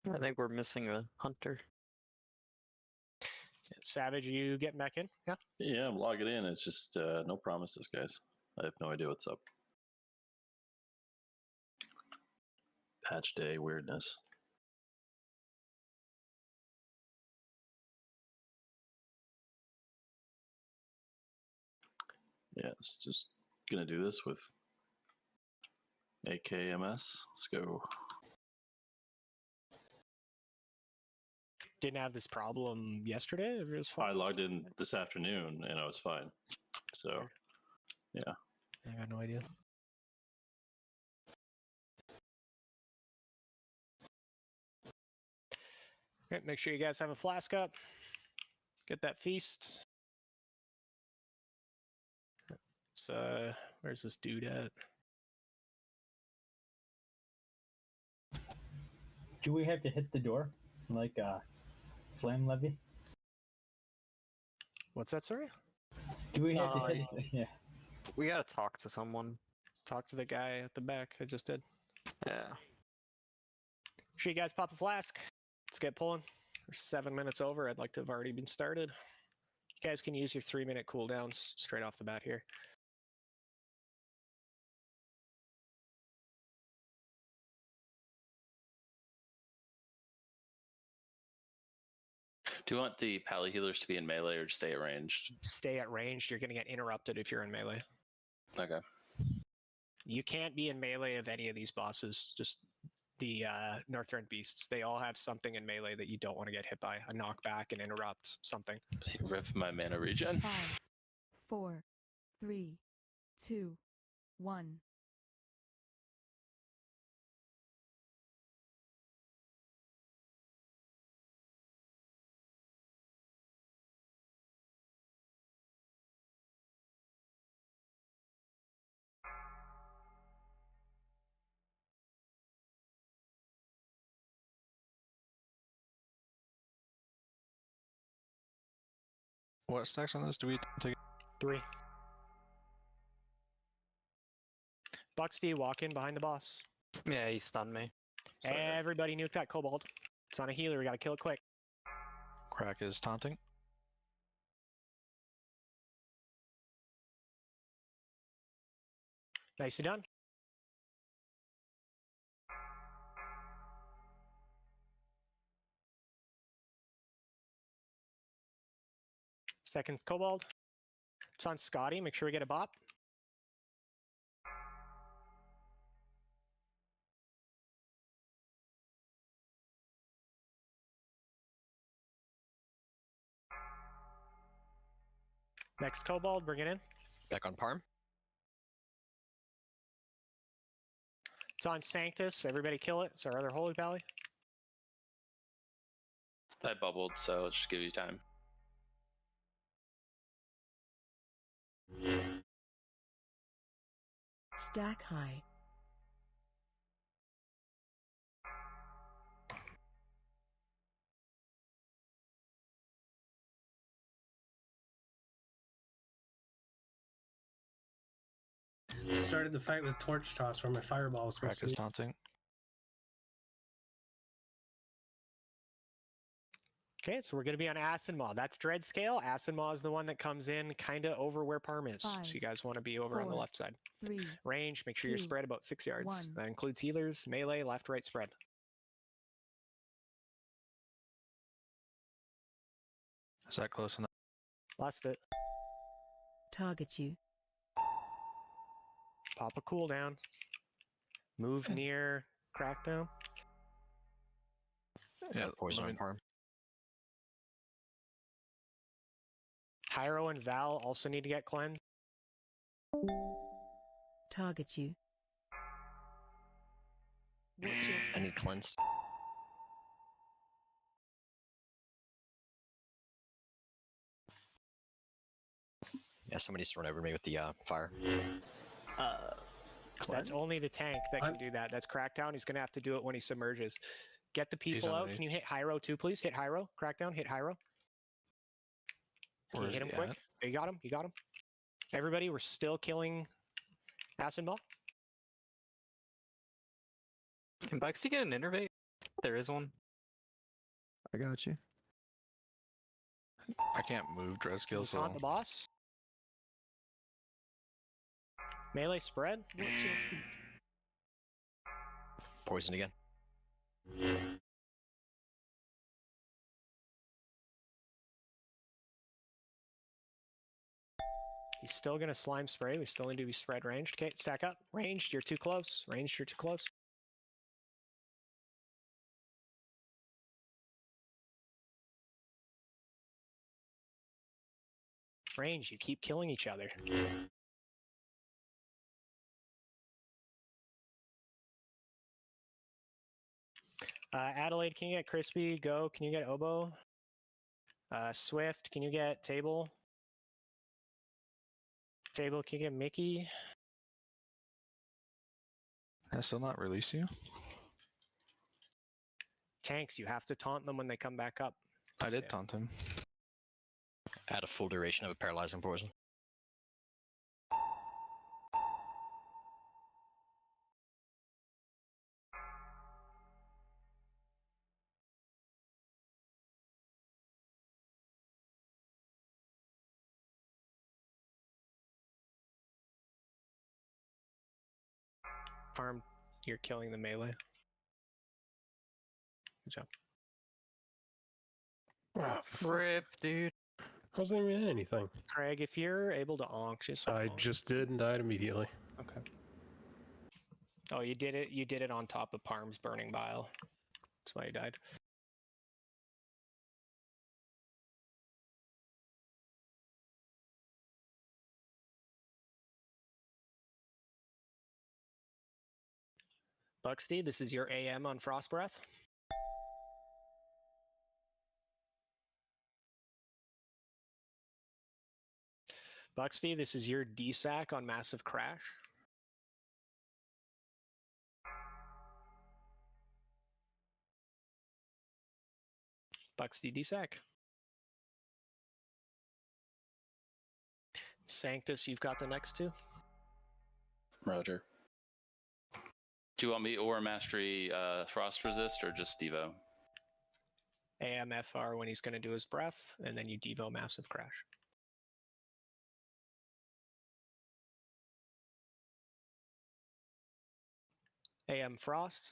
I think we're missing a hunter. Savage, you getting back in? Yeah. Yeah, I'm logging in. It's just no promises, guys. I have no idea what's up. Patch day weirdness. Yeah, it's just gonna do this with AKMS. Let's go. Didn't have this problem yesterday? It was fine. I logged in this afternoon and I was fine. So, yeah. I got no idea. Okay, make sure you guys have a flask up. Get that feast. It's, where's this dude at? Do we have to hit the door like a flame levy? What's that, sorry? Do we have to hit? Yeah. We gotta talk to someone. Talk to the guy at the back. I just did. Yeah. Sure, you guys pop a flask. Let's get pulling. We're 7 minutes over. I'd like to have already been started. You guys can use your 3-minute cooldowns straight off the bat here. Do you want the pally healers to be in melee or stay at ranged? Stay at range. You're going to get interrupted if you're in melee. Okay. You can't be in melee of any of these bosses. Just the Northrend beasts. They all have something in melee that you don't want to get hit by. A knockback, an interrupt, something. Rip my mana regen. 5, 4, 3, 2, 1. What stacks on this? Do we take 3. Buxty, walk in behind the boss. Yeah, he stunned me. Sorry. Everybody nuke that kobold. It's on a healer. We got to kill it quick. Crack is taunting? Nicely done. Second kobold. It's on Scotty. Make sure we get a bop. Next kobold, bring it in. Back on Parm. It's on Sanctus. Everybody kill it. It's our other holy pally. I bubbled, so let's just give you time. Stack high. Started the fight with torch toss where my fireball was supposed Crack is to be. taunting. Okay, so we're going to be on Acid Maw. That's Dread Scale. Acid Maw is the one that comes in kind of over where Parm is. 5, So you guys want to be over on the 4, left side. 3. Range, make sure you're 2, spread about 6 yards. 1. That includes healers, melee, left, right spread. Is that close enough? Lost it. Target you. Pop a cooldown. Move near Crackdown. Yeah, Poison let on me- Parm. Hyro and Val also need to get cleansed. Target you. I need cleansed. Yeah, somebody's run over me with the fire. That's only the tank that can do that. That's Crackdown. He's going to have to do it when he submerges. Get the people out. underneath. Can you hit Hyro too, please? Hit Hyro. Crackdown. Hit Hyro. Can Where you is hit him he quick? at? You got him. You got him. Everybody, we're still killing Acid Ball. Can Buxy get an innervate? There is one. I got you. I can't move dread Can you skills, so taunt the boss? Melee spread? What's your feet? Poison again. He's still gonna slime spray. We still need to be spread ranged. Okay, stack up. Ranged, you're too close. Ranged, you're too close. Range, you keep killing each other. Adelaide, can you get Crispy? Go, can you get Oboe? Swift, can you get Table? Table, can you get Mickey? I still not release you. Tanks, you have to taunt them when they come back up. I did Yeah. taunt him. Add a full duration of a paralyzing poison. Parm, you're killing the melee. Good job. Oh, Rip, dude. I wasn't even in anything. Craig, if you're able to onk, just I onk. just did and died immediately. Okay. Oh, you did it. You did it on top of Parm's burning bile. That's why you died. Buxty, this is your AM on Frost Breath. Buxty, this is your DSAC on Massive Crash. Buxty DSAC. Sanctus, you've got the next two. Roger. Do you want me or Mastery Frost Resist or just Devo? AMFR when he's going to do his breath, and then you Devo Massive Crash. AM Frost.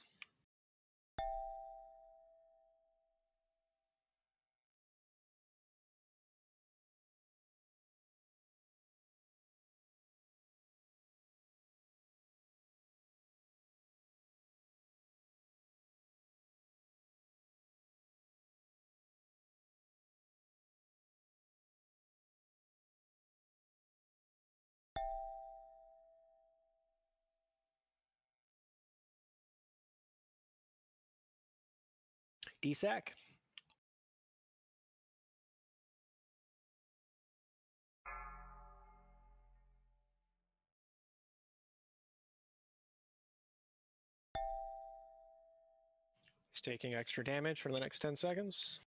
DSAC. He's taking extra damage for the next 10 seconds.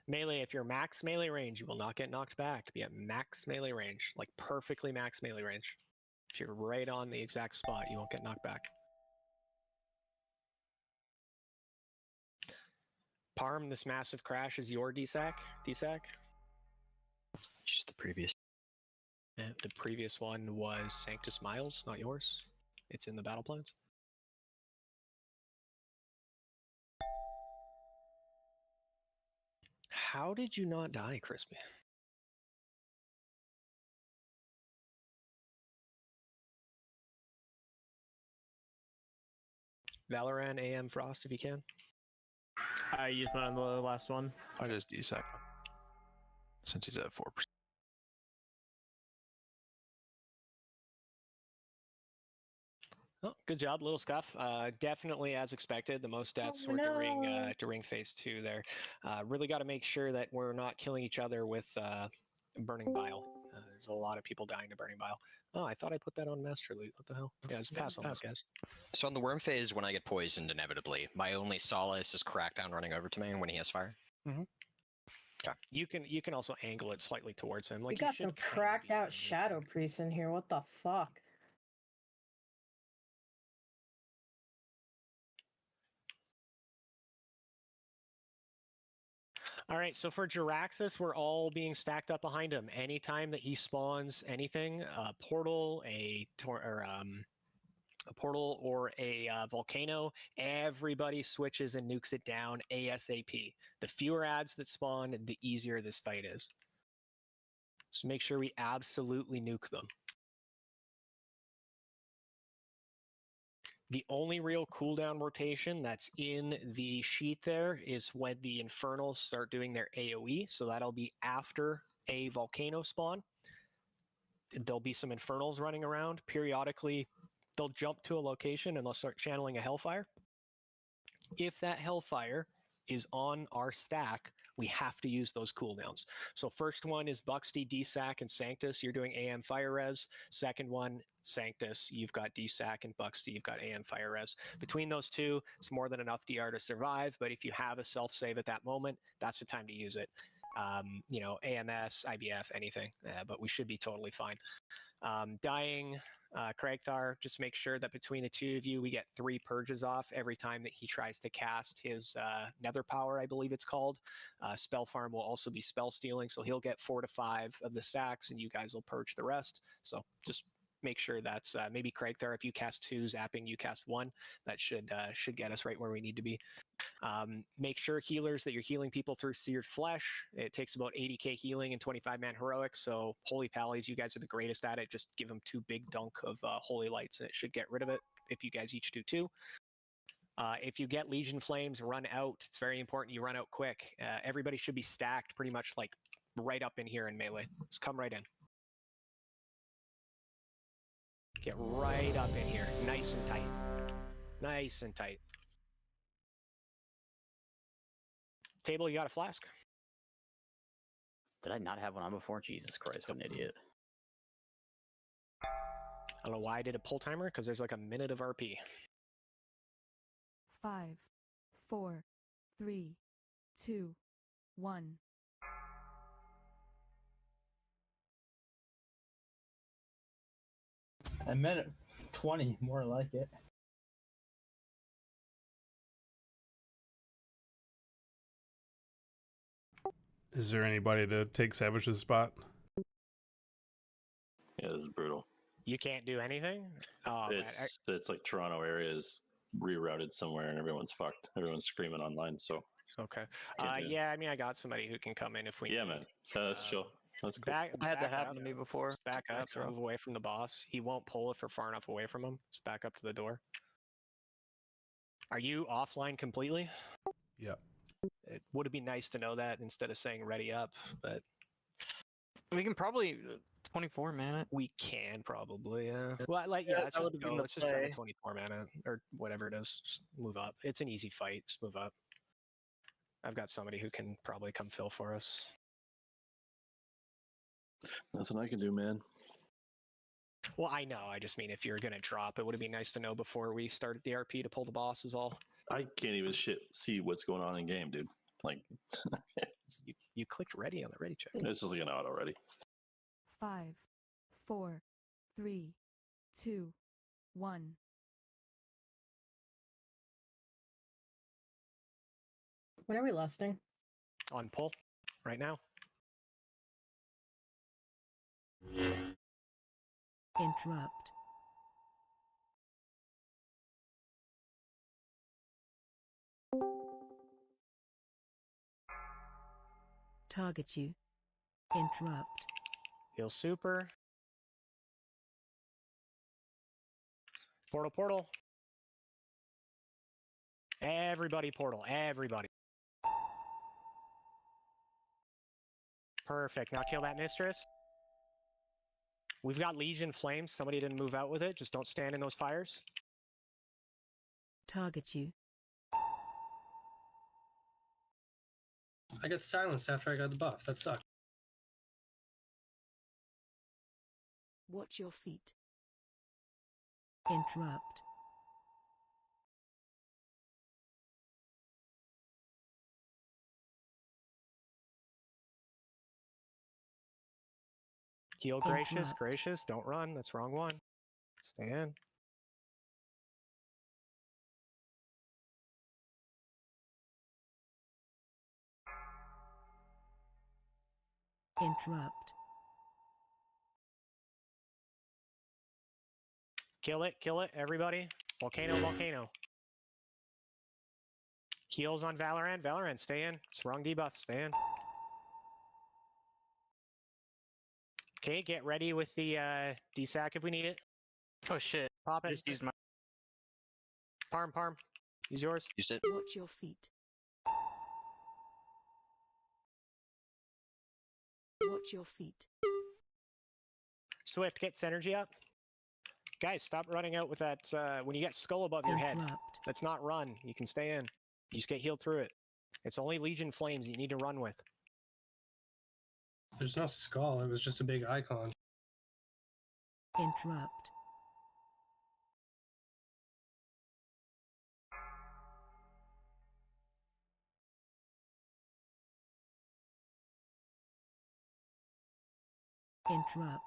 Melee, if you're max melee range, you will not get knocked back. Be at max melee range, like perfectly max melee range. If you're right on the exact spot, you won't get knocked back. Parm, this Massive Crash is your DSAC? DSAC? Just the previous. And the previous one was Sanctus Miles, not yours. It's in the battle plans. How did you not die, Crispy? Valorant AM Frost, if you can. I used one on the last one. I just DSAC. Since he's at 4%. Oh, good job, Little Scuff. Definitely as expected, the most deaths were during phase 2 there. Really got to make sure that we're not killing each other with burning bile. There's a lot of people dying to Burning Bile. Oh, I thought I put that on Master Loot. What the hell? Yeah, just pass on those guys. So on the worm phase, when I get poisoned inevitably, my only solace is Crackdown running over to me when he has fire. Okay. You can also angle it slightly towards him. Like We got should some kinda cracked be out able to- shadow priests in here. What the fuck? All right, so for Jiraxis, we're all being stacked up behind him. Anytime that he spawns anything, a portal, a portal or a volcano, everybody switches and nukes it down ASAP. The fewer ads that spawn, the easier this fight is. So make sure we absolutely nuke them. The only real cooldown rotation that's in the sheet there is when the Infernals start doing their AoE. So that'll be after a volcano spawn. There'll be some Infernals running around. Periodically, they'll jump to a location and they'll start channeling a Hellfire. If that Hellfire is on our stack, we have to use those cooldowns. So first one is Buxty, DSAC, and Sanctus. You're doing AM Fire Res. Second one, Sanctus. You've got DSAC, and Buxty, you've got AM Fire Res. Between those two, it's more than enough DR to survive, but if you have a self-save at that moment, that's the time to use it. You know, AMS, IBF, anything, but we should be totally fine. Dying, Cragthar, just make sure that between the two of you, we get 3 purges off every time that he tries to cast his Nether Power, I believe it's called. Spell Farm will also be spell stealing, so he'll get 4 to 5 of the stacks, and you guys will purge the rest. So just make sure that's maybe Cragthar, if you cast 2, zapping, you cast 1. That should get us right where we need to be. Make sure healers that you're healing people through Seared Flesh. It takes about 80k healing and 25-man heroic, so Holy Pallies, you guys are the greatest at it. Just give them 2 big dunk of Holy Lights and it should get rid of it if you guys each do 2. If you get Legion Flames, run out. It's very important you run out quick. Everybody should be stacked pretty much like right up in here in melee. Just come right in. Get right up in here. Nice and tight. Nice and tight. Table, you got a flask? Did I not have one on before? Jesus Christ, what an idiot. I don't know why I did a pull timer, because there's like a minute of RP. 5, 4, 3, 2, 1. A minute 20, more like it. Is there anybody to take Savage's spot? Yeah, this is brutal. You can't do anything? Oh, It's like Toronto area is rerouted somewhere and everyone's fucked. Everyone's screaming online, so. Okay. Can't do it. Yeah, I mean, I got somebody who can come in if we Yeah, need. man. That's chill. That's cool. Back, I had that back happen up. to me before. Just back up, That's rough. move away from the boss. He won't pull if we're far enough away from him. Just back up to the door. Are you offline completely? Yeah. It would be nice to know that instead of saying ready up, but We can probably 24 mana. we can probably, yeah. Well, like, Yeah, yeah, let's that just would've go. been the Let's just try the play. 24 mana or whatever it is. Just move up. It's an easy fight. Just move up. I've got somebody who can probably come fill for us. Nothing I can do, man. Well, I know. I just mean if you're gonna drop, it would have been nice to know before we started the RP to pull the boss is all. I can't even see what's going on in game, dude. Like, You clicked ready on the ready check. it's just like an auto ready. 5, 4, 3, 2, 1. When are we lusting? On pull right now. Interrupt. Target you. Interrupt. Heal super. Portal, portal. Everybody portal. Everybody. Perfect. Now kill that mistress. We've got Legion Flames. Somebody didn't move out with it. Just don't stand in those fires. Target you. I got silenced after I got the buff. That sucked. Watch your feet. Interrupt. Heal gracious, Interrupt. gracious. Don't run. That's wrong one. Stay in. Interrupt. Kill it, everybody. Volcano, volcano. Heals on Valorant, Valorant, stay in. It's wrong debuff, stay in. Okay, get ready with the DSAC if we need it. Oh shit. Pop I it. just used my. Parm. Use yours. Used it. Watch your feet. Watch your feet. Swift, get synergy up. Guys, stop running out with that. When you get skull above your head, Interrupt. that's not run. You can stay in. You just get healed through it. It's only Legion Flames you need to run with. There's no skull. It was just a big icon. Interrupt. Interrupt.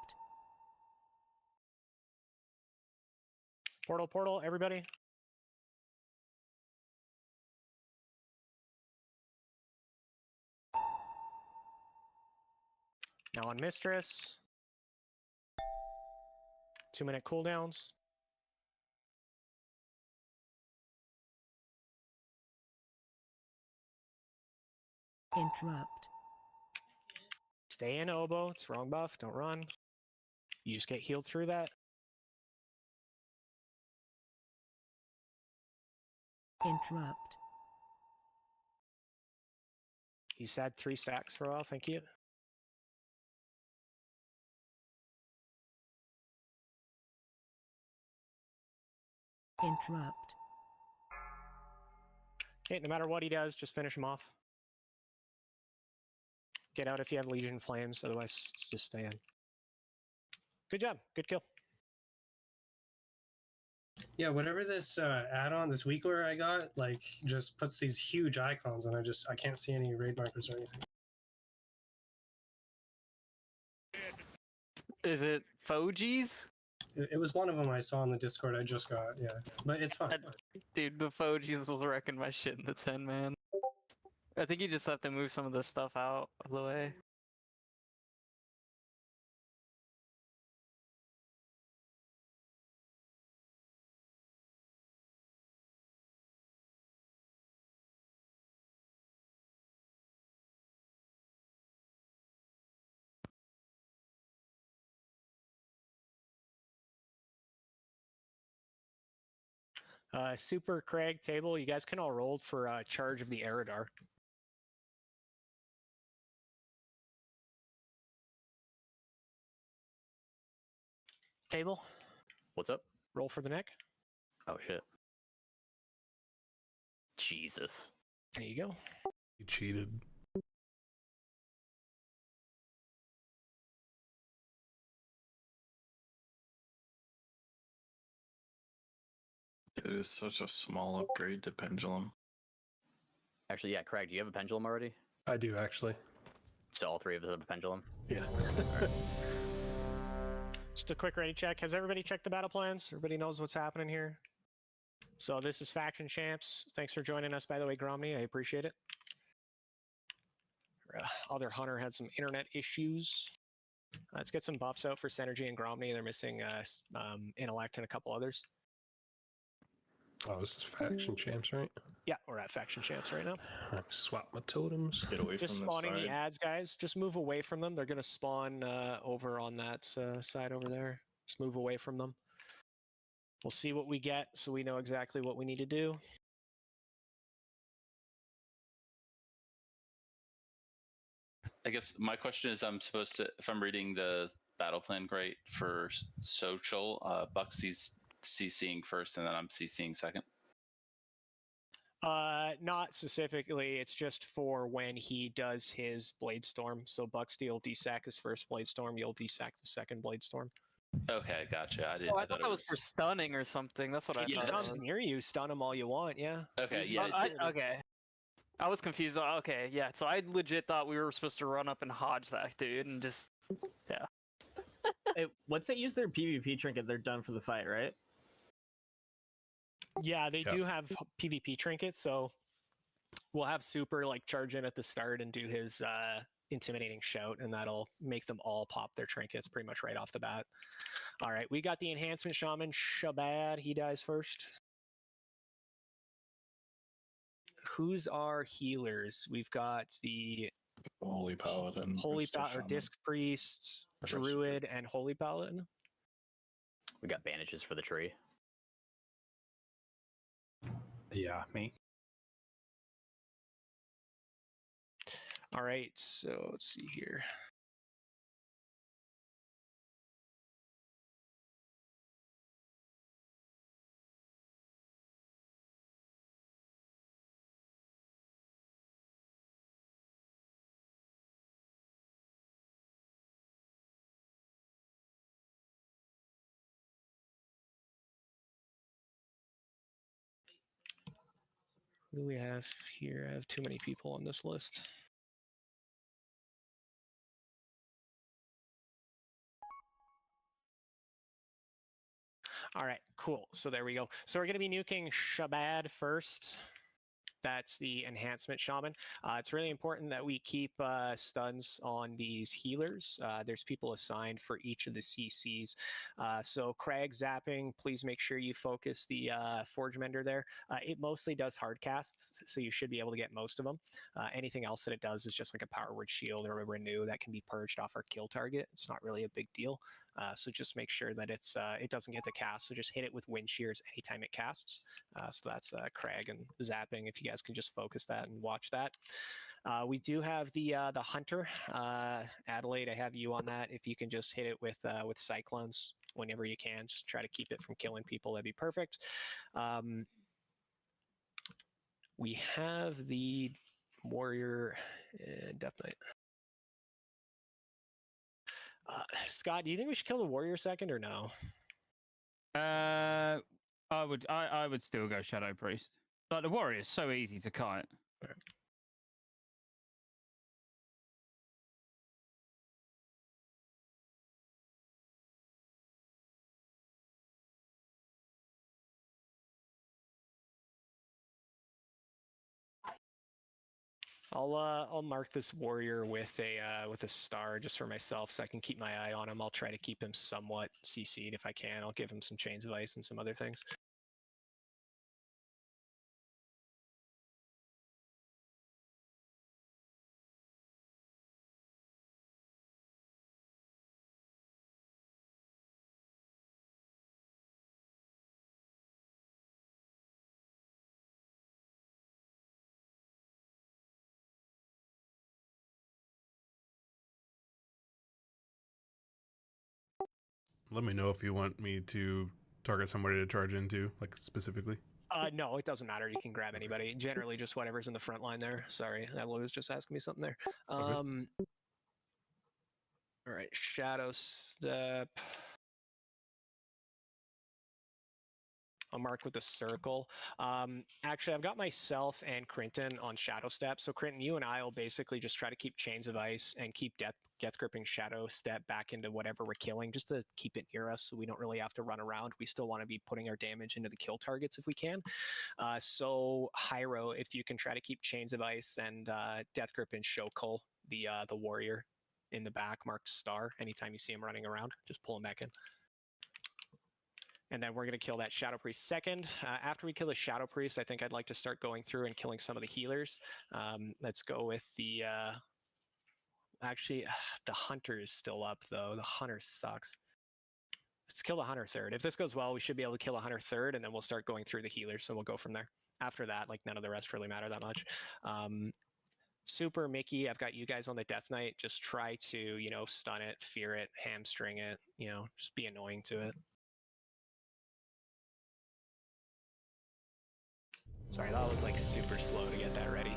Portal, everybody. Now on Mistress. 2-minute cooldowns. Interrupt. Stay in, Oboe. It's wrong buff. Don't run. You just get healed through that. Interrupt. He's had 3 stacks for a while. Thank you. Interrupt. Okay, no matter what he does, just finish him off. Get out if you have Legion Flames, otherwise just stay in. Good job. Good kill. Yeah, whatever this add-on, this weakler I got, like, just puts these huge icons, and I can't see any raid markers or anything. Is it Fogies? It was one of them I saw in the Discord I just got, yeah. But it's fine. Dude, the Fogies was wrecking my shit in the 10, man. I think you just have to move some of this stuff out of the way. Super Craig table, you guys can all roll for charge of the Eridar. Table, What's up? roll for the neck. Oh shit. Jesus. There you go. You cheated. It is such a small upgrade to Pendulum. Actually, yeah, Craig, do you have a pendulum already? I do, actually. So all 3 of us have a pendulum? Yeah. Just a quick ready check. Has everybody checked the battle plans? Everybody knows what's happening here? So this is Faction Champs. Thanks for joining us, by the way, Gromny. I appreciate it. Other Hunter had some internet issues. Let's get some buffs out for Synergy and Gromny. They're missing Intellect and a couple others. Oh, this is Faction Champs, right? Yeah, we're at Faction Champs right now. Swap my totems. Get away Just from the spawning side. the ads, guys. Just move away from them. They're going to spawn over on that side over there. Just move away from them. We'll see what we get so we know exactly what we need to do. I guess my question is, I'm supposed to, if I'm reading the battle plan right for social, Buck sees CCing first, and then I'm CCing second. Not specifically. It's just for when he does his Blade Storm. So Buxty will desack his first Blade Storm. You'll desack the second Blade Storm. Okay, gotcha. I didn't. Oh, I I thought that was for stunning or something. That's what I If he thought. it comes was. near you, stun him all you want. Yeah. Okay, Use yeah. Okay. I was confused. Okay, yeah. So I legit thought we were supposed to run up and hodge that dude and just, yeah. Hey, once they use their PvP trinket, they're done for the fight, right? Yeah, they do have PvP trinkets, so we'll have Super like charge in at the start and do his intimidating shout, and that'll make them all pop their trinkets pretty much right off the bat. All right, we got the enhancement shaman Shabad. He dies first. Who's our healers? We've got the Holy Paladin, Holy Rest of Paladin, or Shaman. Disc Priest, Rest of- Druid, and Holy Paladin. We got bandages for the tree. Yeah, me. All right, so let's see here. Who do we have here? I have too many people on this list. All right, cool. So there we go. So we're going to be nuking Shabad first. That's the enhancement shaman. It's really important that we keep stuns on these healers. There's people assigned for each of the CCs. So Crag zapping, please make sure you focus the Forge Mender there. It mostly does hard casts, so you should be able to get most of them. Anything else that it does is just like a Power Word Shield or a Renew that can be purged off our kill target. It's not really a big deal. So just make sure that it doesn't get to cast. So just hit it with Wind Shears anytime it casts. So that's Crag and zapping. If you guys can just focus that and watch that. We do have the Hunter. Adelaide, I have you on that. If you can just hit it with Cyclones whenever you can, just try to keep it from killing people. That'd be perfect. We have the Warrior Death Knight. Scott, do you think we should kill the Warrior second or no? I would still go Shadow Priest. Like the Warrior is so easy to kite. I'll mark this warrior with a star just for myself, so I can keep my eye on him. I'll try to keep him somewhat CC'd if I can. I'll give him some chains of ice and some other things. Let me know if you want me to target somebody to charge into, like specifically. No, it doesn't matter. You can grab anybody. Generally, just whatever's in the front line there. Sorry, Adelaide was just asking me something there. All right, Shadow Step. I'll mark with a circle. Actually, I've got myself and Crinton on Shadow Step. So Crinton, you and I will basically just try to keep Chains of Ice and keep Death Gripping Shadow Step back into whatever we're killing, just to keep it near us so we don't really have to run around. We still want to be putting our damage into the kill targets if we can. So Hyro, if you can try to keep Chains of Ice and Death Grip and Shokul, the warrior in the back, marked star. Anytime you see him running around, just pull him back in. And then we're going to kill that Shadow Priest second. After we kill the Shadow Priest, I think I'd like to start going through and killing some of the healers. Let's go with the... Actually, the Hunter is still up, though. The Hunter sucks. Let's kill the Hunter third. If this goes well, we should be able to kill a Hunter third, and then we'll start going through the healers, so we'll go from there. After that, like, none of the rest really matter that much. Super Mickey, I've got you guys on the Death Knight. Just try to, you know, stun it, fear it, hamstring it, you know, just be annoying to it. Sorry, that was like super slow to get that ready.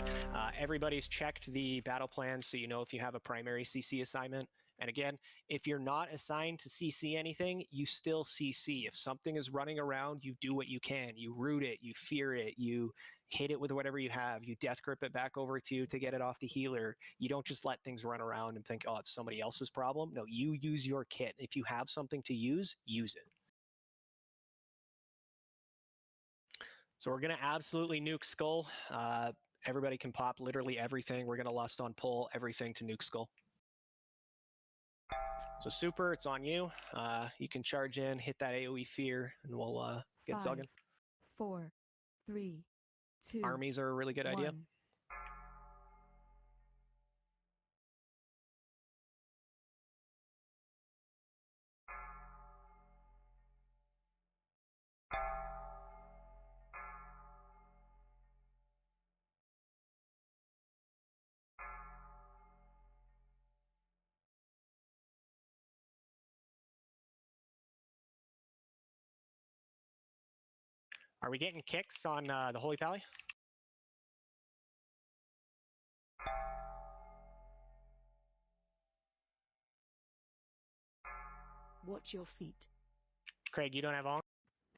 Everybody's checked the battle plan, so you know if you have a primary CC assignment. And again, if you're not assigned to CC anything, you still CC. If something is running around, you do what you can. You root it, you fear it, you hit it with whatever you have, you death grip it back over to you to get it off the healer. You don't just let things run around and think, oh, it's somebody else's problem. No, you use your kit. If you have something to use it. So we're going to absolutely nuke Skull. Everybody can pop literally everything. We're going to lust on pull everything to nuke Skull. So Super, it's on you. You can charge in, hit that AoE fear, and we'll get 5, zugging. 4, 3, 2. Armies are a really good idea. 1. Are we getting kicks on the Holy Pally? Watch your feet. Craig, you don't have on?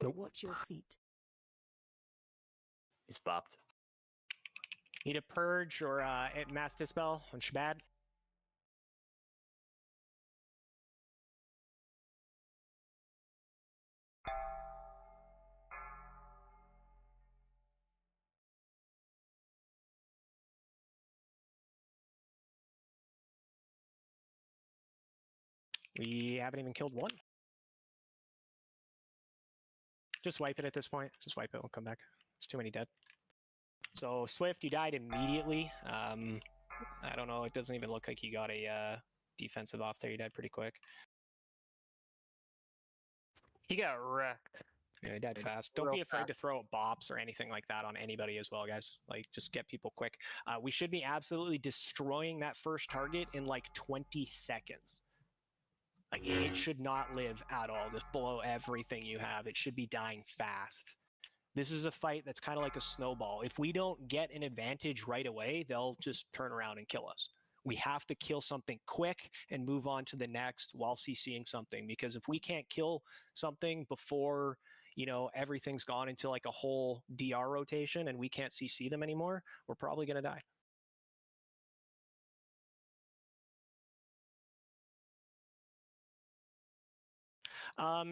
Watch your feet. He's bopped. Need a purge or mass dispel on Shabad? We haven't even killed one. Just wipe it at this point. Just wipe it. We'll come back. There's too many dead. So Swift, you died immediately. I don't know. It doesn't even look like you got a defensive off there. You died pretty quick. He got wrecked. Yeah, he died fast. Don't be afraid to throw bops or anything like that on anybody as well, guys. Like, just get people quick. We should be absolutely destroying that first target in like 20 seconds. Like, it should not live at all. Just blow everything you have. It should be dying fast. This is a fight that's kind of like a snowball. If we don't get an advantage right away, they'll just turn around and kill us. We have to kill something quick and move on to the next while CCing something. Because if we can't kill something before, you know, everything's gone into like a whole DR rotation and we can't CC them anymore, we're probably going to die.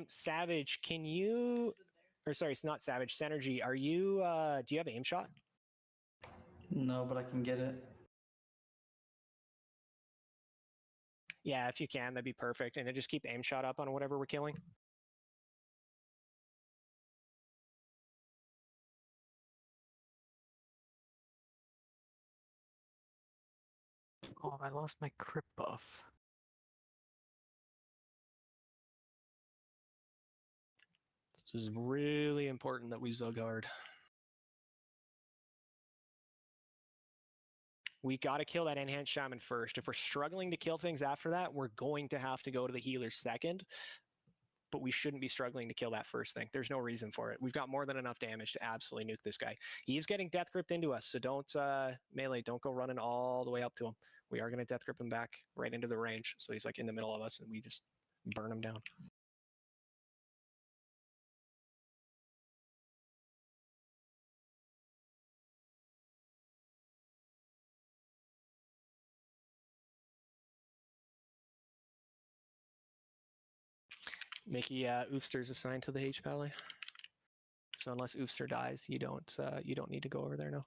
Savage, can you, or sorry, it's not Savage, Synergy, are you, do you have aim shot? No, but I can get it. Yeah, if you can, that'd be perfect. And then just keep aim shot up on whatever we're killing. Oh, I lost my crit buff. This is really important that we Zugard. We got to kill that Enhanced Shaman first. If we're struggling to kill things after that, we're going to have to go to the healer second. But we shouldn't be struggling to kill that first thing. There's no reason for it. We've got more than enough damage to absolutely nuke this guy. He is getting death gripped into us, so don't, Melee, don't go running all the way up to him. We are going to death grip him back right into the range. So he's like in the middle of us and we just burn him down. Mickey, Oofster's assigned to the H Pally. So unless Oofster dies, you don't need to go over there now.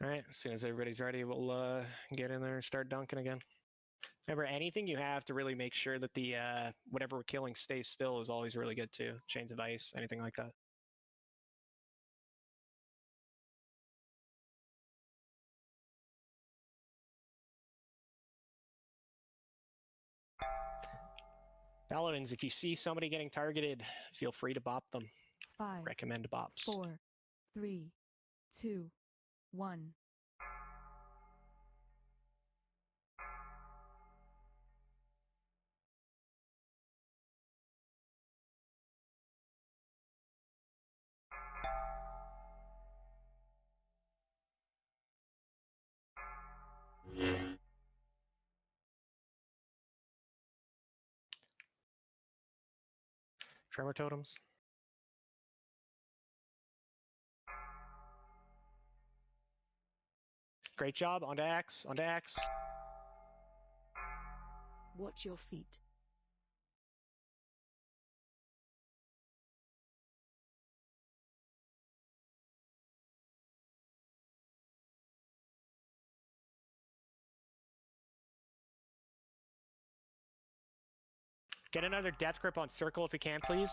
All right, as soon as everybody's ready, we'll get in there and start dunking again. Remember, anything you have to really make sure that the whatever we're killing stays still is always really good too. Chains of ice, anything like that. Paladins, if you see somebody getting targeted, feel free to bop them. 5, Recommend bops. 4, 3, 2, 1. Tremor totems. Great job. Onto X. Onto X. Watch your feet. Get another death grip on circle if you can, please.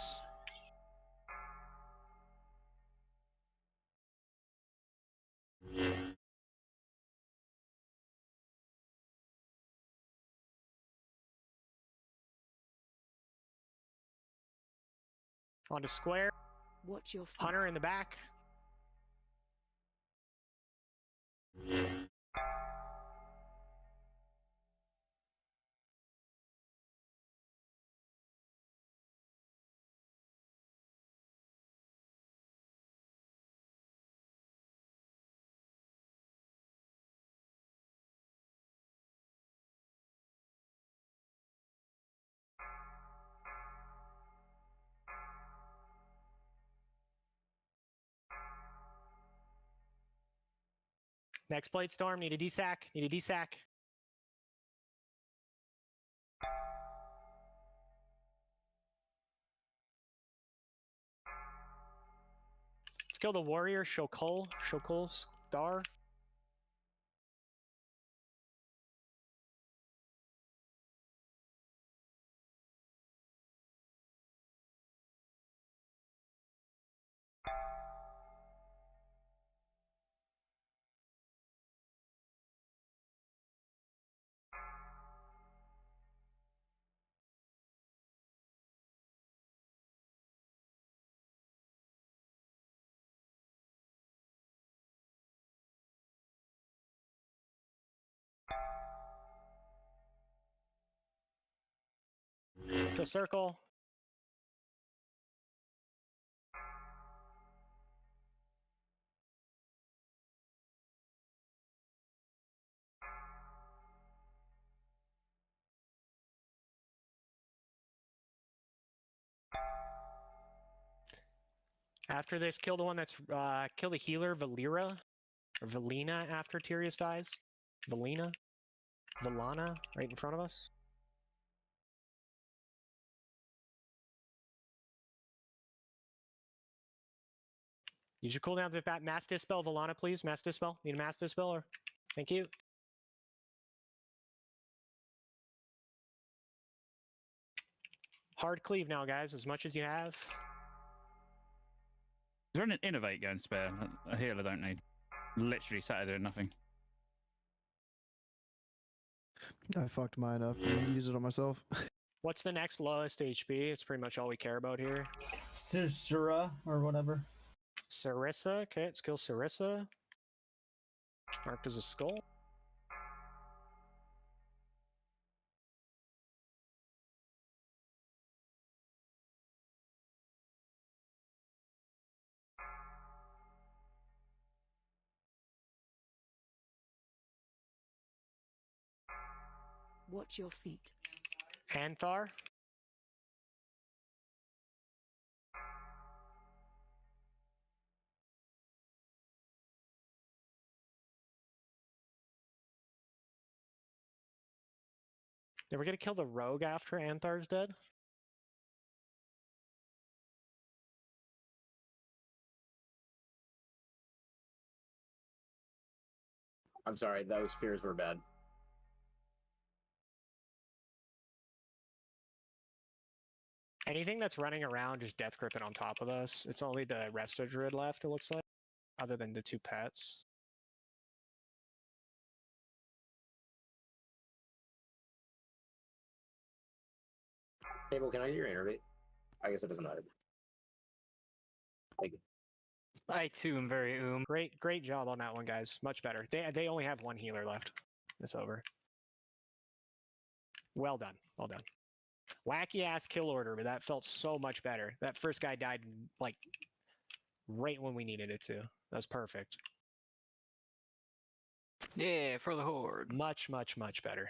Onto square. Watch your feet. Hunter in the back. Next Blade Storm. Need a DSAC. Need a DSAC. Let's kill the warrior. Shokul. Shokul's star. Kill circle. After this, kill the one that's kill the healer, Valera, or Valina after Tyrius dies. Valina, Valana, right in front of us. Use your cooldowns with that mass dispel, Valana, please. Mass dispel. Need a mass dispel, or thank you. Hard cleave now, guys. As much as you have. Is there an innovate going spare? A healer don't need. Literally sat there doing nothing. I fucked mine up and used it on myself. What's the next lowest HP? It's pretty much all we care about here. Sura or whatever. Sarissa. Okay, let's kill Sarissa. Marked as a skull. Watch your feet. Anthar. Then we're gonna kill the rogue after Anthar's dead. I'm sorry, those fears were bad. Anything that's running around just death gripping on top of us. It's only the Resto Druid left, it looks like, other than the 2 pets. Table, can I get your innervate? I guess it doesn't matter. Thank you. I too am very Great job on that one, guys. Much better. They only have 1 healer left. It's over. Well done. Well done. Wacky ass kill order, but that felt so much better. That first guy died like right when we needed it to. That was perfect. Yeah, for the horde. Much better.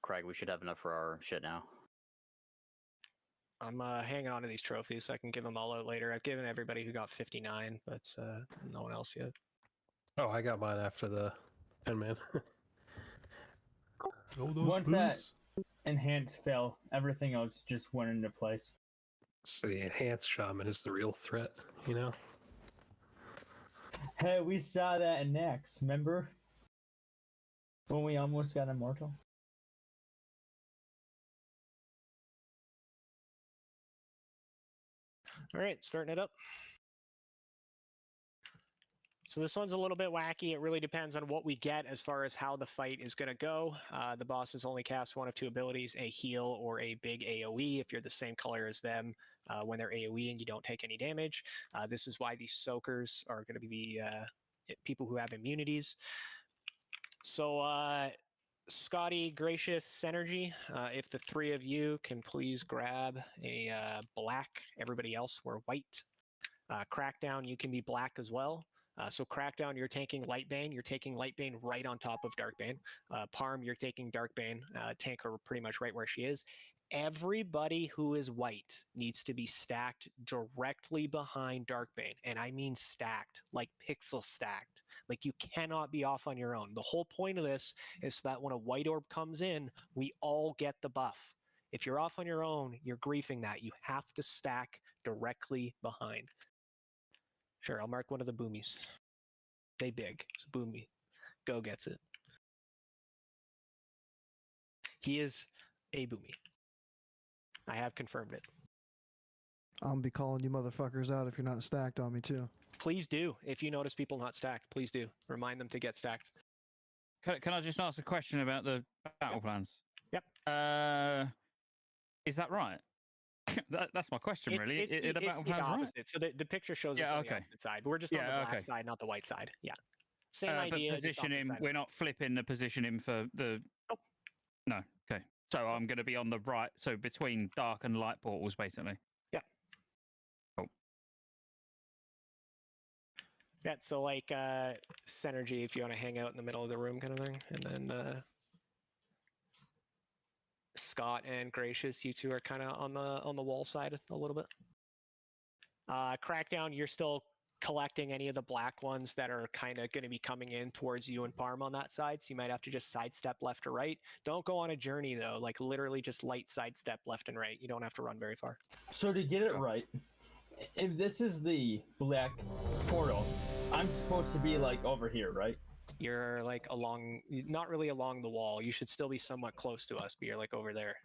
Craig, we should have enough for our shit now. I'm hanging on to these trophies so I can give them all out later. I've given everybody who got 59, but no one else yet. Oh, I got mine after the 10-man. Oh, those Once boots. that enhanced fell, everything else just went into place. So the enhanced shaman is the real threat, you know? Hey, we saw that in Nex, remember? When we almost got immortal? All right, starting it up. So this one's a little bit wacky. It really depends on what we get as far as how the fight is going to go. The bosses only cast 1 of 2 abilities, a heal or a big AoE if you're the same color as them when they're AoE and you don't take any damage. This is why these soakers are going to be the people who have immunities. So Scotty, Gracious, Synergy, if the 3 of you can please grab a black, everybody else we're white. Crackdown, you can be black as well. So Crackdown, you're taking Lightbane. You're taking Lightbane right on top of Darkbane. Parm, you're taking Darkbane. Tank her pretty much right where she is. Everybody who is white needs to be stacked directly behind Darkbane. And I mean stacked, like pixel stacked. Like you cannot be off on your own. The whole point of this is that when a white orb comes in, we all get the buff. If you're off on your own, you're griefing that. You have to stack directly behind. Sure, I'll mark one of the boomies. They big. It's boomy. Go gets it. He is a boomy. I have confirmed it. I'm gonna be calling you motherfuckers out if you're not stacked on me too. Please do. If you notice people not stacked, please do. Remind them to get stacked. Can I just ask a question about the battle plans? Yep. Is that right? That's my question, really. It's Are the battle the plans right? opposite. So the picture shows us on the opposite side. We're just on the black side, not the white side. Yeah. Same idea. But position him. We're not flipping the position him for the. Nope. No. Okay. So I'm going to be on the right. So between dark and light portals, basically. Yeah. Cool. Yeah. So like Synergy, if you want to hang out in the middle of the room, kind of thing, and then. Scott and Gracious, you two are kind of on the wall side a little bit. Crackdown, you're still collecting any of the black ones that are kind of going to be coming in towards you and Parm on that side, so you might have to just sidestep left or right. Don't go on a journey though, like literally just light sidestep left and right. You don't have to run very far. So to get it right, if this is the black portal, I'm supposed to be like over here, right? You're like along, not really along the wall. You should still be somewhat close to us, but you're like over there.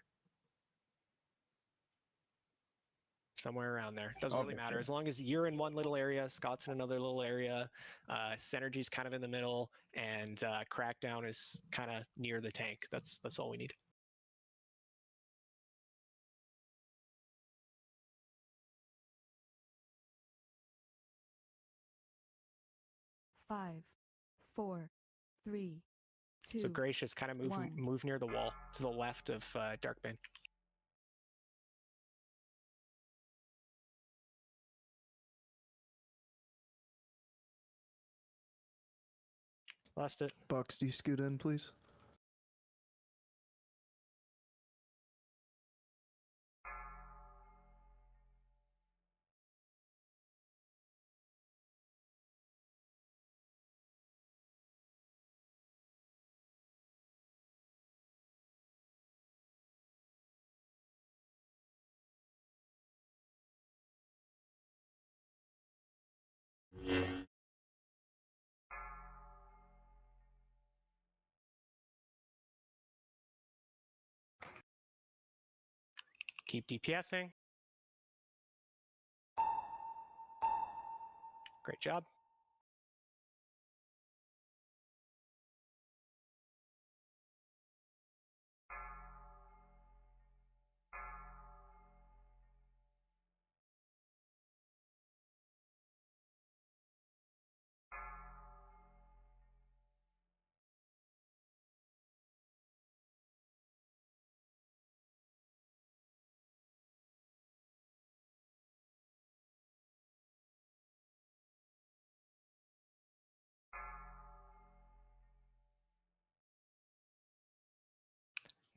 Somewhere around there. Doesn't really matter. As long as you're in one little area, Scott's in another little area, Synergy's kind of in the middle, and Crackdown is kind of near the tank. That's all we need. Five, 4, 3, 2. So Gracious, kind of move near the wall to the left of Darkbane. Lost it. Bucks, do you scoot in, please? Keep DPSing. Great job.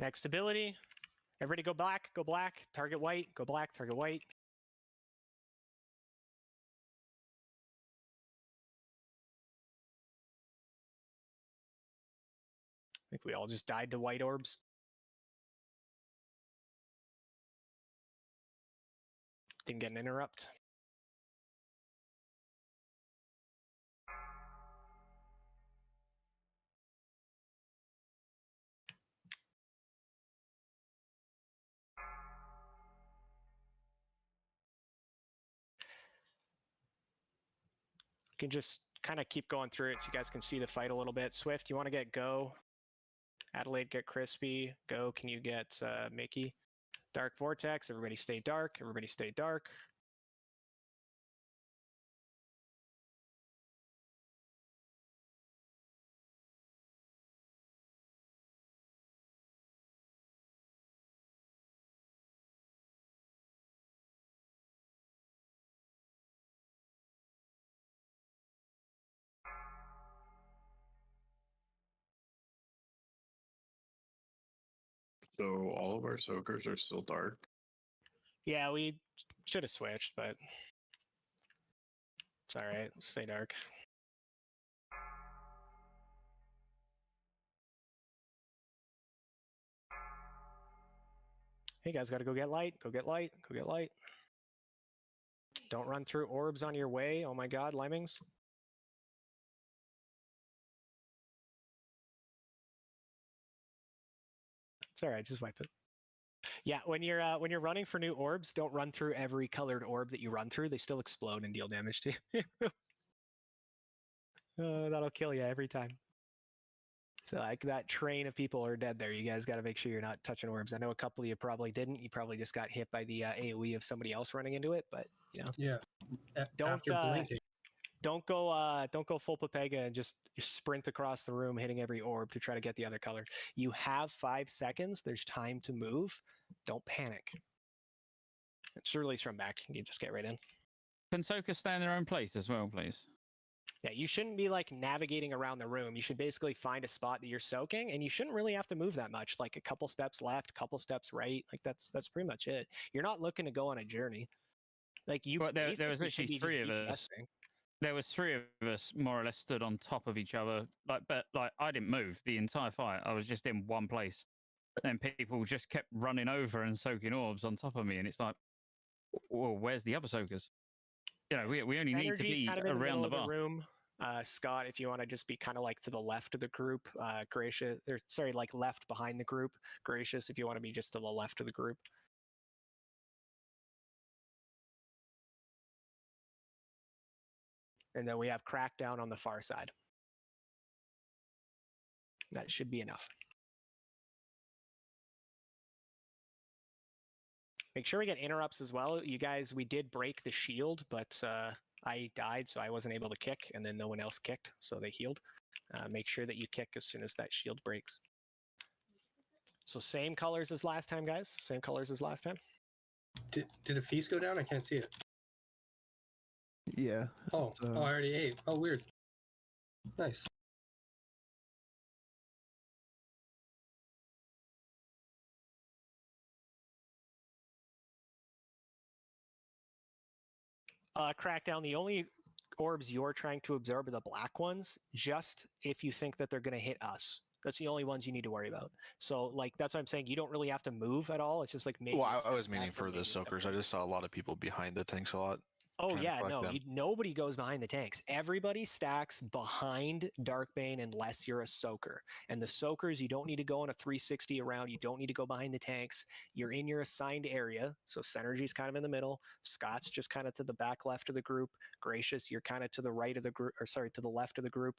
Next ability. Everybody go black, target white, go black, target white. I think we all just died to white orbs. Didn't get an interrupt. You can just kind of keep going through it so you guys can see the fight a little bit. Swift, you want to get Go. Adelaide, get Crispy. Go, can you get Mickey? Dark Vortex, everybody stay dark. Everybody stay dark. So all of our soakers are still dark. Yeah, we should have switched, but it's all right. Stay dark. Hey guys, gotta go get light. Go get light. Go get light. Don't run through orbs on your way. Oh my god, lemmings. It's all right. Just wipe it. Yeah, when you're running for new orbs, don't run through every colored orb that you run through. They still explode and deal damage to you. That'll kill you every time. So like that train of people are dead there. You guys got to make sure you're not touching orbs. I know a couple of you probably didn't. You probably just got hit by the AOE of somebody else running into it. But you know, Yeah. don't go full Pepega and just sprint across the room hitting every orb to try to get the other color. You have 5 seconds. There's time to move. Don't panic. It's release from back. You just get right in. Can Soka stay in their own place as well, please? Yeah, you shouldn't be like navigating around the room. You should basically find a spot that you're soaking, and you shouldn't really have to move that much. Like a couple steps left, couple steps right. Like that's pretty much it. You're not looking to go on a journey. Like you. But there was basically should actually be just 3 of us. DPSing. There was 3 of us more or less stood on top of each other. But I didn't move the entire fight. I was just in one place. Then people just kept running over and soaking orbs on top of me, and it's like, well, where's the other soakers? You know, we only need to be kind of in the around middle the of the bar. room. Scott, if you want to just be kind of like to the left of the group, Gracious, or sorry, like left behind the group. Gracious, if you want to be just to the left of the group. And then we have Crackdown on the far side. That should be enough. Make sure we get interrupts as well. You guys, we did break the shield, but I died, so I wasn't able to kick, and then no one else kicked, so they healed. Make sure that you kick as soon as that shield breaks. So same colors as last time, guys. Same colors as last time. Did a feast go down? I can't see it. Yeah. Oh, I already ate. Oh, weird. Nice. Crackdown, the only orbs you're trying to absorb are the black ones, just if you think that they're going to hit us. That's the only ones you need to worry about. So, like, that's what I'm saying. You don't really have to move at all. It's just like maybe. Well, I was meaning for the soakers. I just saw a lot of people behind the tanks a lot. Oh Trying to yeah, collect no, them. nobody goes behind the tanks. Everybody stacks behind Darkbane unless you're a soaker. And the soakers, you don't need to go on a 360 around. You don't need to go behind the tanks. You're in your assigned area. So Synergy's kind of in the middle. Scott's just kind of to the back left of the group. Gracious, you're kind of to the right of the group, or sorry, to the left of the group.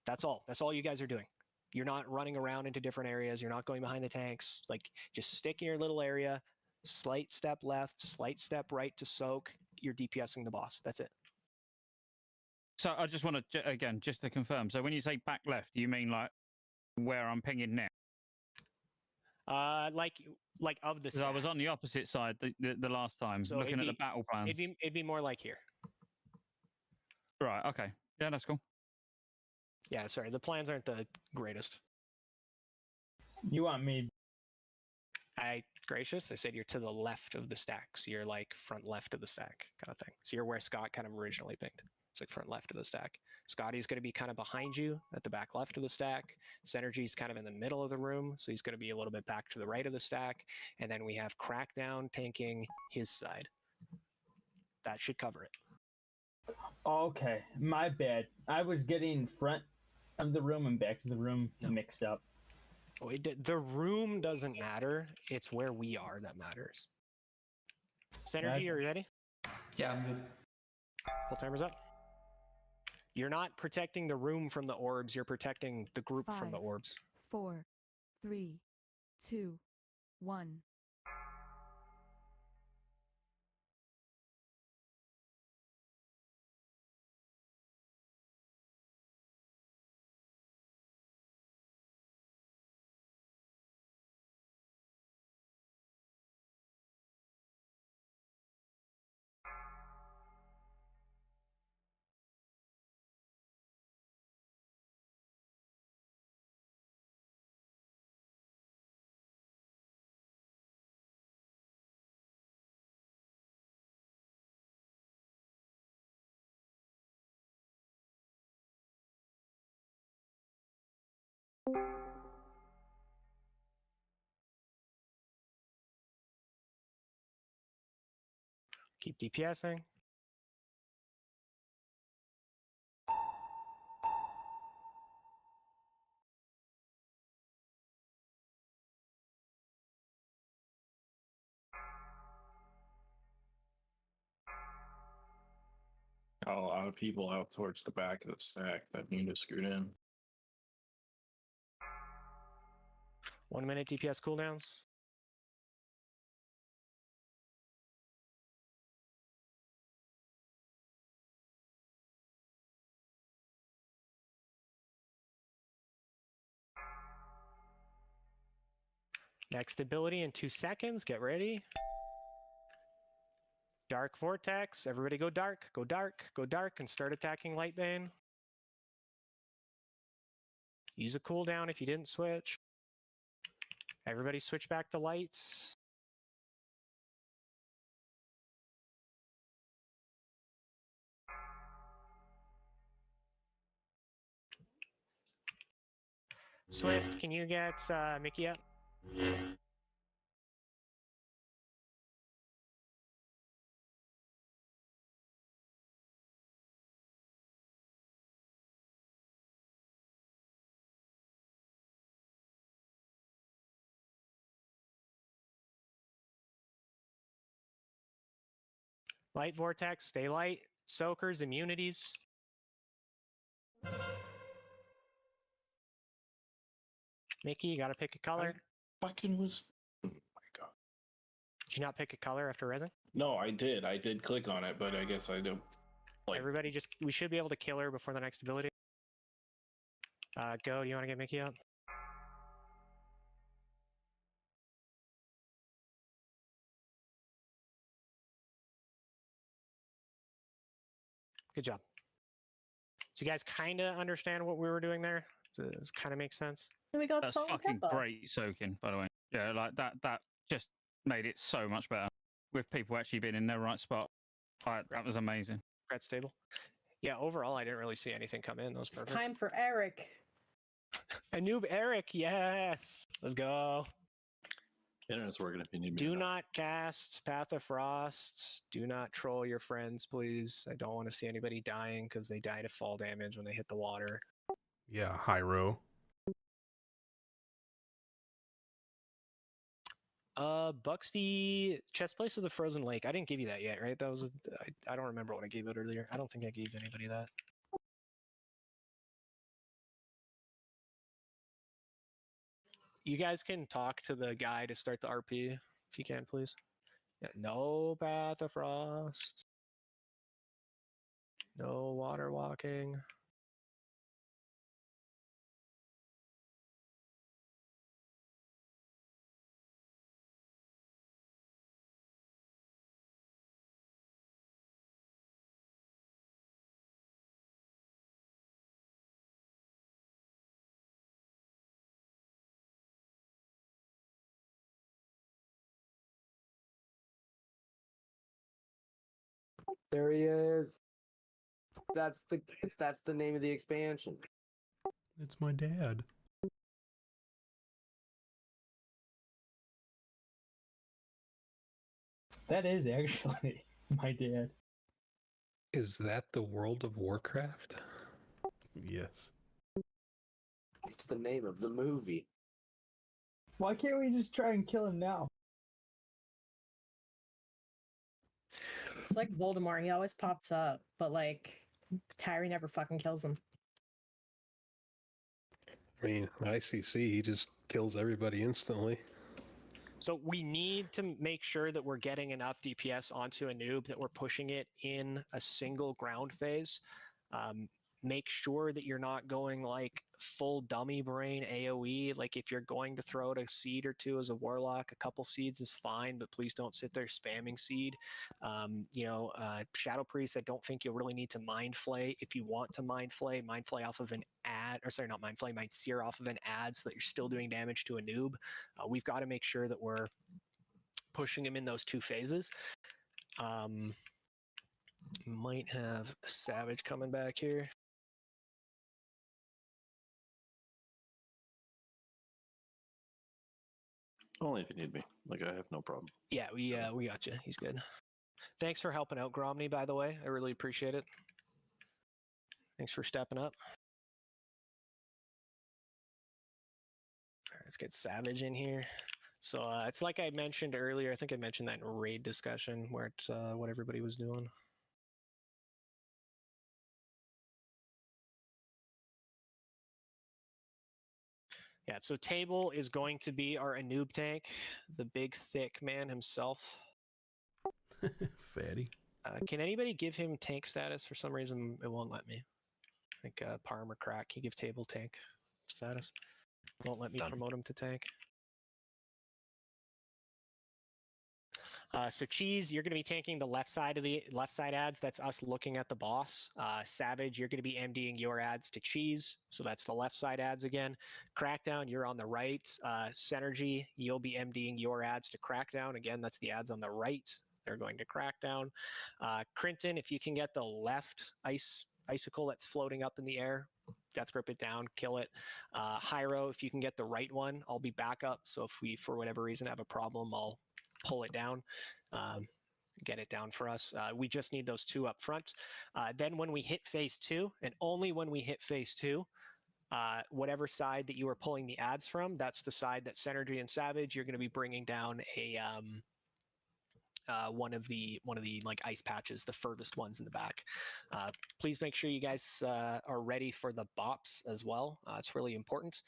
That's all. That's all you guys are doing. You're not running around into different areas. You're not going behind the tanks. Like, just stick in your little area. Slight step left, slight step right to soak. You're DPSing the boss. That's it. So I just want to, again, just to confirm. So when you say back left, do you mean like where I'm pinging now? Like of the Because I was stack. on the opposite side the last time, So looking at the battle plans. It'd be more like here. Right. Okay. Yeah, that's cool. Yeah, sorry, the plans aren't the greatest. You want me? Gracious, I said you're to the left of the stack, so you're like front left of the stack kind of thing. So you're where Scott kind of originally pinged. It's like front left of the stack. Scotty's going to be kind of behind you at the back left of the stack. Synergy's kind of in the middle of the room, so he's going to be a little bit back to the right of the stack. And then we have Crackdown tanking his side. That should cover it. Okay, my bad. I was getting front of the room and back of the room mixed up. The room doesn't matter. It's where we are that matters. Synergy, are you ready? Yeah, I'm good. Full timer's up. You're not protecting the room from the orbs. You're protecting the group from the 5, orbs. 4, 3, 2, 1. Keep DPSing. A lot of people out towards the back of the stack that need to scoot in. 1 minute DPS cooldowns. Next ability in 2 seconds. Get ready. Dark Vortex. Everybody go dark. Go dark. Go dark and start attacking Lightbane. Use a cooldown if you didn't switch. Everybody switch back to lights. Swift, can you get Mickey up? Light Vortex, stay light. Soakers, immunities. Mickey, you gotta pick a color. Fucking was. Oh my god. Did you not pick a color after resin? No, I did. I did click on it, but I guess I don't. Like, Everybody just, we should be able to kill her before the next ability. Go, do you want to get Mickey up? Good job. So you guys kind of understand what we were doing there? Does this kind of make sense? We got That's salt and fucking pepper. great soaking, by the way. Yeah, like that just made it so much better with people actually being in their right spot. That was amazing. Red stable. Yeah, overall, I didn't really see anything come in. That was It's perfect. time for Eric. A noob Eric, yes. Let's go. Internet's working if you need me. Do not cast Path of Frost. Do not troll your friends, please. I don't want to see anybody dying because they die to fall damage when they hit the water. Yeah, Hyro. Buxty, chest place of the frozen lake. I didn't give you that yet, right? That was I don't remember what I gave it earlier. I don't think I gave anybody that. You guys can talk to the guy to start the RP if you can, please. Yeah, no Path of Frost. No water walking. There he is. That's the name of the expansion. It's my dad. That is actually my dad. Is that the World of Warcraft? Yes. It's the name of the movie. Why can't we just try and kill him now? It's like Voldemort. He always pops up, but like Kyrie never fucking kills him. I mean, ICC, he just kills everybody instantly. So we need to make sure that we're getting enough DPS onto a noob that we're pushing it in a single ground phase. Make sure that you're not going like full dummy brain AoE. Like if you're going to throw out a seed or two as a warlock, a couple seeds is fine, but please don't sit there spamming seed. Shadow Priest, I don't think you'll really need to mind flay. If you want to mind flay off of an ad, or sorry, not mind flay, mind sear off of an ad so that you're still doing damage to a noob. We've got to make sure that we're pushing him in those two phases. Might have Savage coming back here. Only if you need me. Like, I have no problem. Yeah, we got you. He's good. Thanks for helping out, Gromny, by the way. I really appreciate it. Thanks for stepping up. All right, let's get Savage in here. So it's like I mentioned earlier. I think I mentioned that in raid discussion where it's what everybody was doing. Yeah, so Table is going to be our Anub tank, the big thick man himself. Fatty. Can anybody give him tank status? For some reason, it won't let me. I think Parm or Crack, can you give Table tank status? Won't let me promote him to tank. So Cheese, you're going to be tanking the left side ads. That's us looking at the boss. Savage, you're going to be MDing your ads to Cheese. So that's the left side ads again. Crackdown, you're on the right. Synergy, you'll be MDing your ads to Crackdown. Again, that's the ads on the right. They're going to Crackdown. Crinton, if you can get the left icicle that's floating up in the air, death grip it down, kill it. Hyro, if you can get the right one, I'll be backup. So if we, for whatever reason, have a problem, I'll pull it down, get it down for us. We just need those two up front. Then when we hit phase 2, and only when we hit phase 2, whatever side that you are pulling the ads from, that's the side that Synergy and Savage, you're going to be bringing down a one of the like ice patches, the furthest ones in the back. Please make sure you guys are ready for the bops as well. It's really important.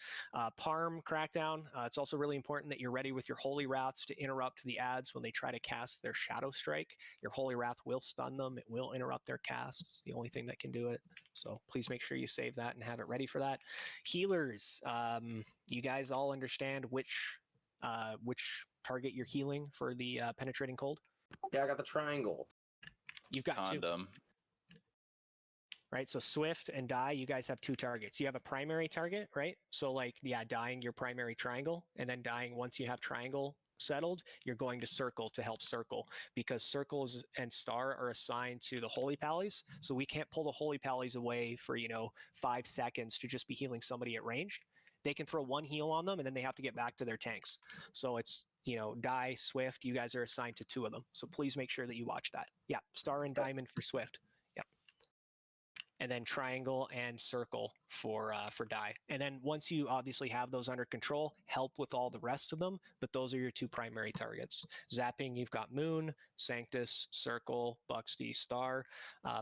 Parm Crackdown. It's also really important that you're ready with your Holy Wraths to interrupt the ads when they try to cast their Shadow Strike. Your Holy Wrath will stun them. It will interrupt their casts. It's the only thing that can do it. So please make sure you save that and have it ready for that. Healers. You guys all understand which target you're healing for the penetrating cold? Yeah, I got the triangle. You've got Condom. two. Right, so Swift and Die, you guys have two targets. You have a primary target, right? So like, yeah, dying your primary triangle, and then dying once you have triangle settled, you're going to circle to help circle, because circles and star are assigned to the Holy Pallies, so we can't pull the Holy Pallies away for, 5 seconds to just be healing somebody at range. They can throw one heal on them, and then they have to get back to their tanks. So it's, Die, Swift, you guys are assigned to 2 of them. So please make sure that you watch that. Yeah, star and diamond for Swift. Yeah. And then triangle and circle for Die. And then once you obviously have those under control, help with all the rest of them, but those are your 2 primary targets. Zapping, you've got Moon, Sanctus, Circle, Buxty, Star.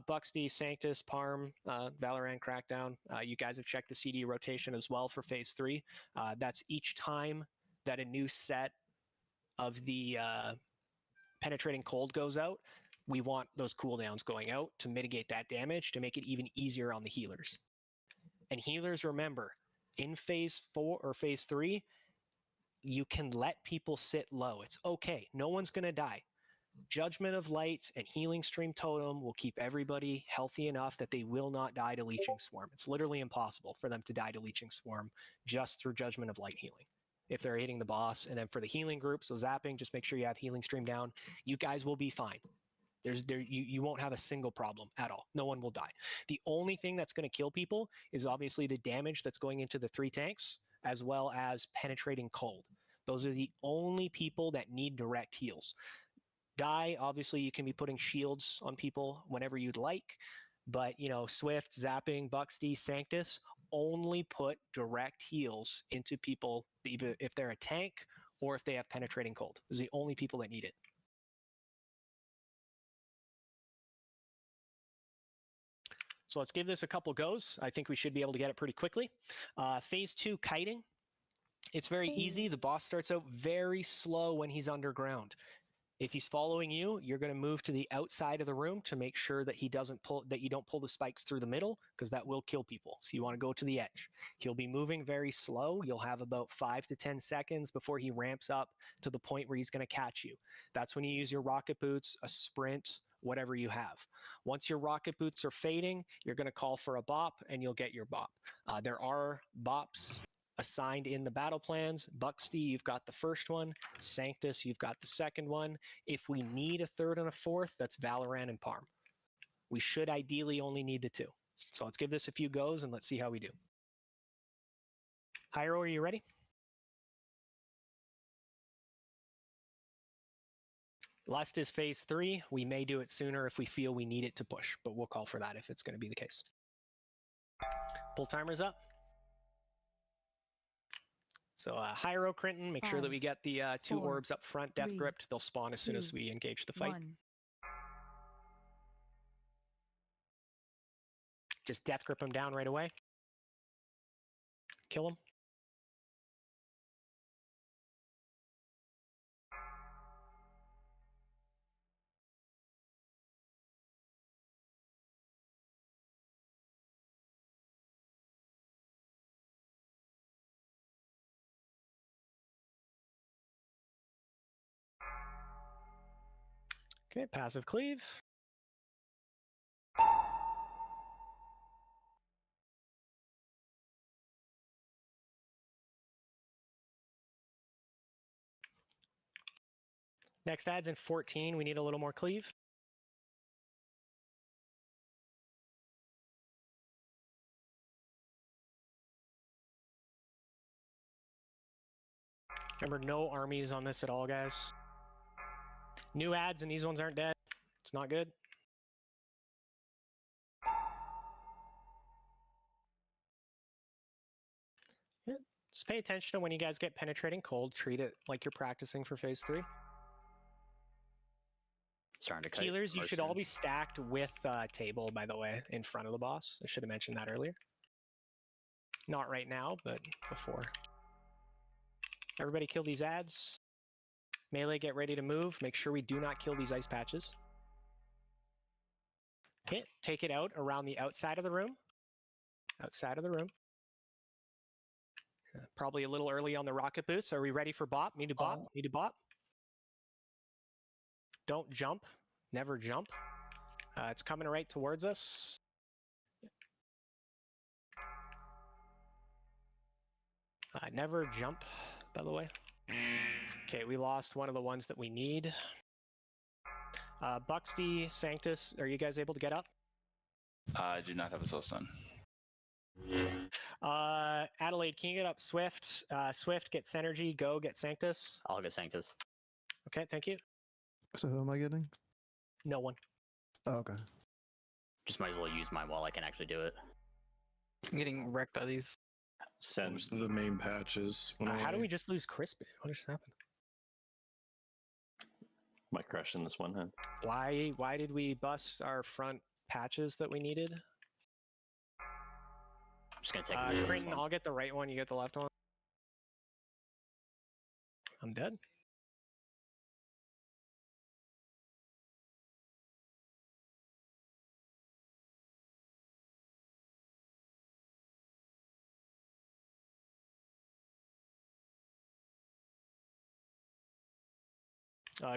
Buxty, Sanctus, Parm, Valorant, Crackdown. You guys have checked the CD rotation as well for Phase 3. That's each time that a new set of the penetrating cold goes out, we want those cooldowns going out to mitigate that damage, to make it even easier on the healers. And healers, remember, in Phase 4 or Phase 3, you can let people sit low. It's okay. No one's going to die. Judgment of Light and Healing Stream Totem will keep everybody healthy enough that they will not die to Leeching Swarm. It's literally impossible for them to die to Leeching Swarm just through Judgment of Light healing if they're hitting the boss. And then for the healing group, so zapping, just make sure you have Healing Stream down. You guys will be fine. You won't have a single problem at all. No one will die. The only thing that's going to kill people is obviously the damage that's going into the 3 tanks, as well as penetrating cold. Those are the only people that need direct heals. Die, obviously you can be putting shields on people whenever you'd like, but Swift, Zapping, Buxty, Sanctus only put direct heals into people, either if they're a tank or if they have penetrating cold. Those are the only people that need it. So let's give this a couple goes. I think we should be able to get it pretty quickly. Phase 2, kiting. It's very easy. The boss starts out very slow when he's underground. If he's following you, you're going to move to the outside of the room to make sure that you don't pull the spikes through the middle, because that will kill people. So you want to go to the edge. He'll be moving very slow. You'll have about 5 to 10 seconds before he ramps up to the point where he's going to catch you. That's when you use your rocket boots, a sprint, whatever you have. Once your rocket boots are fading, you're going to call for a bop and you'll get your bop. There are bops assigned in the battle plans. Buxty, you've got the first one. Sanctus, you've got the second one. If we need a third and a fourth, that's Valorant and Parm. We should ideally only need the 2. So let's give this a few goes and let's see how we do. Hyro, are you ready? Last is Phase 3. We may do it sooner if we feel we need it to push, but we'll call for that if it's going to be the case. Pull timers up. So Hyro, Crinton, make sure that we get the 2 orbs up front, death gripped. They'll spawn as soon as we engage the fight. 1. Just death grip them down right away. Kill them. Okay, passive cleave. Next ad's in 14. We need a little more cleave. Remember, no armies on this at all, guys. New ads and these ones aren't dead. It's not good. Yeah. Just pay attention to when you guys get penetrating cold. Treat it like you're practicing for Phase 3. Starting to Healers, you should all be stacked with table, by the way, in front of the boss. I should have mentioned that earlier. Not right now, but before. Everybody kill these ads. Melee, get ready to move. Make sure we do not kill these ice patches. Okay, take it out around the outside of the room. Outside of the room. Probably a little early on the rocket boots. Are we ready for bop? Need to bop? Need to bop? Don't jump. Never jump. It's coming right towards us. Never jump, by the way. Okay, we lost one of the ones that we need. Buxty, Sanctus, are you guys able to get up? I do not have a soul stun. Adelaide, can you get up Swift? Swift, get Synergy. Go, get Sanctus. I'll get Sanctus. Okay, thank you. So who am I getting? No one. Oh, okay. Just might as well use mine while I can actually do it. I'm getting wrecked by these. Send Most of the main patches. How do we just lose Crispin? What just happened? my crush in this one. Huh? Why did we bust our front patches that we needed? I'm just gonna take Crinton, I'll get the right one, you get the left one. I'm dead.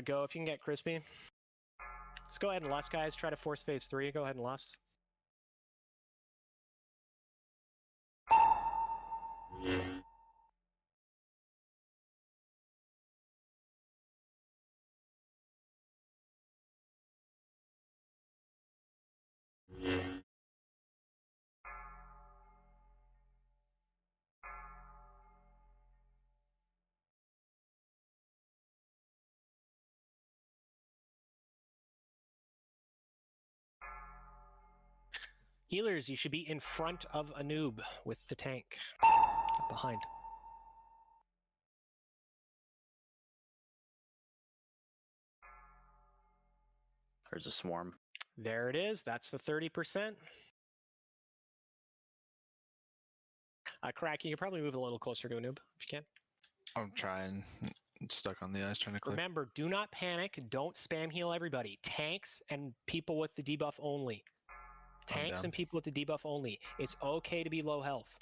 Go if you can get Crispy. Let's go ahead and lust, guys. Try to force phase 3. Go ahead and lust. Healers, you should be in front of a noob with the tank. Not behind. There's a swarm. There it is. That's the 30%. Crack, you can probably move a little closer to a noob if you can. I'm trying. I'm stuck on the ice trying to click. Remember, do not panic. Don't spam heal everybody. Tanks and people with the debuff only. Tanks and people with the debuff only. It's okay to be low health.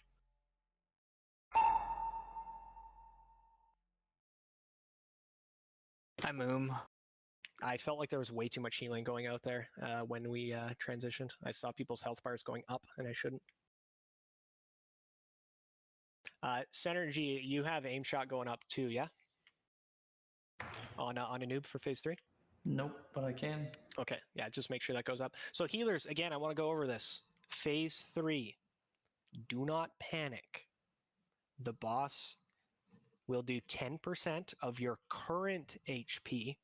Hi, Moom. I felt like there was way too much healing going out there when we transitioned. I saw people's health bars going up, and I shouldn't. Synergy, you have aim shot going up too, yeah? On a noob for phase 3? Nope, but I can. Okay, yeah, just make sure that goes up. So healers, again, I want to go over this. Phase 3, do not panic. The boss will do 10% of your current HP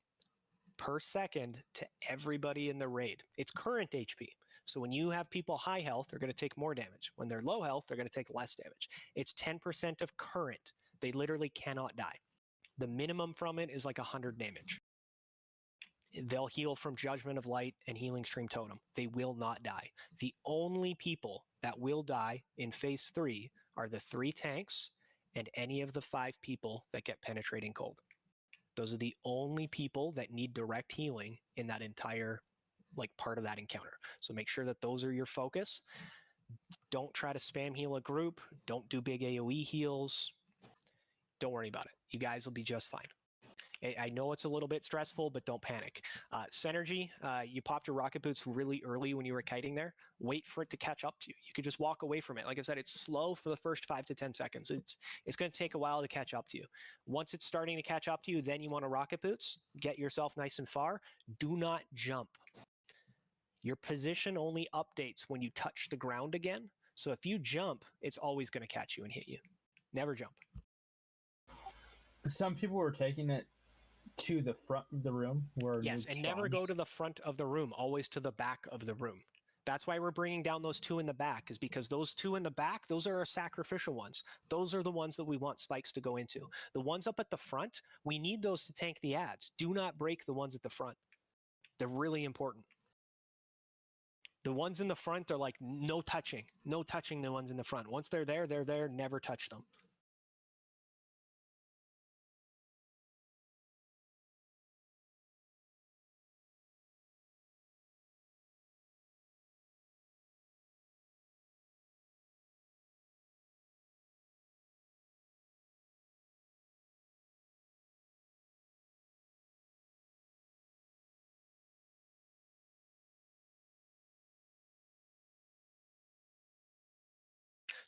per second to everybody in the raid. It's current HP. So when you have people high health, they're going to take more damage. When they're low health, they're going to take less damage. It's 10% of current. They literally cannot die. The minimum from it is like 100 damage. They'll heal from Judgment of Light and Healing Stream Totem. They will not die. The only people that will die in phase 3 are the 3 tanks and any of the 5 people that get Penetrating Cold. Those are the only people that need direct healing in that entire part of that encounter. So make sure that those are your focus. Don't try to spam heal a group. Don't do big AoE heals. Don't worry about it. You guys will be just fine. I know it's a little bit stressful, but don't panic. Synergy, you popped your rocket boots really early when you were kiting there. Wait for it to catch up to you. You could just walk away from it. Like I said, it's slow for the first 5 to 10 seconds. It's going to take a while to catch up to you. Once it's starting to catch up to you, then you want to rocket boots. Get yourself nice and far. Do not jump. Your position only updates when you touch the ground again. So if you jump, it's always going to catch you and hit you. Never jump. Some people were taking it to the front of the room where yes, and never go to the front of the room, always to the back of the room. That's why we're bringing down those 2 in the back, is because those 2 in the back, those are our sacrificial ones. Those are the ones that we want spikes to go into. The ones up at the front, we need those to tank the ads. Do not break the ones at the front. They're really important. The ones in the front are like no touching the ones in the front. Once they're there, never touch them.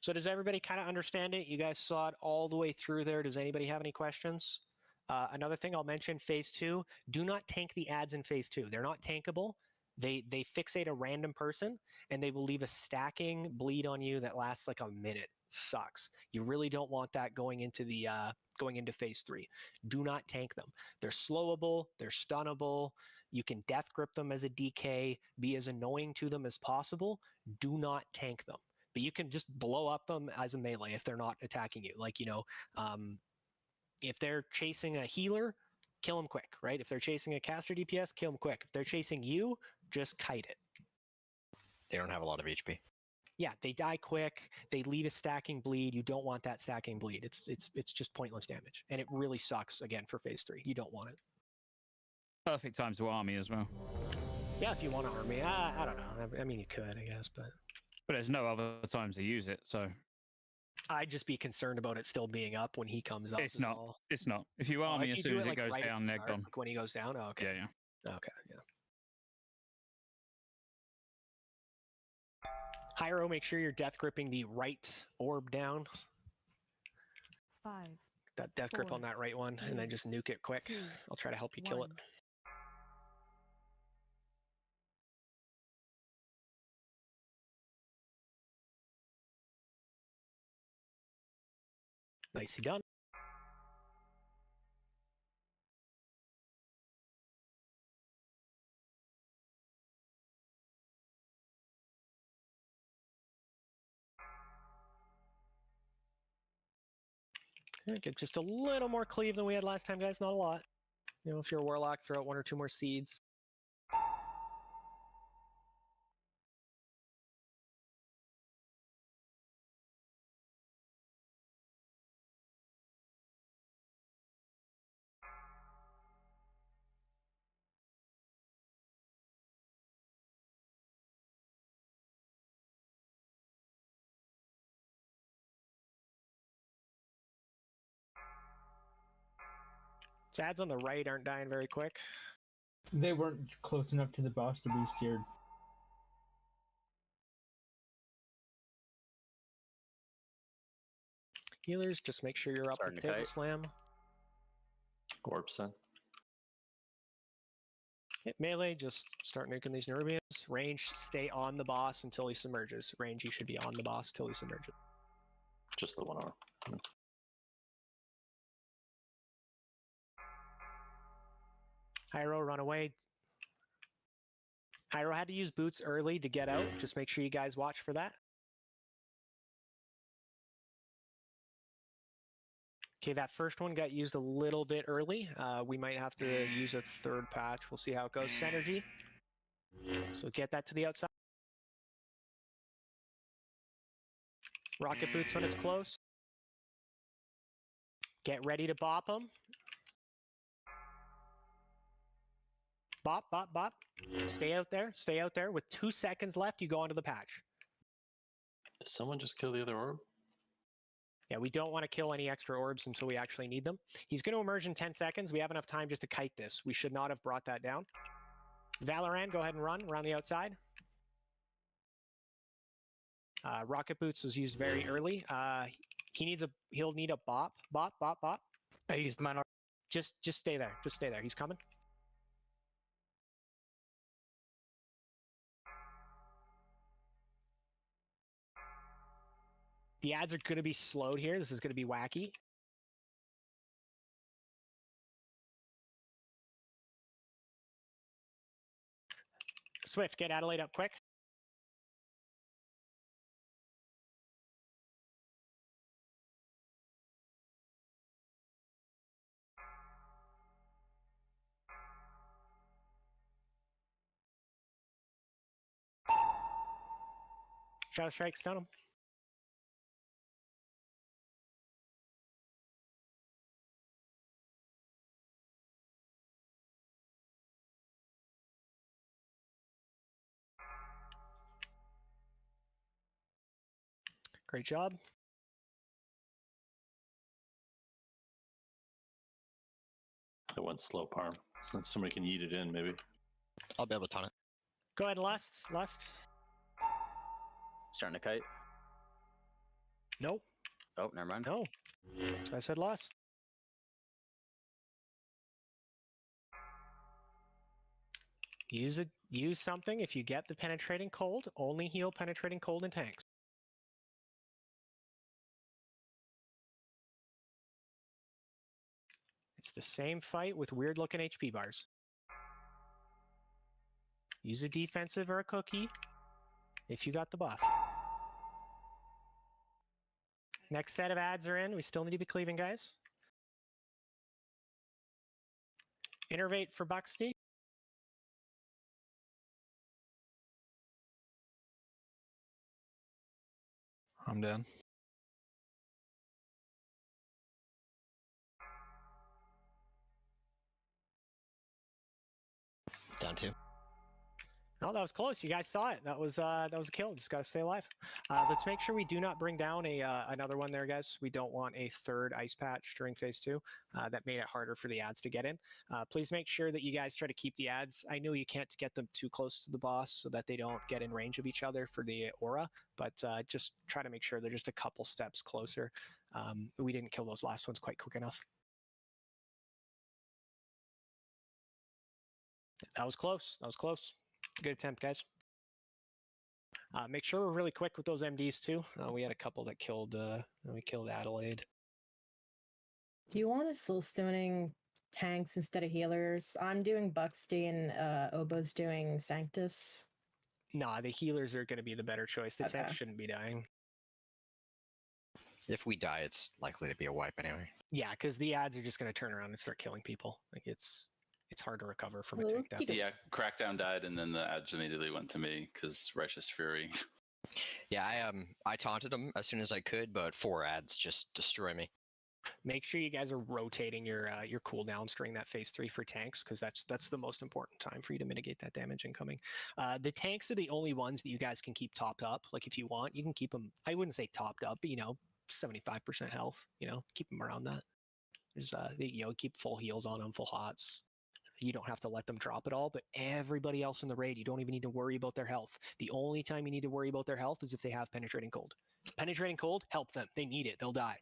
So does everybody kind of understand it? You guys saw it all the way through there. Does anybody have any questions? Another thing I'll mention, phase 2, do not tank the ads in phase 2. They're not tankable. They fixate a random person and they will leave a stacking bleed on you that lasts like a minute. Sucks. You really don't want that going into the going into phase 3. Do not tank them. They're slowable, they're stunnable. You can death grip them as a DK, be as annoying to them as possible. Do not tank them. But you can just blow up them as a melee if they're not attacking you. Like, you know, if they're chasing a healer, kill them quick, right? If they're chasing a caster DPS, kill them quick. If they're chasing you, just kite it. They don't have a lot of HP. Yeah, they die quick. They leave a stacking bleed. You don't want that stacking bleed. It's just pointless damage, and it really sucks again for phase 3. You don't want it. Perfect time to army as well. Yeah, if you want to army, I don't know. I mean, you could, I guess, but there's no other times to use it, so I'd just be concerned about it still being up when he comes up. It's not. Well. It's not. If you army as soon as it goes down, they're gone. Like when he goes down. Oh, okay. Yeah. Okay. Yeah. Hyro, make sure you're death gripping the right orb down. 5. That death grip on that right one, and then just nuke it quick. I'll try to help you kill it. Nicely done. Get just a little more cleave than we had last time, guys. Not a lot. You know, if you're a warlock, throw out 1 or 2 more seeds. Sads on the right aren't dying very quick. They weren't close enough to the boss to be seared. Healers, just make sure you're up with Table Slam. Orb Sun. Hit melee, just start nuking these Nerubians. Range, stay on the boss until he submerges. Range, you should be on the boss until he submerges. Just the one orb. Hyro, run away. Hyro had to use boots early to get out. Just make sure you guys watch for that. Okay, that first one got used a little bit early. We might have to use a third patch. We'll see how it goes. Synergy. So get that to the outside. Rocket boots when it's close. Get ready to bop them. Bop, bop, bop. Stay out there. Stay out there. With 2 seconds left, you go onto the patch. Did someone just kill the other orb? Yeah, we don't want to kill any extra orbs until we actually need them. He's going to emerge in 10 seconds. We have enough time just to kite this. We should not have brought that down. Valorant, go ahead and run around the outside. Rocket Boots was used very early. He'll need a bop. Bop, bop, bop. I used mine. Just stay there. Just stay there. He's coming. The ads are going to be slowed here. This is going to be wacky. Swift, get Adelaide up quick. Shadow Strike, stun him. Great job. I went slow parm. So somebody can eat it in, maybe. I'll be able to ton it. Go ahead, Lust. Lust. Starting to kite. Nope. Oh, never mind. No. So I said Lust. Use something if you get the penetrating cold. Only heal penetrating cold in tanks. It's the same fight with weird looking HP bars. Use a defensive or a cookie if you got the buff. Next set of ads are in. We still need to be cleaving, guys. Innervate for Buxty. I'm down. Down 2. Oh, that was close. You guys saw it. That was a kill. Just gotta stay alive. Let's make sure we do not bring down another one there, guys. We don't want a third ice patch during phase 2. That made it harder for the ads to get in. Please make sure that you guys try to keep the ads. I know you can't get them too close to the boss so that they don't get in range of each other for the aura, but just try to make sure they're just a couple steps closer. We didn't kill those last ones quite quick enough. That was close. That was close. Good attempt, guys. Make sure we're really quick with those MDs too. We had a couple that killed. We killed Adelaide. Do you want us soul stoning tanks instead of healers? I'm doing Buxty and Obo's doing Sanctus. Nah, the healers are going to be the better choice. The Okay. tanks shouldn't be dying. If we die, it's likely to be a wipe anyway. Yeah, because the ads are just going to turn around and start killing people. Like it's hard to recover from a tank death. Yeah, Crackdown died, and then the ads immediately went to me because Righteous Fury. Yeah, I taunted him as soon as I could, but 4 ads just destroy me. Make sure you guys are rotating your cooldowns during that phase 3 for tanks, because that's the most important time for you to mitigate that damage incoming. The tanks are the only ones that you guys can keep topped up. Like if you want, you can keep them. I wouldn't say topped up, but 75% health. Keep them around that. There's keep full heals on them, full hots. You don't have to let them drop at all, but everybody else in the raid, you don't even need to worry about their health. The only time you need to worry about their health is if they have penetrating cold. Penetrating cold, help them. They need it. They'll die.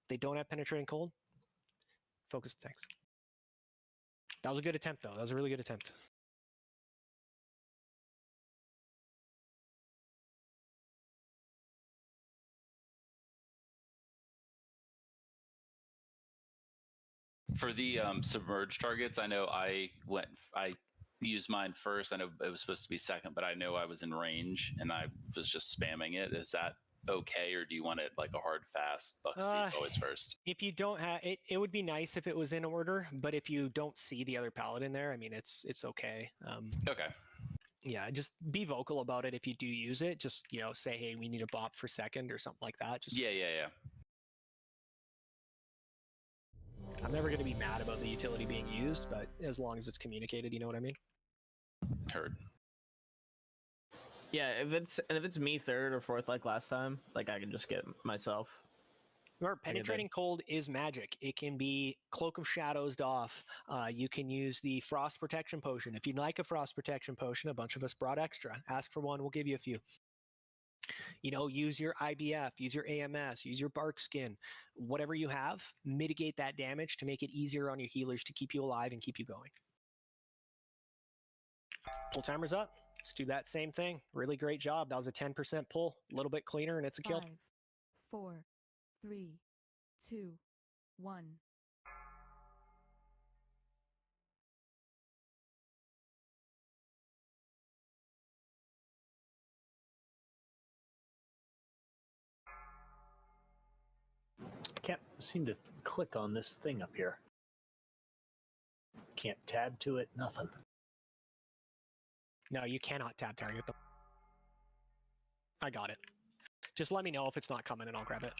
If they don't have penetrating cold, focus the tanks. That was a good attempt, though. That was a really good attempt. For the submerged targets, I know I used mine first. I know it was supposed to be second, but I know I was in range and I was just spamming it. Is that okay, or do you want it like a hard fast Buxty's always first? If you don't have it, it would be nice if it was in order, but if you don't see the other paladin there, I mean, it's okay. Okay. Yeah, just be vocal about it if you do use it. Just say, hey, we need a bop for second or something like that. Just Yeah. I'm never going to be mad about the utility being used, but as long as it's communicated, you know what I mean? Heard. Yeah, if it's me third or fourth like last time, like I can just get myself. Remember, penetrating cold is magic. It can be Cloak of Shadows off. You can use the Frost Protection Potion. If you'd like a Frost Protection Potion, a bunch of us brought extra. Ask for one, we'll give you a few. Use your IBF, use your AMS, use your bark skin, whatever you have, mitigate that damage to make it easier on your healers to keep you alive and keep you going. Pull timer's up. Let's do that same thing. Really great job. That was a 10% pull, a little bit cleaner, and it's a kill. 5, 4, 3, 2, 1. Can't seem to click on this thing up here. Can't tab to it, nothing. No, you cannot tab target them. I got it. Just let me know if it's not coming and I'll grab it.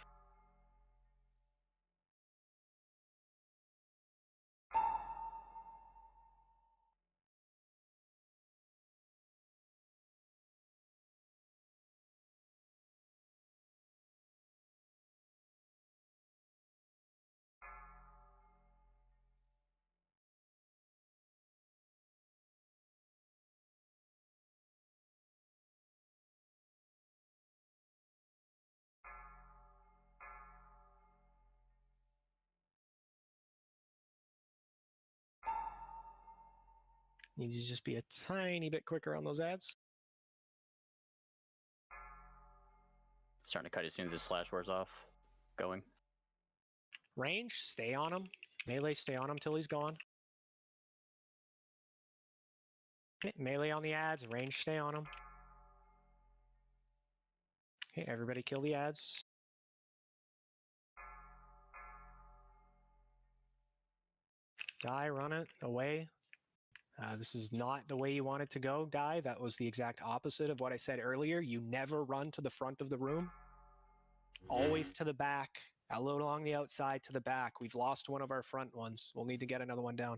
Needs to just be a tiny bit quicker on those ads. Starting to cut as soon as his slash wears off. Going. Range, stay on him. Melee, stay on him till he's gone. Okay, melee on the ads, range, stay on him. Okay, everybody kill the ads. Die, run it, away. This is not the way you want it to go, Die. That was the exact opposite of what I said earlier. You never run to the front of the room. Always to the back. Along the outside to the back. We've lost one of our front ones. We'll need to get another one down.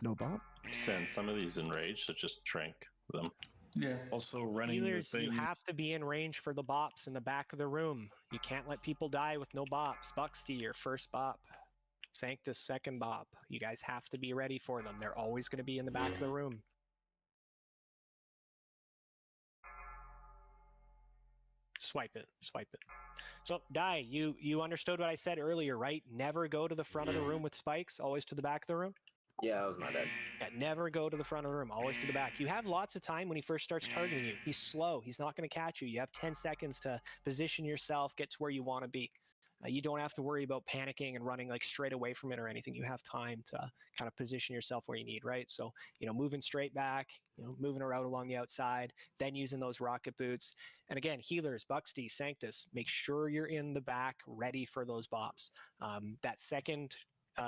No bomb. Send some of these in rage to just trank them. Yeah. Also running Healers, the you thing. have to be in range for the bops in the back of the room. You can't let people die with no bops. Buxty, your first bop. Sanctus, second bop. You guys have to be ready for them. They're always going to be in the back of the room. Swipe it. Swipe it. So, Die, you understood what I said earlier, right? Never go to the front of the room with spikes. Always to the back of the room. Yeah, that was my bad. Yeah, never go to the front of the room. Always to the back. You have lots of time when he first starts targeting you. He's slow. He's not going to catch you. You have 10 seconds to position yourself, get to where you want to be. You don't have to worry about panicking and running like straight away from it or anything. You have time to kind of position yourself where you need, right? So, moving straight back, moving around along the outside, then using those rocket boots. And again, healers, Buxty, Sanctus, make sure you're in the back ready for those bops. That second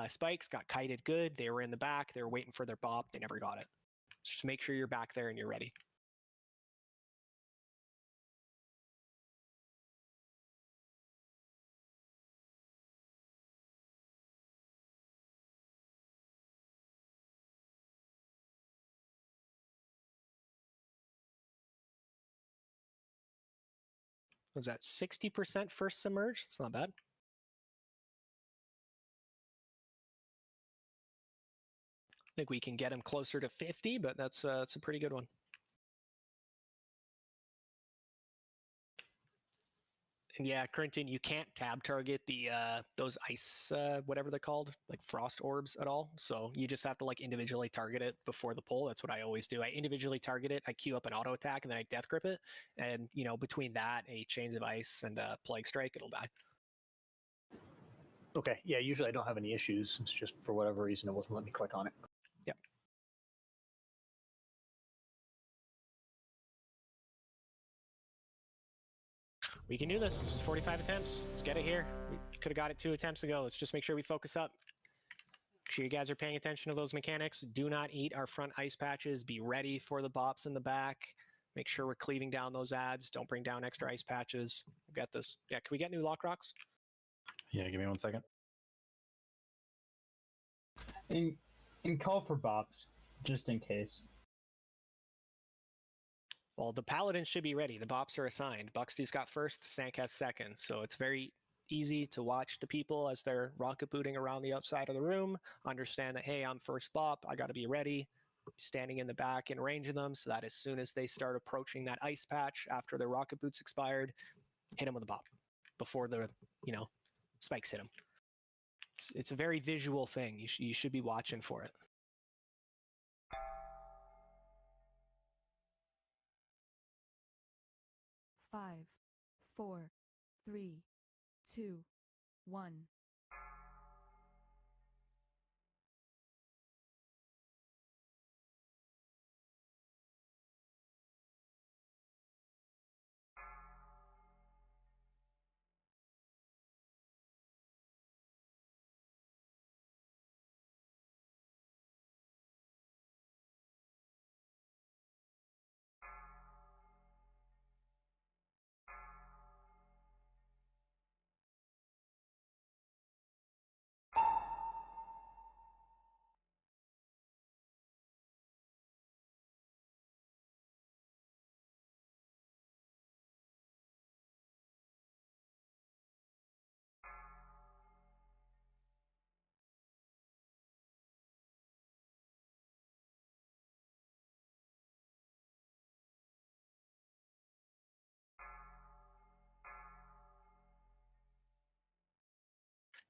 spikes got kited good. They were in the back. They were waiting for their bop. They never got it. Just make sure you're back there and you're ready. Was that 60% first submerge? It's not bad. I think we can get him closer to 50, but that's a pretty good one. And yeah, Crinton, you can't tab target the those ice whatever they're called, like frost orbs at all. So you just have to like individually target it before the pull. That's what I always do. I individually target it, I queue up an auto attack, and then I death grip it. And between that, a chains of ice and a plague strike, it'll die. Okay, yeah, usually I don't have any issues. It's just for whatever reason it wasn't letting me click on it. Yeah. We can do this. This is 45 attempts. Let's get it here. We could have got it 2 attempts ago. Let's just make sure we focus up. Make sure you guys are paying attention to those mechanics. Do not eat our front ice patches. Be ready for the bops in the back. Make sure we're cleaving down those ads. Don't bring down extra ice patches. We've got this. Yeah, can we get new lock rocks? Yeah, give me 1 second. And call for bops, just in case. Well, the paladins should be ready. The bops are assigned. Buxty's got first, Sank has second. So it's very easy to watch the people as they're rocket booting around the outside of the room. Understand that, hey, I'm first bop. I got to be ready. Standing in the back in range of them so that as soon as they start approaching that ice patch after their rocket boots expired, hit them with a bop before the, spikes hit them. It's a very visual thing. You should be watching for it. Five, 4, 3, 2, 1.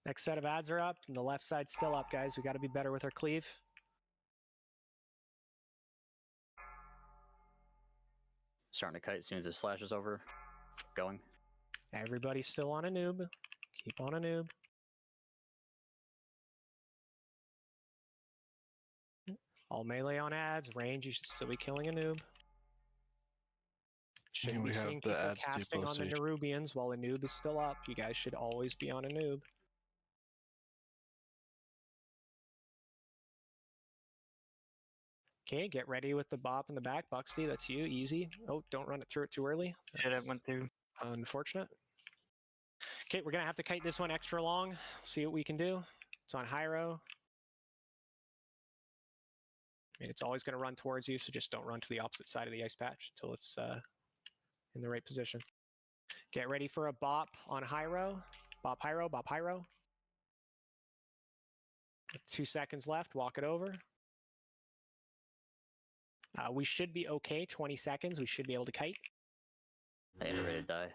Next set of ads are up, and the left side's still up, guys. We got to be better with our cleave. Starting to kite as soon as it slashes over. Going. Everybody's still on a noob. Keep on a noob. All melee on ads. Range, you should still be killing a noob. Shouldn't be we have seeing the people ads casting on the depostage. Nerubians while a noob is still up. You guys should always be on a noob. Okay, get ready with the bop in the back. Buxty, that's you. Easy. Oh, don't run it through it too early. Shit, I went through. Unfortunate. Okay, we're going to have to kite this one extra long. See what we can do. It's on Hyro. I mean, it's always going to run towards you, so just don't run to the opposite side of the ice patch until it's in the right position. Get ready for a bop on Hyro. Bop Hyro, bop Hyro. With 2 seconds left, walk it over. We should be okay. 20 seconds, we should be able to kite. I iterated die.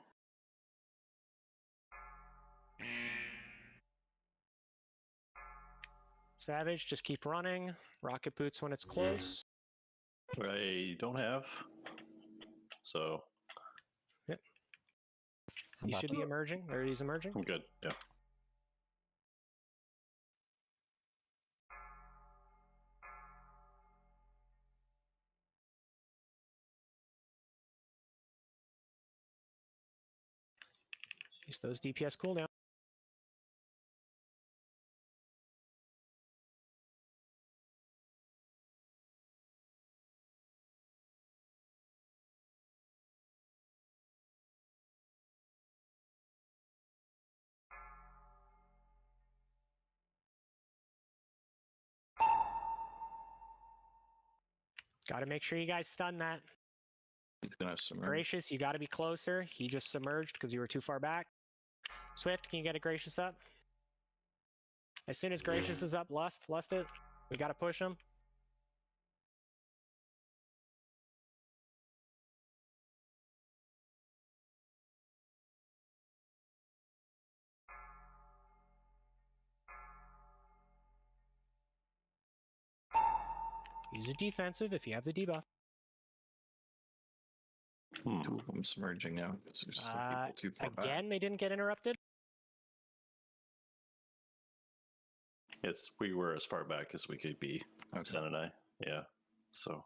Savage, just keep running. Rocket boots when it's close. I don't have. So. Yep. He should be emerging, or he's emerging. I'm good. Yeah. Use those DPS cooldown. Got to make sure you guys stun that. He's gonna submerge. Gracious, you got to be closer. He just submerged because you were too far back. Swift, can you get a Gracious up? As soon as Gracious is up, Lust it. We got to push him. Use a defensive if you have the debuff. Two of them submerging now because there's some people too far back. Again, they didn't get interrupted. Yes, we were as far back as we could be. Sen and I. Yeah. So.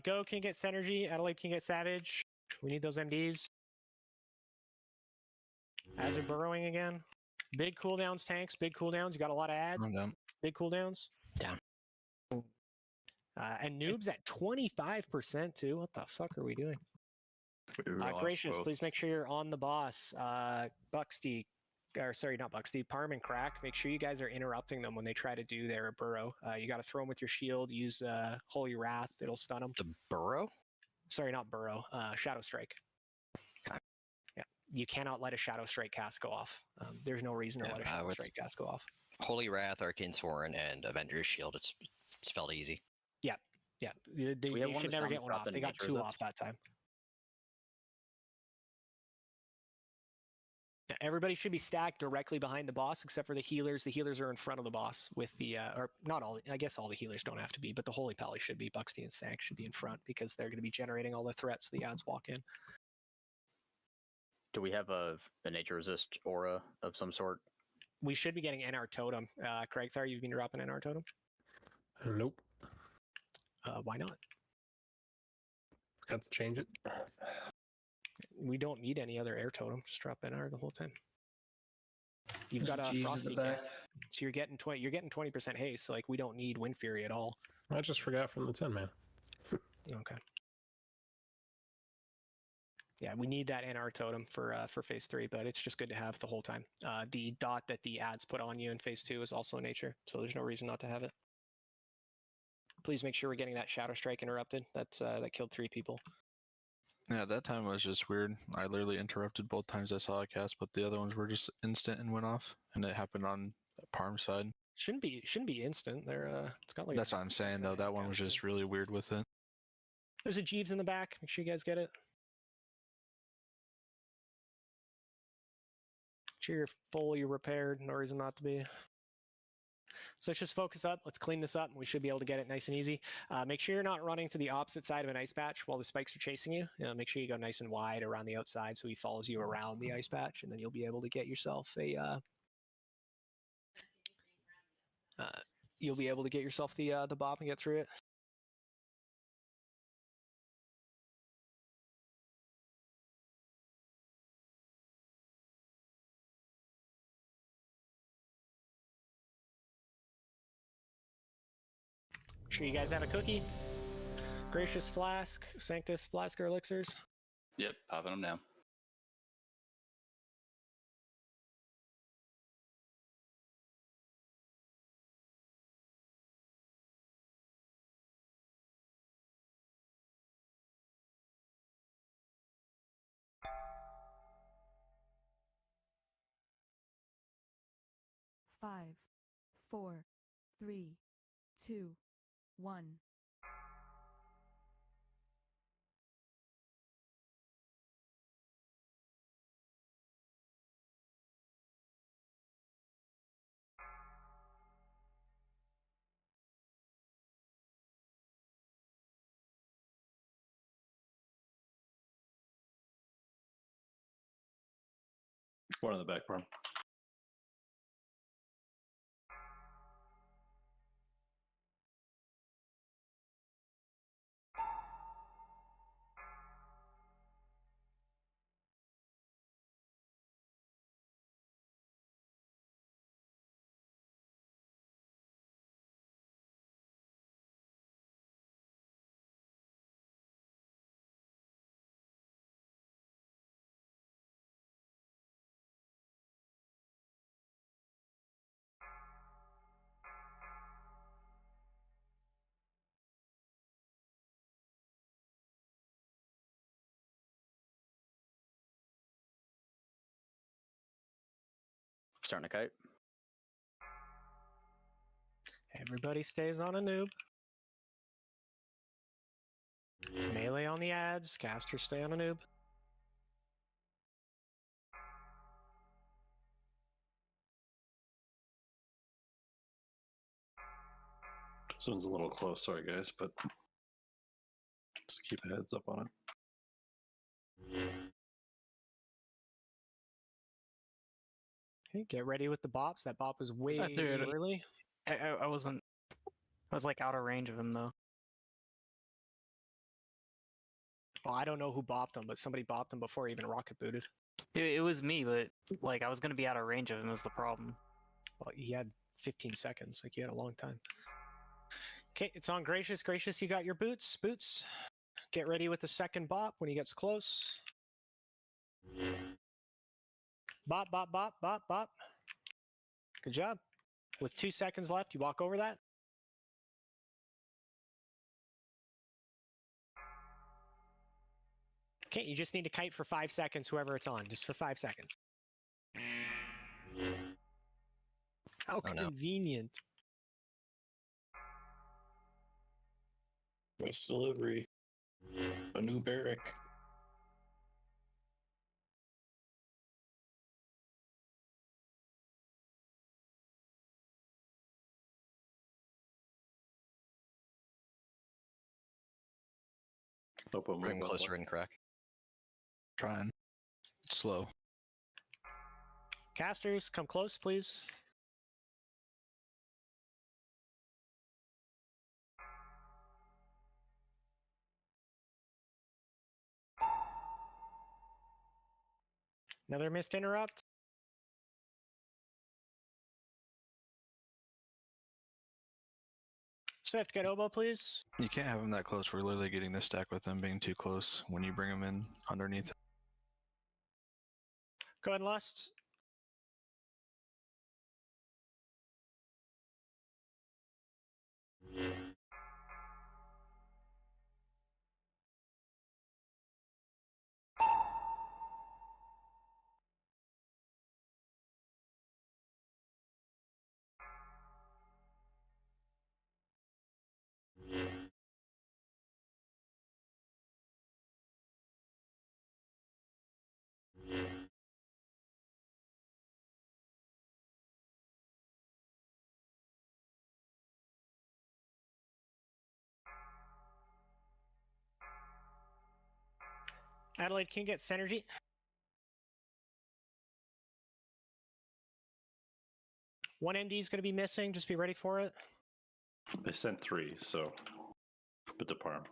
Go can get Synergy. Adelaide can get Savage. We need those MDs. Ads are burrowing again. Big cooldowns, tanks. Big cooldowns. You got a lot of ads. Big cooldowns. Down. And noobs at 25% too. What the fuck are we doing? Gracious, please make sure you're on the boss. Buxty, or sorry, not Buxty, Parm and Crack. Make sure you guys are interrupting them when they try to do their burrow. You got to throw them with your shield. Use Holy Wrath. It'll stun them. The burrow? Sorry, not burrow. Shadow Strike. Okay. Yeah, you cannot let a Shadow Strike cast go off. There's no reason to let a Shadow Strike cast go off. Holy Wrath, Arcane Sworn, and Avenger's Shield. It's felt easy. Yeah, yeah. They should never get one off. They got 2 off that time. Everybody should be stacked directly behind the boss, except for the healers. The healers are in front of the boss with the, or not all, I guess all the healers don't have to be, but the Holy Pally should be. Buxty and Sank should be in front because they're going to be generating all the threats the ads walk in. Do we have a nature resist aura of some sort? We should be getting NR Totem. Craig Thar, you've been dropping NR Totem? Nope. Why not? Forgot to change it. We don't need any other air totem. Just drop NR the whole time. You've got a Frosty back, so you're getting 20. You're getting 20% haste. So like we don't need Wind Fury at all. I just forgot from the 10 man. Okay. Yeah, we need that NR totem for phase 3, but it's just good to have the whole time. The dot that the ads put on you in phase 2 is also nature, so there's no reason not to have it. Please make sure we're getting that Shadow Strike interrupted. That killed 3 people. Yeah, that time was just weird. I literally interrupted both times I saw a cast, but the other ones were just instant and went off, and it happened on Parm side. Shouldn't be instant. It's got like. That's what I'm saying though. That one was just really weird with it. There's a Jeeves in the back. Make sure you guys get it. Make sure you're fully repaired. No reason not to be. So let's just focus up. Let's clean this up, and we should be able to get it nice and easy. Make sure you're not running to the opposite side of an ice patch while the spikes are chasing you. Make sure you go nice and wide around the outside so he follows you around the ice patch, and then you'll be able to get yourself a. You'll be able to get yourself the bop and get through it. Make sure you guys have a cookie. Gracious Flask, Sanctus Flask or Elixirs. Yep, popping them down. Five, 4, 3, 2, 1. One in the back room. Starting to kite. Everybody stays on a noob. Melee on the ads. Casters stay on a noob. This one's a little close, sorry guys, but just keep a heads up on it. Okay, get ready with the bops. That bop was way too early. I wasn't. I was like out of range of him though. Well, I don't know who bopped him, but somebody bopped him before he even rocket booted. It was me, but like I was gonna be out of range of him was the problem. Well, he had 15 seconds. Like, you had a long time. Okay, it's on Gracious. Gracious, you got your boots. Boots. Get ready with the second bop when he gets close. Bop, bop, bop, bop, bop. Good job. With 2 seconds left, you walk over that. Okay, you just need to kite for 5 seconds, whoever it's on, just for 5 seconds. How convenient. Nice delivery. A new barrack. Bring closer in, crack. Trying. Slow. Casters, come close, please. Another missed interrupt. Swift, get oboe, please. You can't have them that close. We're literally getting this stack with them being too close when you bring them in underneath. Go ahead and lust. Adelaide, can you get synergy? One MD is going to be missing. Just be ready for it. They sent 3, so but the parm.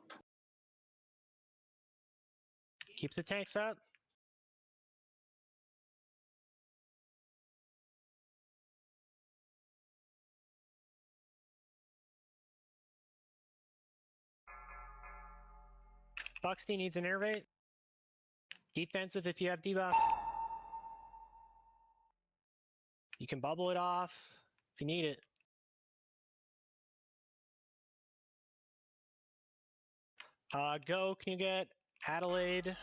Keep the tanks up. Buxty needs an innervate. Defensive if you have debuff. You can bubble it off if you need it. Go, can you get Adelaide?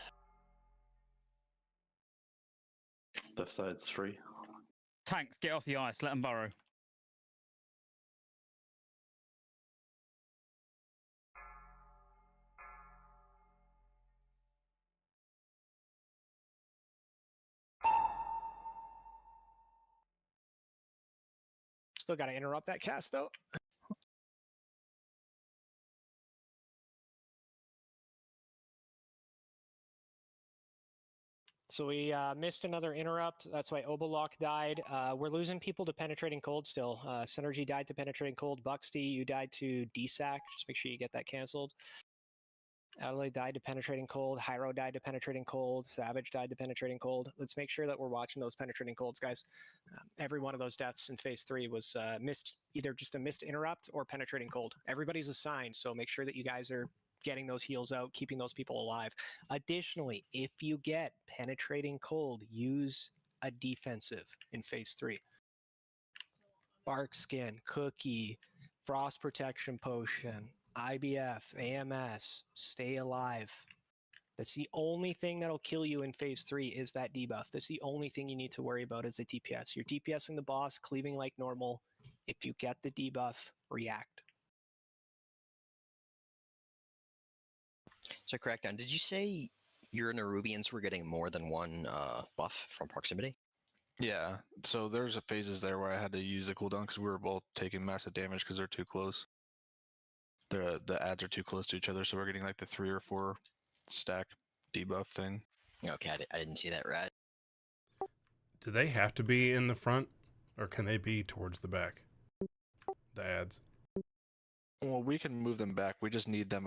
Left side's free. Tanks, get off the ice. Let them burrow. Still got to interrupt that cast though. So we missed another interrupt. That's why Obolok died. We're losing people to penetrating cold still. Synergy died to penetrating cold. Buxty, you died to DSAC. Just make sure you get that canceled. Adelaide died to penetrating cold. Hyro died to penetrating cold. Savage died to penetrating cold. Let's make sure that we're watching those penetrating colds, guys. Every one of those deaths in phase 3 was missed, either just a missed interrupt or penetrating cold. Everybody's assigned, so make sure that you guys are getting those heals out, keeping those people alive. Additionally, if you get penetrating cold, use a defensive in phase 3. Bark skin, cookie, frost protection potion, IBF, AMS, stay alive. That's the only thing that'll kill you in phase 3 is that debuff. That's the only thing you need to worry about as a DPS. You're DPSing the boss, cleaving like normal. If you get the debuff, react. So Crackdown, did you say your Nerubians were getting more than one buff from proximity? Yeah, so there's a phases there where I had to use the cooldown because we were both taking massive damage because they're too close. The ads are too close to each other, so we're getting like the 3 or 4 stack debuff thing. Okay, I didn't see that right. Do they have to be in the front, or can they be towards the back? The ads. Well, we can move them back. We just need them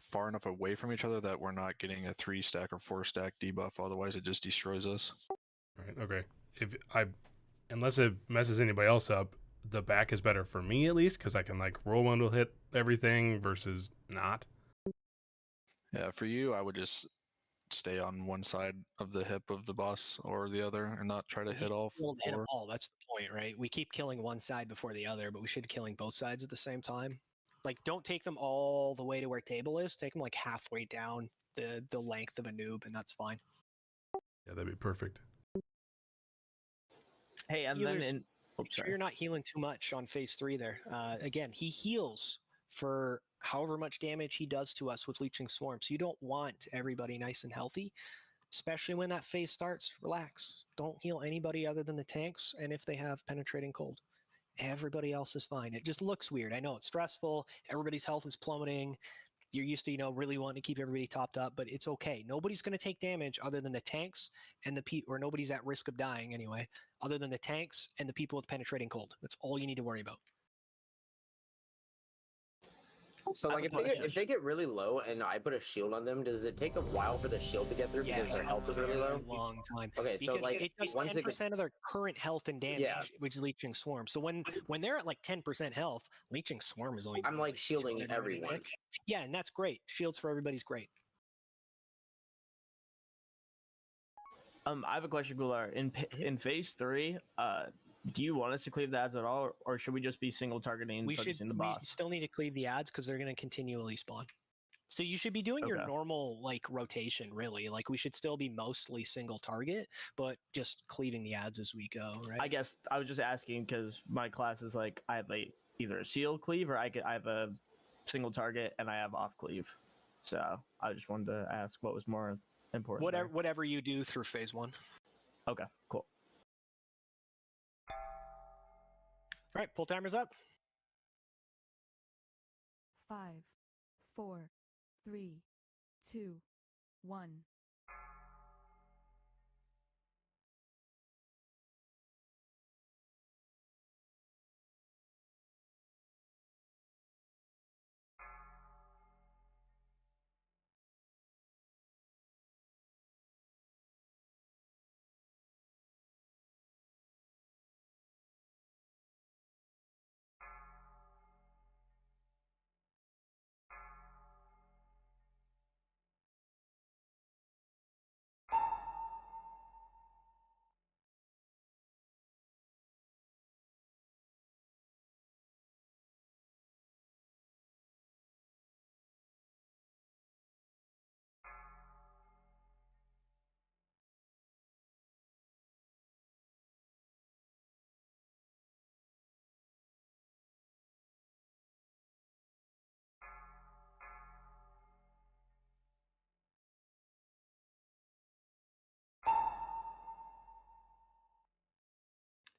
far enough away from each other that we're not getting a 3 stack or 4 stack debuff. Otherwise, it just destroys us. Right. Okay. Unless it messes anybody else up, the back is better for me at least because I can like roll one to hit everything versus not. Yeah, for you, I would just stay on one side of the hip of the boss or the other and not try to hit all We won't hit them 4. all. That's the point, right? We keep killing one side before the other, but we should be killing both sides at the same time. Like, don't take them all the way to where table is. Take them like halfway down the length of a noob, and that's fine. Yeah, that'd be perfect. Hey, and Healers, then make sure you're not healing too much on phase 3 there. Again, he heals for however much damage he does to us with Leeching Swarm. So you don't want everybody nice and healthy, especially when that phase starts. Relax. Don't heal anybody other than the tanks, and if they have penetrating cold. Everybody else is fine. It just looks weird. I know it's stressful. Everybody's health is plummeting. You're used to, really wanting to keep everybody topped up, but it's okay. Nobody's going to take damage other than the tanks and the or nobody's at risk of dying anyway, other than the tanks and the people with penetrating cold. That's all you need to worry about. So, like, if they get really low and I put a shield on them, does it take a while for the shield to get through because their health is really low? Long time. Okay, so Because like it does once 10% of their current health and damage, which is Leeching Swarm. So when they're at like 10% health, Leeching Swarm is only. I'm like shielding everyone. Yeah, and that's great. Shields for everybody's great. I have a question, Gular. In phase 3, do you want us to cleave the ads at all, or should we just be single targeting We focusing the boss? We still need to cleave the ads because they're going to continually spawn. So you should be doing your normal like rotation, really. Like we should still be mostly single target, but just cleaving the ads as we go, right? I guess I was just asking because my class is like I have either a seal cleave or I have a single target and I have off cleave. So I just wanted to ask what was more important. Whatever you do through phase 1. Okay, cool. All right, pull timers up. 5, 4, 3, 2, 1.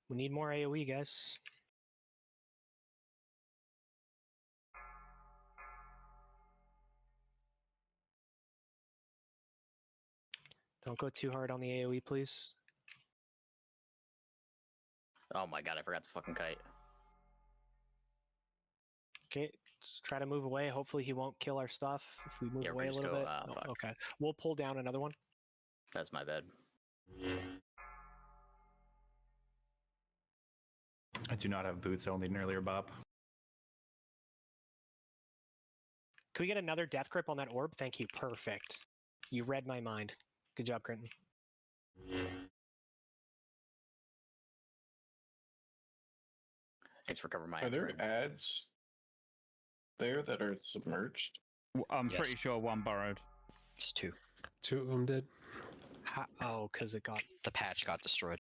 We need more AoE, guys. Don't go too hard on the AoE, please. Oh my god, I forgot the fucking kite. Okay, just try to move away. Hopefully he won't kill our stuff if we move Yeah, we're away a just little go- bit. ah, No, fuck. okay, we'll pull down another one. That's my bad. I do not have boots. I'll need an earlier Bob. Can we get another death grip on that orb? Thank you. Perfect. You read my mind. Good job, Crinton. Thanks for covering my Are there aspirin. ads there that are submerged? I'm Yes. pretty sure one burrowed. It's 2. 2 of them did. Oh, because it got... The patch got destroyed.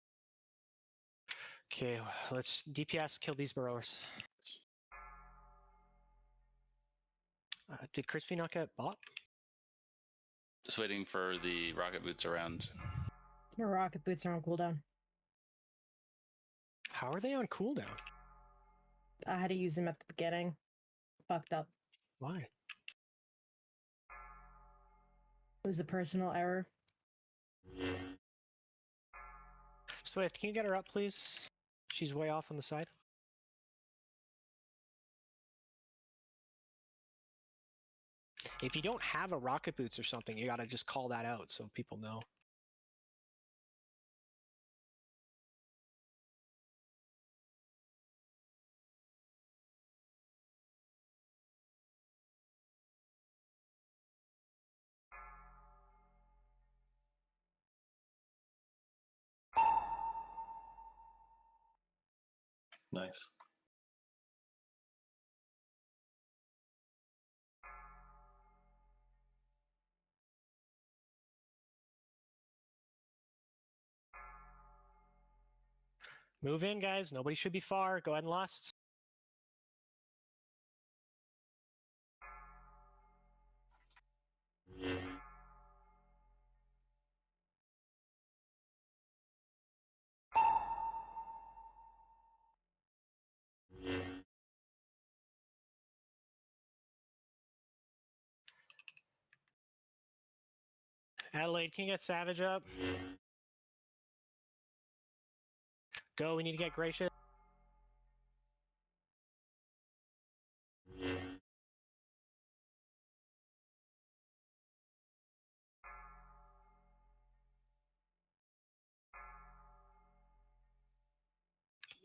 Okay, let's DPS kill these burrowers. Did Crispy not get bought? Just waiting for the rocket boots around. Your rocket boots are on cooldown. How are they on cooldown? I had to use them at the beginning. Fucked up. Why? It was a personal error. Swift, can you get her up, please? She's way off on the side. If you don't have a rocket boots or something, you gotta just call that out so people know. Nice. Move in, guys. Nobody should be far. Go ahead and lust. Adelaide, can you get Savage up? Go, we need to get Gracious.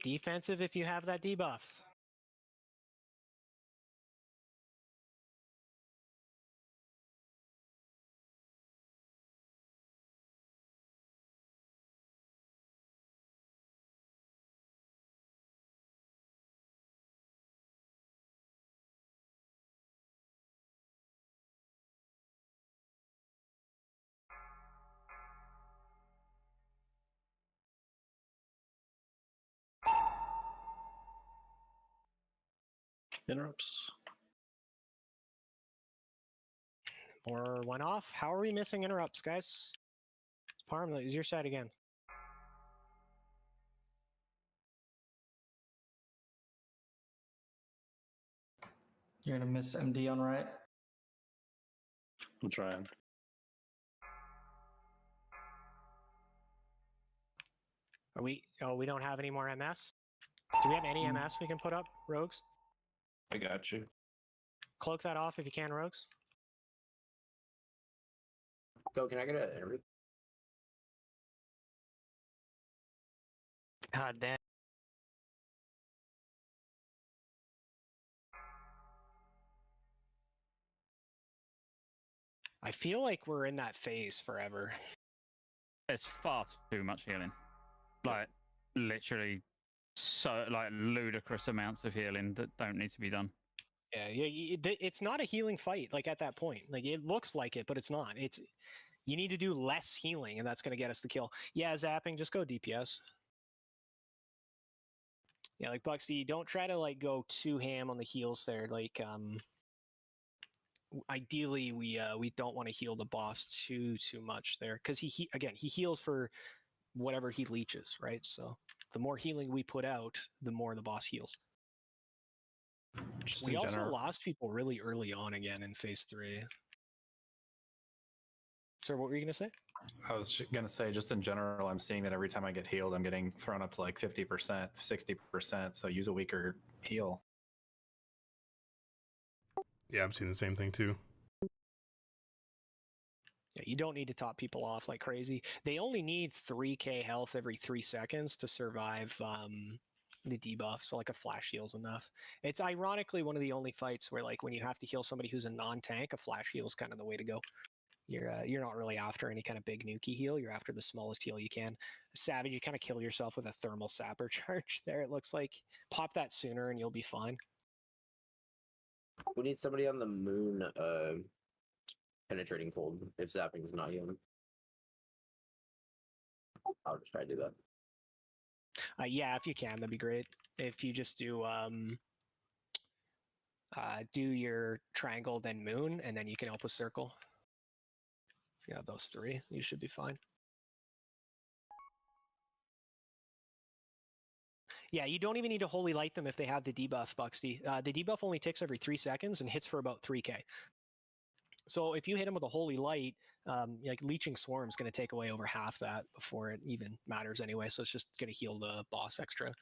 Defensive if you have that debuff. Interrupts. Or one off. How are we missing interrupts, guys? Parm, it's your side again. You're gonna miss MD on right. I'm trying. Are we? Oh, we don't have any more MS. Do we have any MS we can put up, Rogues? I got you. Cloak that off if you can, Rogues. Go, can I get an interview? God damn. I feel like we're in that phase forever. There's far too much healing. Like, literally, so like ludicrous amounts of healing that don't need to be done. Yeah, it's not a healing fight. Like at that point, like it looks like it, but it's not. It's you need to do less healing, and that's going to get us the kill. Yeah, zapping. Just go DPS. Yeah, like Buxty, don't try to like go too ham on the heals there. Like, ideally, we don't want to heal the boss too much there because he heals for whatever he leeches, right? So the more healing we put out, the more the boss heals. Just We in also general, lost people really early on again in phase 3. Sir, what were you going to say? I was gonna say, just in general, I'm seeing that every time I get healed, I'm getting thrown up to like 50%, 60%. So use a weaker heal. Yeah, I'm seeing the same thing too. Yeah, you don't need to top people off like crazy. They only need 3k health every 3 seconds to survive the debuff, so like a flash heal's enough. It's ironically one of the only fights where like when you have to heal somebody who's a non-tank, a flash heal is kind of the way to go. You're not really after any kind of big nuky heal. You're after the smallest heal you can. Savage, you kind of kill yourself with a thermal sapper charge there. It looks like pop that sooner and you'll be fine. We need somebody on the moon penetrating cold if zapping is not healing. I'll just try to do that. Yeah, if you can, that'd be great. If you just do your triangle, then moon, and then you can help with circle. If you have those 3, you should be fine. Yeah, you don't even need to holy light them if they have the debuff, Buxty. The debuff only ticks every 3 seconds and hits for about 3k. So if you hit him with a holy light, like leeching swarm is going to take away over half that before it even matters anyway. So it's just going to heal the boss extra.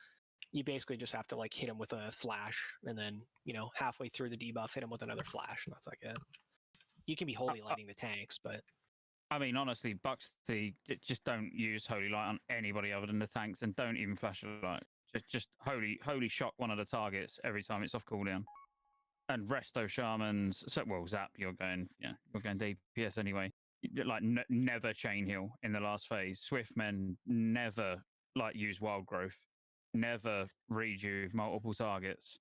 You basically just have to like hit him with a flash, and then halfway through the debuff, hit him with another flash, and that's like it. You can be holy lighting the tanks, but I mean, honestly, just don't use holy light on anybody other than the tanks, and don't even flash a light. Just holy shock one of the targets every time it's off cooldown. And resto shamans, zap, you're going DPS anyway. Like never chain heal in the last phase. Swiftmen never use wild growth, never rejuve multiple targets.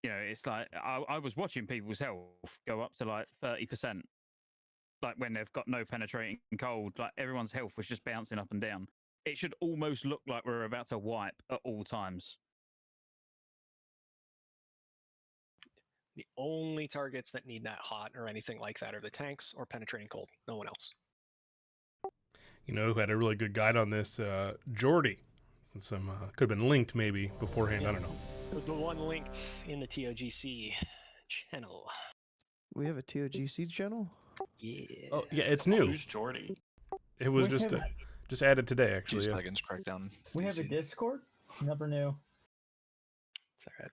It's like I was watching people's health go up to like 30%. Like when they've got no penetrating cold, like everyone's health was just bouncing up and down. It should almost look like we're about to wipe at all times. the only targets that need that hot or anything like that are the tanks or penetrating cold. No one else. Who had a really good guide on this? Jordy. Some could have been linked maybe beforehand. I don't know. The one linked in the ToGC channel. We have a ToGC channel? Yeah. Oh yeah, it's new. Who's Jordy? It was just added today, actually. Yeah. Seconds crackdown. We have a Discord. Never knew. It's all right.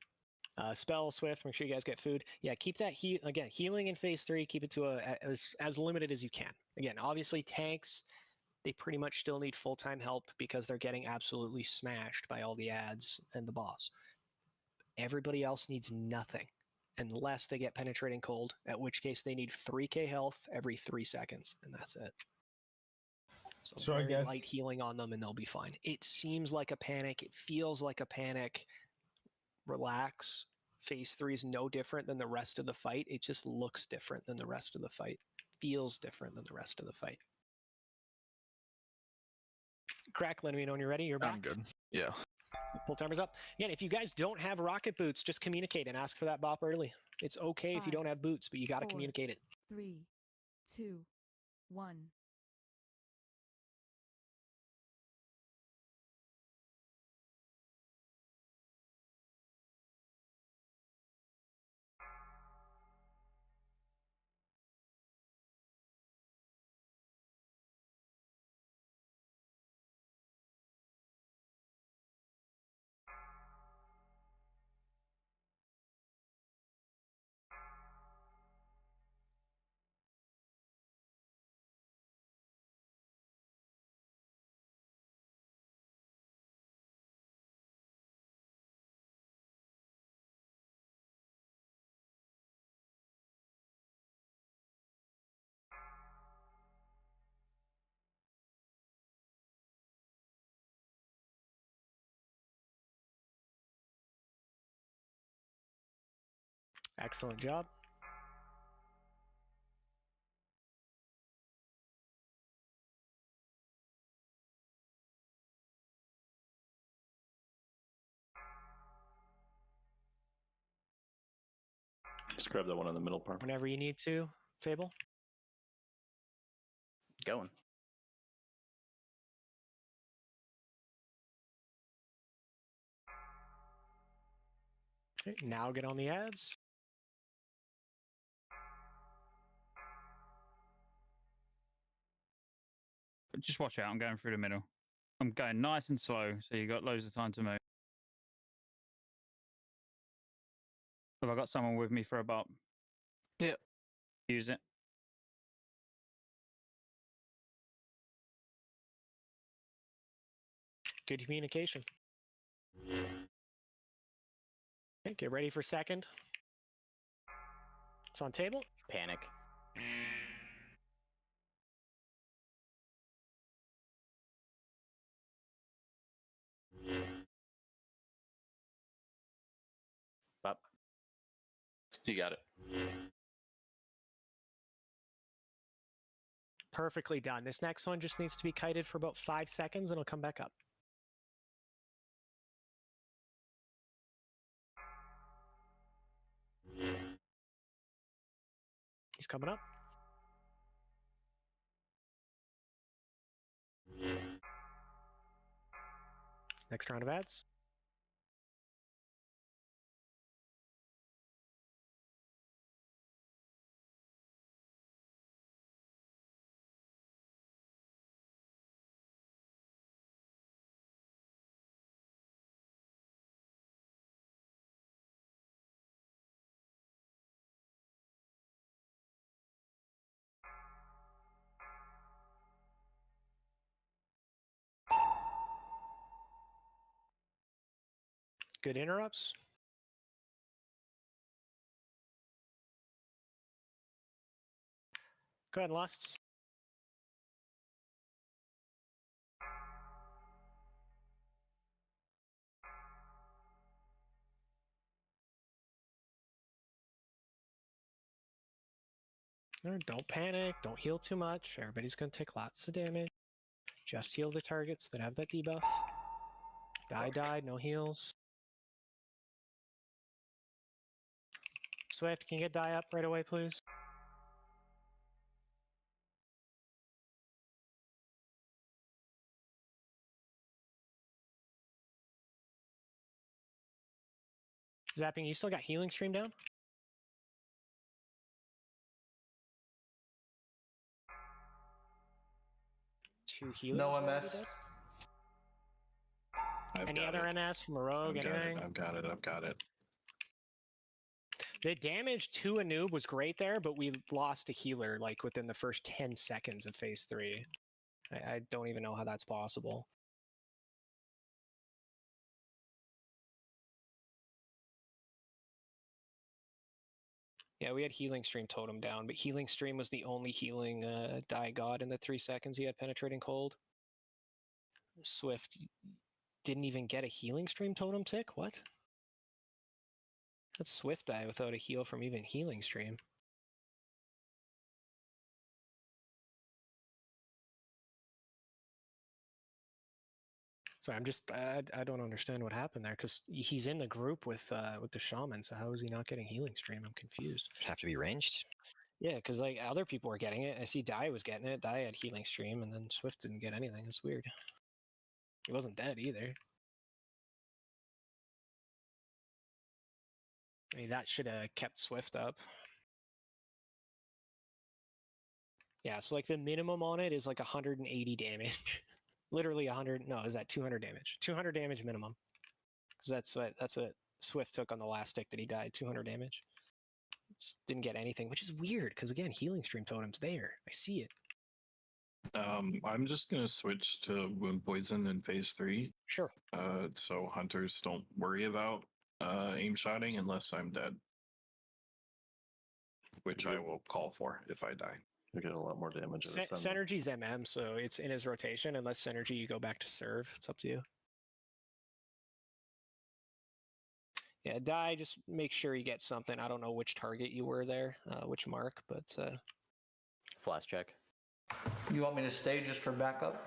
Spell Swift. Make sure you guys get food. Yeah, keep that healing in phase 3. Keep it to as limited as you can. Again, obviously tanks, they pretty much still need full-time help because they're getting absolutely smashed by all the ads and the boss. Everybody else needs nothing unless they get penetrating cold, at which case they need 3k health every 3 seconds, and that's it. So very I guess light healing on them and they'll be fine. It seems like a panic. It feels like a panic. Relax. Phase 3 is no different than the rest of the fight. It just looks different than the rest of the fight. Feels different than the rest of the fight. Crack, let me know when you're ready. You're back. I'm good. Yeah. Pull timers up. Again, if you guys don't have rocket boots, just communicate and ask for that bop early. It's okay if you don't have boots, but you got to communicate it. 3, 2, 1. Excellent job. Just grab that one in the middle part. Whenever you need to, table. Going. Okay, now get on the ads. But just watch out. I'm going through the middle. I'm going nice and slow, so you got loads of time to move. Have I got someone with me for a bot? Yep. Use it. Good communication. Okay, get ready for second. It's on table. Panic. Up. You got it. Perfectly done. This next one just needs to be kited for about 5 seconds and it'll come back up. He's coming up. Next round of ads. Good interrupts. Go ahead, Lust. Don't panic. Don't heal too much. Everybody's going to take lots of damage. Just heal the targets that have that debuff. Die died, no heals. Swift, can you get die up right away, please? Zapping, you still got healing stream down? Two healers. No already MS. dead? I've Any got other it. NS from a rogue? I've got Anything? it. I've got it. I've got it. The damage to a noob was great there, but we lost a healer like within the first 10 seconds of phase 3. I don't even know how that's possible. Yeah, we had healing stream totem down, but healing stream was the only healing die god in the 3 seconds he had penetrating cold. Swift didn't even get a healing stream totem tick? What? That's Swift die without a heal from even healing stream. So I'm just I don't understand what happened there because he's in the group with the shaman. So how is he not getting healing stream? I'm confused. Have to be ranged. Yeah, because like other people were getting it. I see Dai was getting it. Dai had healing stream, and then Swift didn't get anything. It's weird. He wasn't dead either. I mean, that should have kept Swift up. Yeah, so like the minimum on it is like 180 damage. Literally 100. No, is that 200 damage? 200 damage minimum. Because that's what Swift took on the last tick that he died. 200 damage. Just didn't get anything, which is weird because again, healing stream totem's there. I see it. I'm just gonna switch to wound poison in phase 3. Sure. So hunters don't worry about aim shotting unless I'm dead, which I will call for if I die. You get a lot more damage. Synergy's MM, so it's in his rotation. Unless Synergy, you go back to serve. It's up to you. Yeah, die. Just make sure you get something. I don't know which target you were there, which mark, but flash check. You want me to stay just for backup?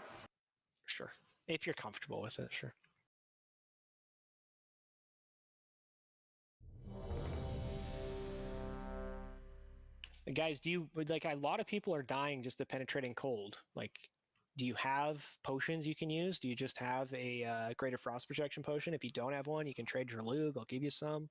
Sure, if you're comfortable with it, sure. Guys, do you like a lot of people are dying just to penetrating cold? Like, do you have potions you can use? Do you just have a greater frost protection potion? If you don't have one, you can trade your lug. I'll give you some.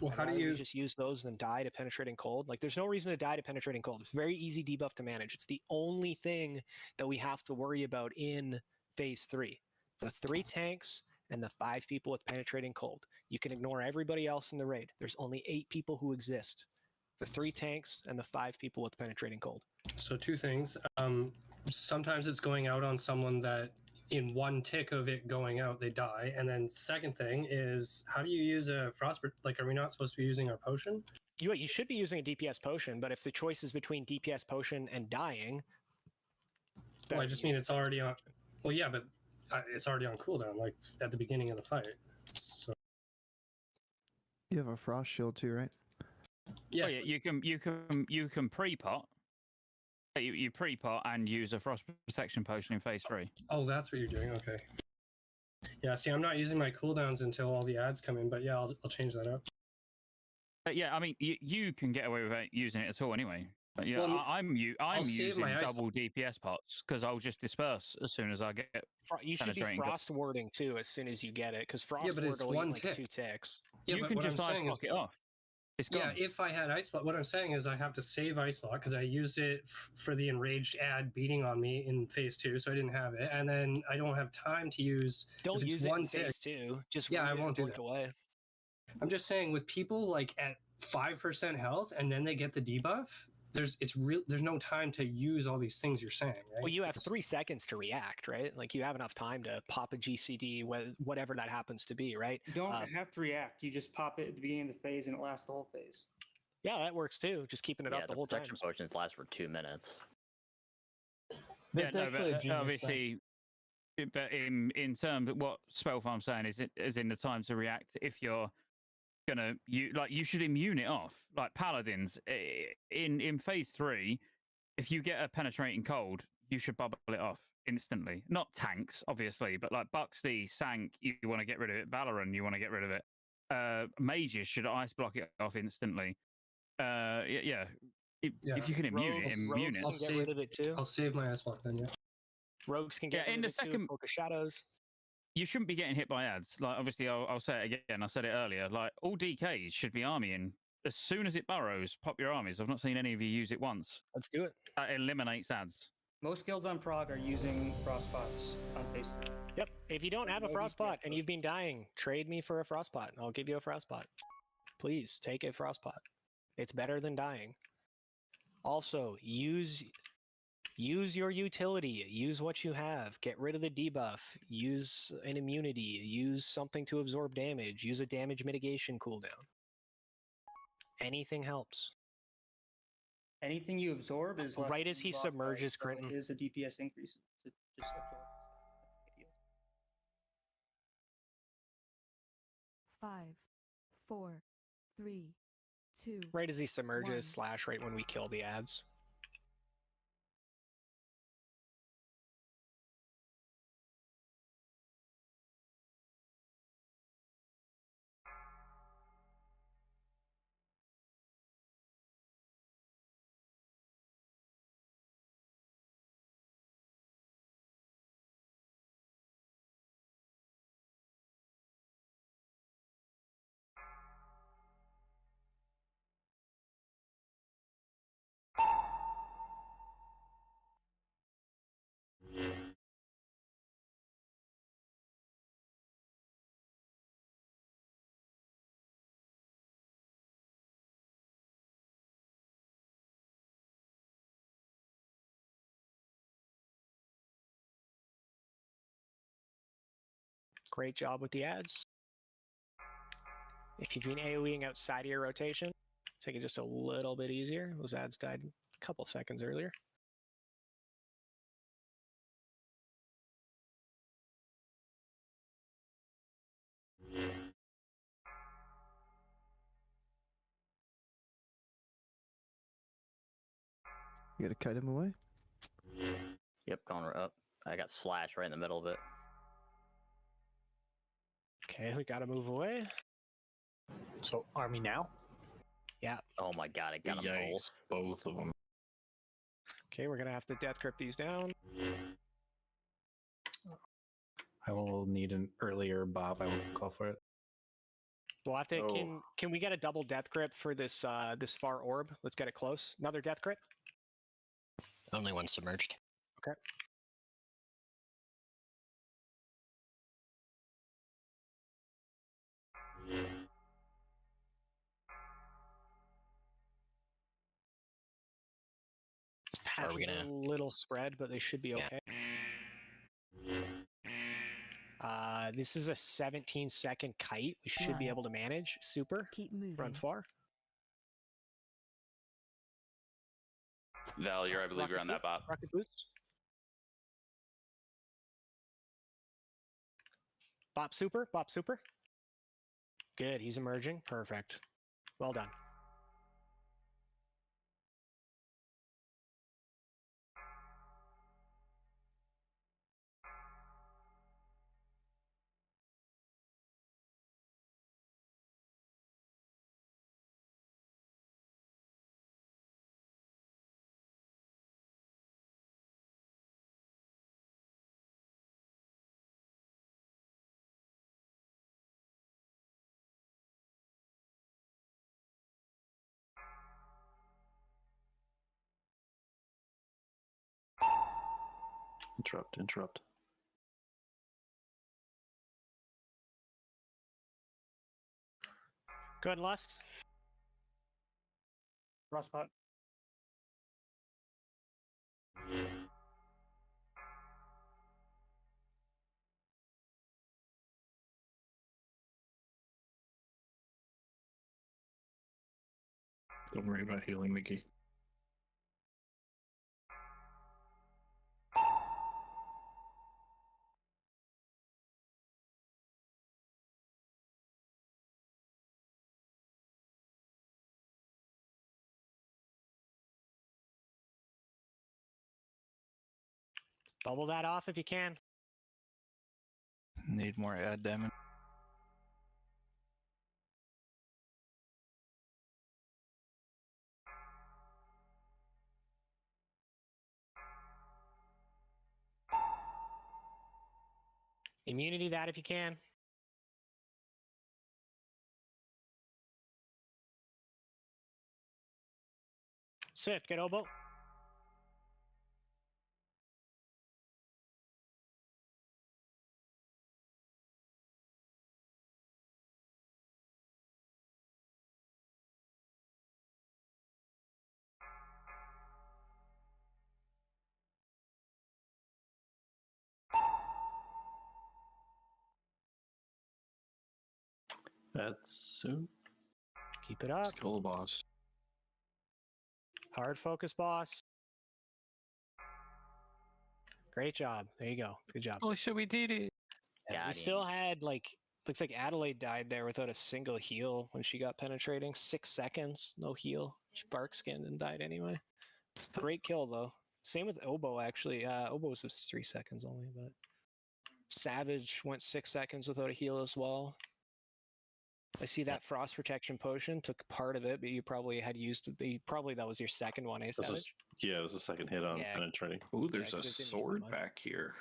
Well, how do you just use those and die to penetrating cold? Like, there's no reason to die to penetrating cold. It's very easy debuff to manage. It's the only thing that we have to worry about in phase 3. The 3 tanks and the 5 people with penetrating cold. You can ignore everybody else in the raid. There's only 8 people who exist. The 3 tanks and the 5 people with penetrating cold. So 2 things. Sometimes it's going out on someone that in one tick of it going out, they die. And then second thing is, how do you use a frostbite? Like, are we not supposed to be using our potion? You should be using a DPS potion, but if the choice is between DPS potion and dying... Well, I just mean it's already on... Well, yeah, but it's already on cooldown, like, at the beginning of the fight. So... You have a frost shield too, right? Yes. Oh, yeah, you can pre-pot. You pre-pot and use a frost protection potion in phase 3. Oh, that's what you're doing. Okay. Yeah. See, I'm not using my cooldowns until all the ads come in, but yeah, I'll change that up. Yeah, I mean, you can get away without using it at all anyway. But yeah, Well, I'm using my ice double DPS pots because I'll just disperse as soon as I get. You should be frost warding too as soon as you get it, because frost but ward it's will one eat like tick. 2 ticks. Yeah, you but can what just I'm ice saying block it off. It's gone. Yeah, if I had ice block, what I'm saying is I have to save ice block because I used it for the enraged ad beating on me in phase 2, so I didn't have it, and then I don't have time to use. Don't if it's use it one in phase tick, 2. Just yeah, I root it won't and do blink that. away. I'm just saying with people like at 5% health and then they get the debuff. There's no time to use all these things you're saying, right? Well, you have 3 seconds to react, right? Like, you have enough time to pop a GCD, whatever that happens to be, right? You don't have to react. You just pop it at the beginning of the phase and it lasts the whole phase. Yeah, that works too. Just keeping it up the whole time. Protection potions last for 2 minutes. Yeah, no, but obviously, but in terms of what Spellfarm's saying is in the time to react. If you're gonna you should immune it off. Like Paladins in phase 3, if you get a penetrating cold, you should bubble it off instantly. Not tanks, obviously, but like Buxty, Sank, you want to get rid of it. Valoran, you want to get rid of it. Mages should ice block it off instantly. If you can immune it, immune it. Rogues can get rid of it too. I'll save my ice block then. Yeah. Rogues can get rid of it too. Cloak of Shadows. You shouldn't be getting hit by ads. Like, obviously, I'll say it again. I said it earlier. Like, all DKs should be armying. As soon as it burrows, pop your armies. I've not seen any of you use it once. Let's do it. That eliminates ads. Most guilds on Prague are using frostpots on phase 3. Yep. If you don't have a frostpot and you've been dying, trade me for a frostpot. I'll give you a frostpot. Please take a frostpot. It's better than dying. Also, use your utility. Use what you have. Get rid of the debuff. Use an immunity. Use something to absorb damage. Use a damage mitigation cooldown. Anything helps. Anything you absorb is less right as he frostbite, submerges so Crinton. it is a DPS increase to just absorb. 5, 4, 3, 2. Right as he submerges 1. / right when we kill the ads. Great job with the ads. If you've been AoEing outside of your rotation, take it just a little bit easier. Those ads died a couple seconds earlier. You gotta kite him away. Yep, going up. I got slash right in the middle of it. Okay, we gotta move away. So, army now? Yeah. Oh my god, I got them Yikes, both of them. Okay, we're gonna have to death grip these down. I will need an earlier Bob. I will call for it. We'll have to. Oh. Can we get a double death grip for this this far orb? Let's get it close. Another death grip. Only one submerged. Okay. Are we Patches gonna? a little spread, but they should be okay. This is a 17-second kite. We should be Run. able to manage. Super. Keep moving. Run far. Val, I believe you're on that bot. Rocket boots. Bop super. Bop super. Good. He's emerging. Perfect. Well done. Interrupt. Go ahead, Lust. Frostbot. Don't worry about healing, Mickey. Bubble that off if you can. Need more ad damage. Immunity that if you can. Swift, get oboe. That's soon. Keep it up. Kill the boss. Hard focus, boss. Great job. There you go. Good job. Oh shit, we did it. Yeah, we still had like looks like Adelaide died there without a single heal when she got penetrating. 6 seconds, no heal. She bark skinned and died anyway. Great kill though. Same with Oboe actually. Oboe's was 3 seconds only, but Savage went 6 seconds without a heal as well. I see that frost protection potion took part of it, but you probably had used probably that was your second one, eh, Savage? It was a second hit on Yeah. penetrating. Ooh, there's a 'cause it didn't use sword much. back here.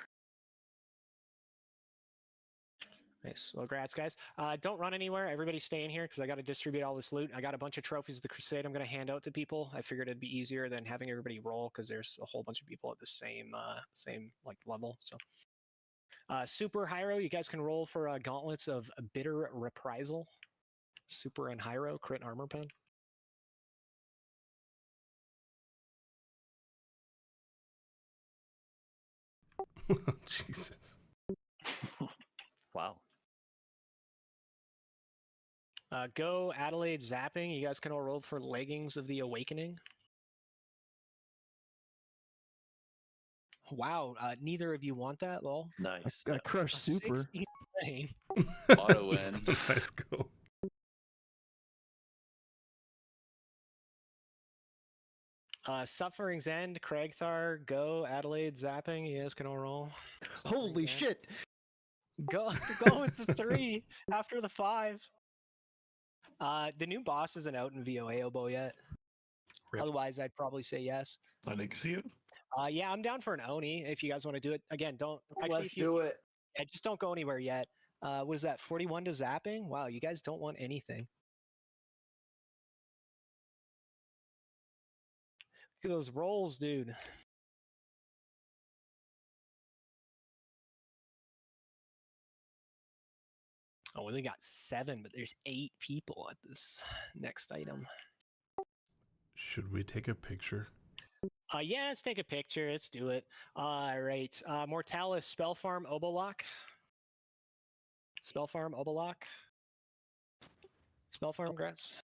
Nice. Well, congrats, guys. Don't run anywhere. Everybody stay in here because I got to distribute all this loot. I got a bunch of trophies of the Crusade I'm going to hand out to people. I figured it'd be easier than having everybody roll because there's a whole bunch of people at the same like level. So, Super Hyro, you guys can roll for gauntlets of Bitter Reprisal. Super and Hyro, crit armor pen. Jesus. Wow. Go Adelaide Zapping. You guys can all roll for Leggings of the Awakening. Wow, neither of you want that, lol. Nice. I crushed super. 60 frame. Auto win. Let's go. Suffering's End, Cragthar, go Adelaide Zapping. You guys can all roll. Holy shit! Go with the 3 after the 5. The new boss isn't out in VOA Oboe yet. Rip. Otherwise, I'd probably say yes. I didn't see it. Yeah, I'm down for an Oni if you guys want to do it. Again, don't actually. Let's do it. Yeah, just don't go anywhere yet. What is that? 41 to zapping? Wow, you guys don't want anything. Look at those rolls, dude. Oh, we only got 7, but there's 8 people at this next item. Should we take a picture? Yeah, let's take a picture. Let's do it. All right. Mortalis, Spell Farm, Obolock. Spell Farm, Obolock. Spell Farm, Grass.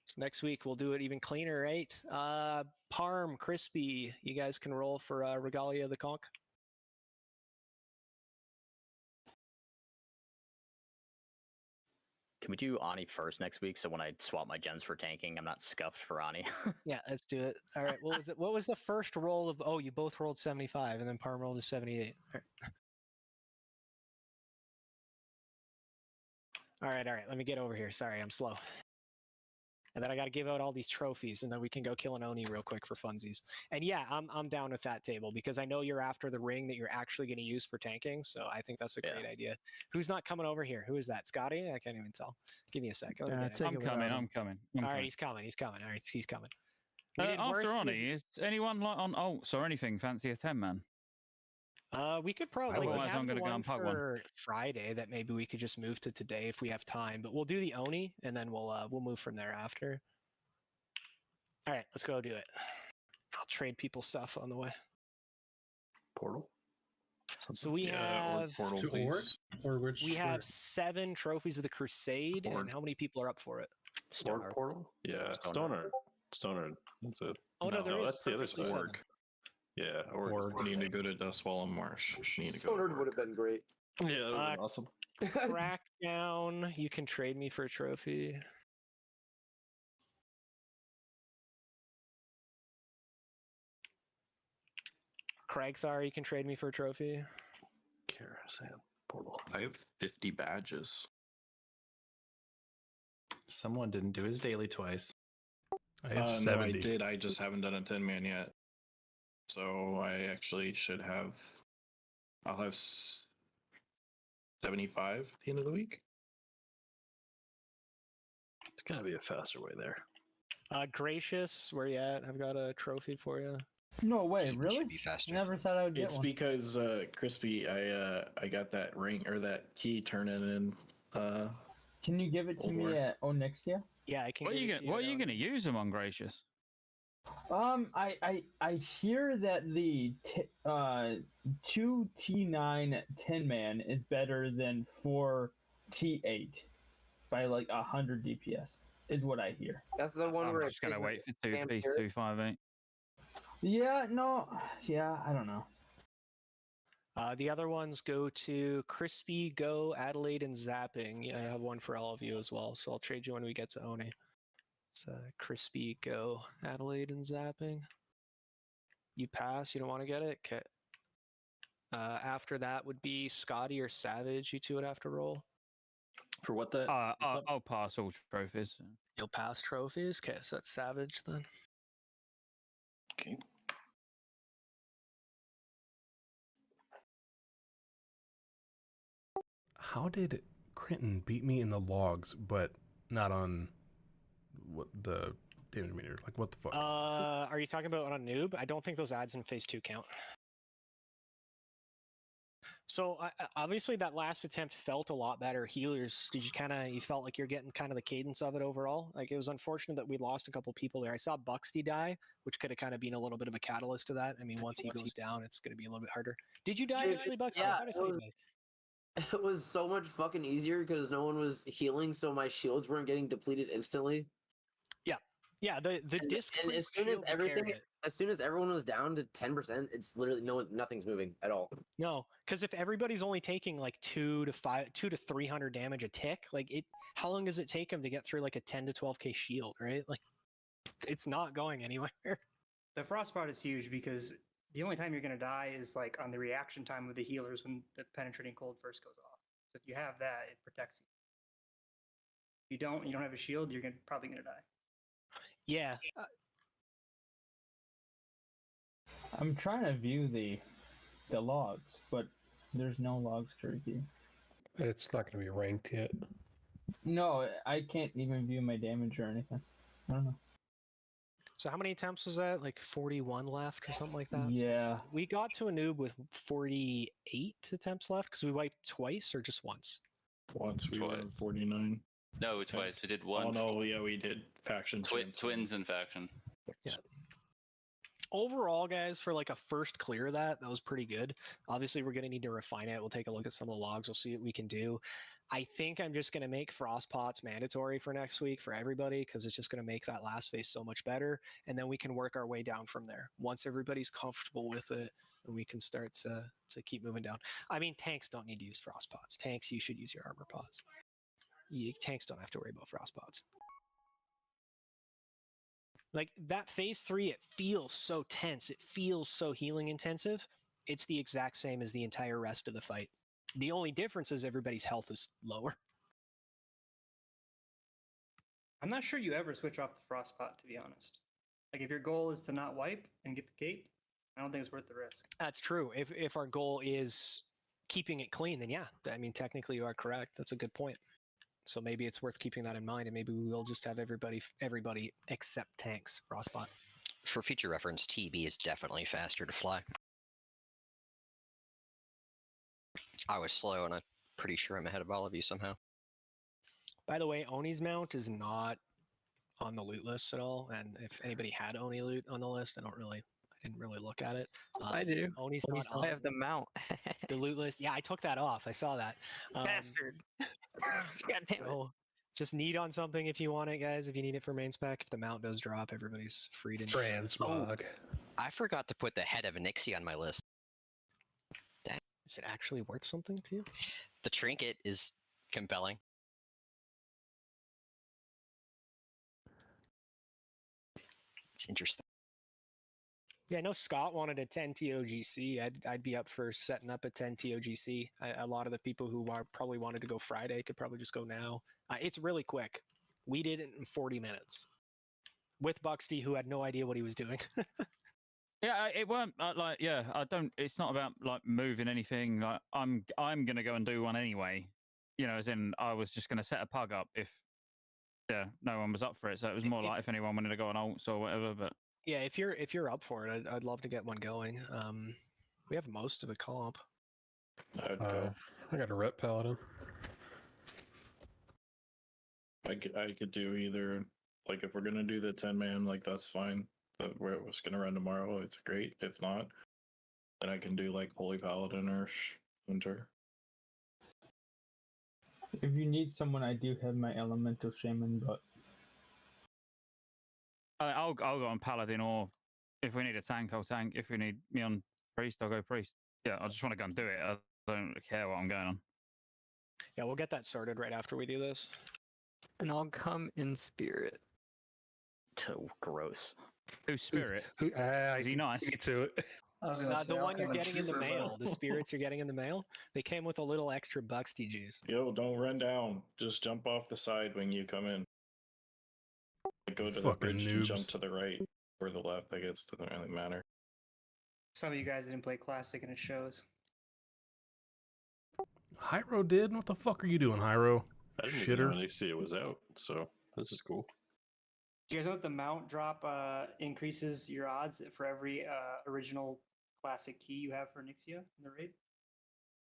So next week we'll do it even cleaner, right? Parm, Crispy, you guys can roll for Regalia the Conch. Can we do Ani first next week? So when I swap my gems for tanking, I'm not scuffed for Ani. Yeah, let's do it. All right. What was it? What was the first roll of? Oh, you both rolled 75, and then Parm rolled a 78. All right. All right. Let me get over here. Sorry, I'm slow. And then I got to give out all these trophies, and then we can go kill an Oni real quick for funsies. And yeah, I'm down with that table because I know you're after the ring that you're actually going to use for tanking. So I think that's a great idea. Who's not coming over here? Who is that? Scotty? I can't even tell. Give me a second. I'm coming. I'm coming. All right, he's coming. He's coming. All right, he's coming. After Oni, is anyone like on alts or anything fancy a 10-man? We could probably Otherwise, have I'm the gonna go one and pug for one. Friday that maybe we could just move to today if we have time. But we'll do the Oni and then we'll move from there after. All right, let's go do it. I'll trade people stuff on the way. Portal. So we have portal, To Orc? Or which? we have 7 trophies of the Crusade, and how many people are up for it? Orc portal? Yeah, Stoner. That's it. Oh no, there is that's the other perfectly side. 7. Yeah, Org. Need to go to Dustwall Marsh. Need to go. Stoner would have been great. Yeah, that would have been awesome. Crackdown, you can trade me for a trophy. Cragthar, you can trade me for a trophy. Carasan portal. I have 50 badges. Someone didn't do his daily twice. I have No, 70. I did. I just haven't done a 10-man yet. So I actually should have. I'll have 75 at the end of the week. It's gotta be a faster way there. Gracious, where you at? I've got a trophy for you. No way, really? Should be faster. Never thought I would get It's one. because Crispy, I got that ring or that key turning in. Can you give it to me at Onyxia? Yeah, I can. What are you going to use them on, Gracious? I hear that the 2 T9 10-man is better than 4 T8 by like 100 DPS. Is what I hear. That's the one I'm where just going to wait for 2 piece 258. Yeah, no, yeah, I don't know. The other ones go to Crispy, Go, Adelaide, and Zapping. Yeah, I have one for all of you as well, so I'll trade you when we get to Oni. It's Crispy, Go, Adelaide, and Zapping. You pass, you don't want to get it? Okay. After that would be Scotty or Savage. You two would have to roll. For what that? I'll pass all trophies. You'll pass trophies? Okay, so that's Savage then. Okay. How did Crinton beat me in the logs, but not on what the damage meter? Like, what the fuck? Are you talking about on a noob? I don't think those ads in phase 2 count. So obviously that last attempt felt a lot better. Healers, did you felt like you're getting kind of the cadence of it overall? Like, it was unfortunate that we lost a couple people there. I saw Buxty die, which could have kind of been a little bit of a catalyst to that. I mean, once he goes down, it's going to be a little bit harder. Did you die actually, Buxty? Yeah, I thought I saw you die. it was so much fucking easier because no one was healing, so my shields weren't getting depleted instantly. Yeah, the disc and as soon as as soon as everyone was down to 10%, it's literally nothing's moving at all. No, because if everybody's only taking like 200 to 300 damage a tick, like how long does it take them to get through like a 10 to 12k shield, right? Like, it's not going anywhere. The Frostbite is huge because the only time you're going to die is like on the reaction time of the healers when the penetrating cold first goes off. So if you have that, it protects you. If you don't have a shield, you're probably going to die. Yeah. I'm trying to view the logs, but There's no logs to review. It's not going to be ranked yet. No, I can't even view my damage or anything. I don't know. So how many attempts was that? Like 41 left or something like that? Yeah. We got to a noob with 48 attempts left because we wiped twice or just once? Once we were 49. No, twice. We did one. Oh no, yeah, we did faction Twins and faction. Yeah. Overall, guys, for like a first clear of that was pretty good. Obviously, we're going to need to refine it. We'll take a look at some of the logs. We'll see what we can do. I think I'm just going to make frost pots mandatory for next week for everybody because it's just going to make that last phase so much better. And then we can work our way down from there. Once everybody's comfortable with it, we can start to keep moving down. I mean, tanks don't need to use frost pots. Tanks, you should use your armor pots. Tanks don't have to worry about frost pots. Like that phase 3, it feels so tense. It feels so healing intensive. It's the exact same as the entire rest of the fight. The only difference is everybody's health is lower. I'm not sure you ever switch off the frost pot, to be honest. Like if your goal is to not wipe and get the cape, I don't think it's worth the risk. That's true. If our goal is keeping it clean, then yeah, I mean, technically you are correct. That's a good point. So maybe it's worth keeping that in mind, and maybe we will just have everybody except tanks frostbot. For future reference, TB is definitely faster to fly. I was slow, and I'm pretty sure I'm ahead of all of you somehow. By the way, Oni's mount is not on the loot list at all, and if anybody had Oni loot on the list, I didn't really look at it. I do. Oni's not on. I have the mount. The loot list. Yeah, I took that off. I saw that. Bastard. God damn it. So just need on something if you want it, guys. If you need it for main spec, if the mount does drop, everybody's free to. Transmog. I forgot to put the head of Anixia on my list. Dang. Is it actually worth something to you? The trinket is compelling. It's interesting. Yeah, I know Scott wanted a 10 ToGC. I'd be up for setting up a 10 ToGC. A lot of the people who probably wanted to go Friday could probably just go now. It's really quick. We did it in 40 minutes with Buxty, who had no idea what he was doing. Yeah, it weren't like I don't. It's not about like moving anything. Like I'm gonna go and do one anyway. You know, as in I was just gonna set a pug up if no one was up for it. So it was more like if anyone wanted to go on alts or whatever. But yeah, if you're up for it, I'd love to get one going. We have most of the comp. I'd go. I got a rep paladin. I could do either. Like if we're gonna do the 10-man, like that's fine. But where it was gonna run tomorrow, it's great. If not, then I can do like Holy Paladin or Winter. If you need someone, I do have my Elemental Shaman, but I'll go on Paladin, or if we need a tank, I'll tank. If we need me on Priest, I'll go Priest. Yeah, I just want to go and do it. I don't care what I'm going on. Yeah, we'll get that sorted right after we do this. And I'll come in spirit. So gross. Who's spirit? Is he nice? Me too. The one you're getting in the mail, the spirits you're getting in the mail, they came with a little extra Buxty juice. Yo, don't run down. Just jump off the side when you come in. Go to the bridge and jump to the right or the left. I guess it doesn't really matter. Some of you guys didn't play Classic and it shows. Hyro did? What the fuck are you doing, Hyro? I didn't even really see it was out, so this is cool. Do you guys know that the mount drop increases your odds for every original classic key you have for Nixia in the raid?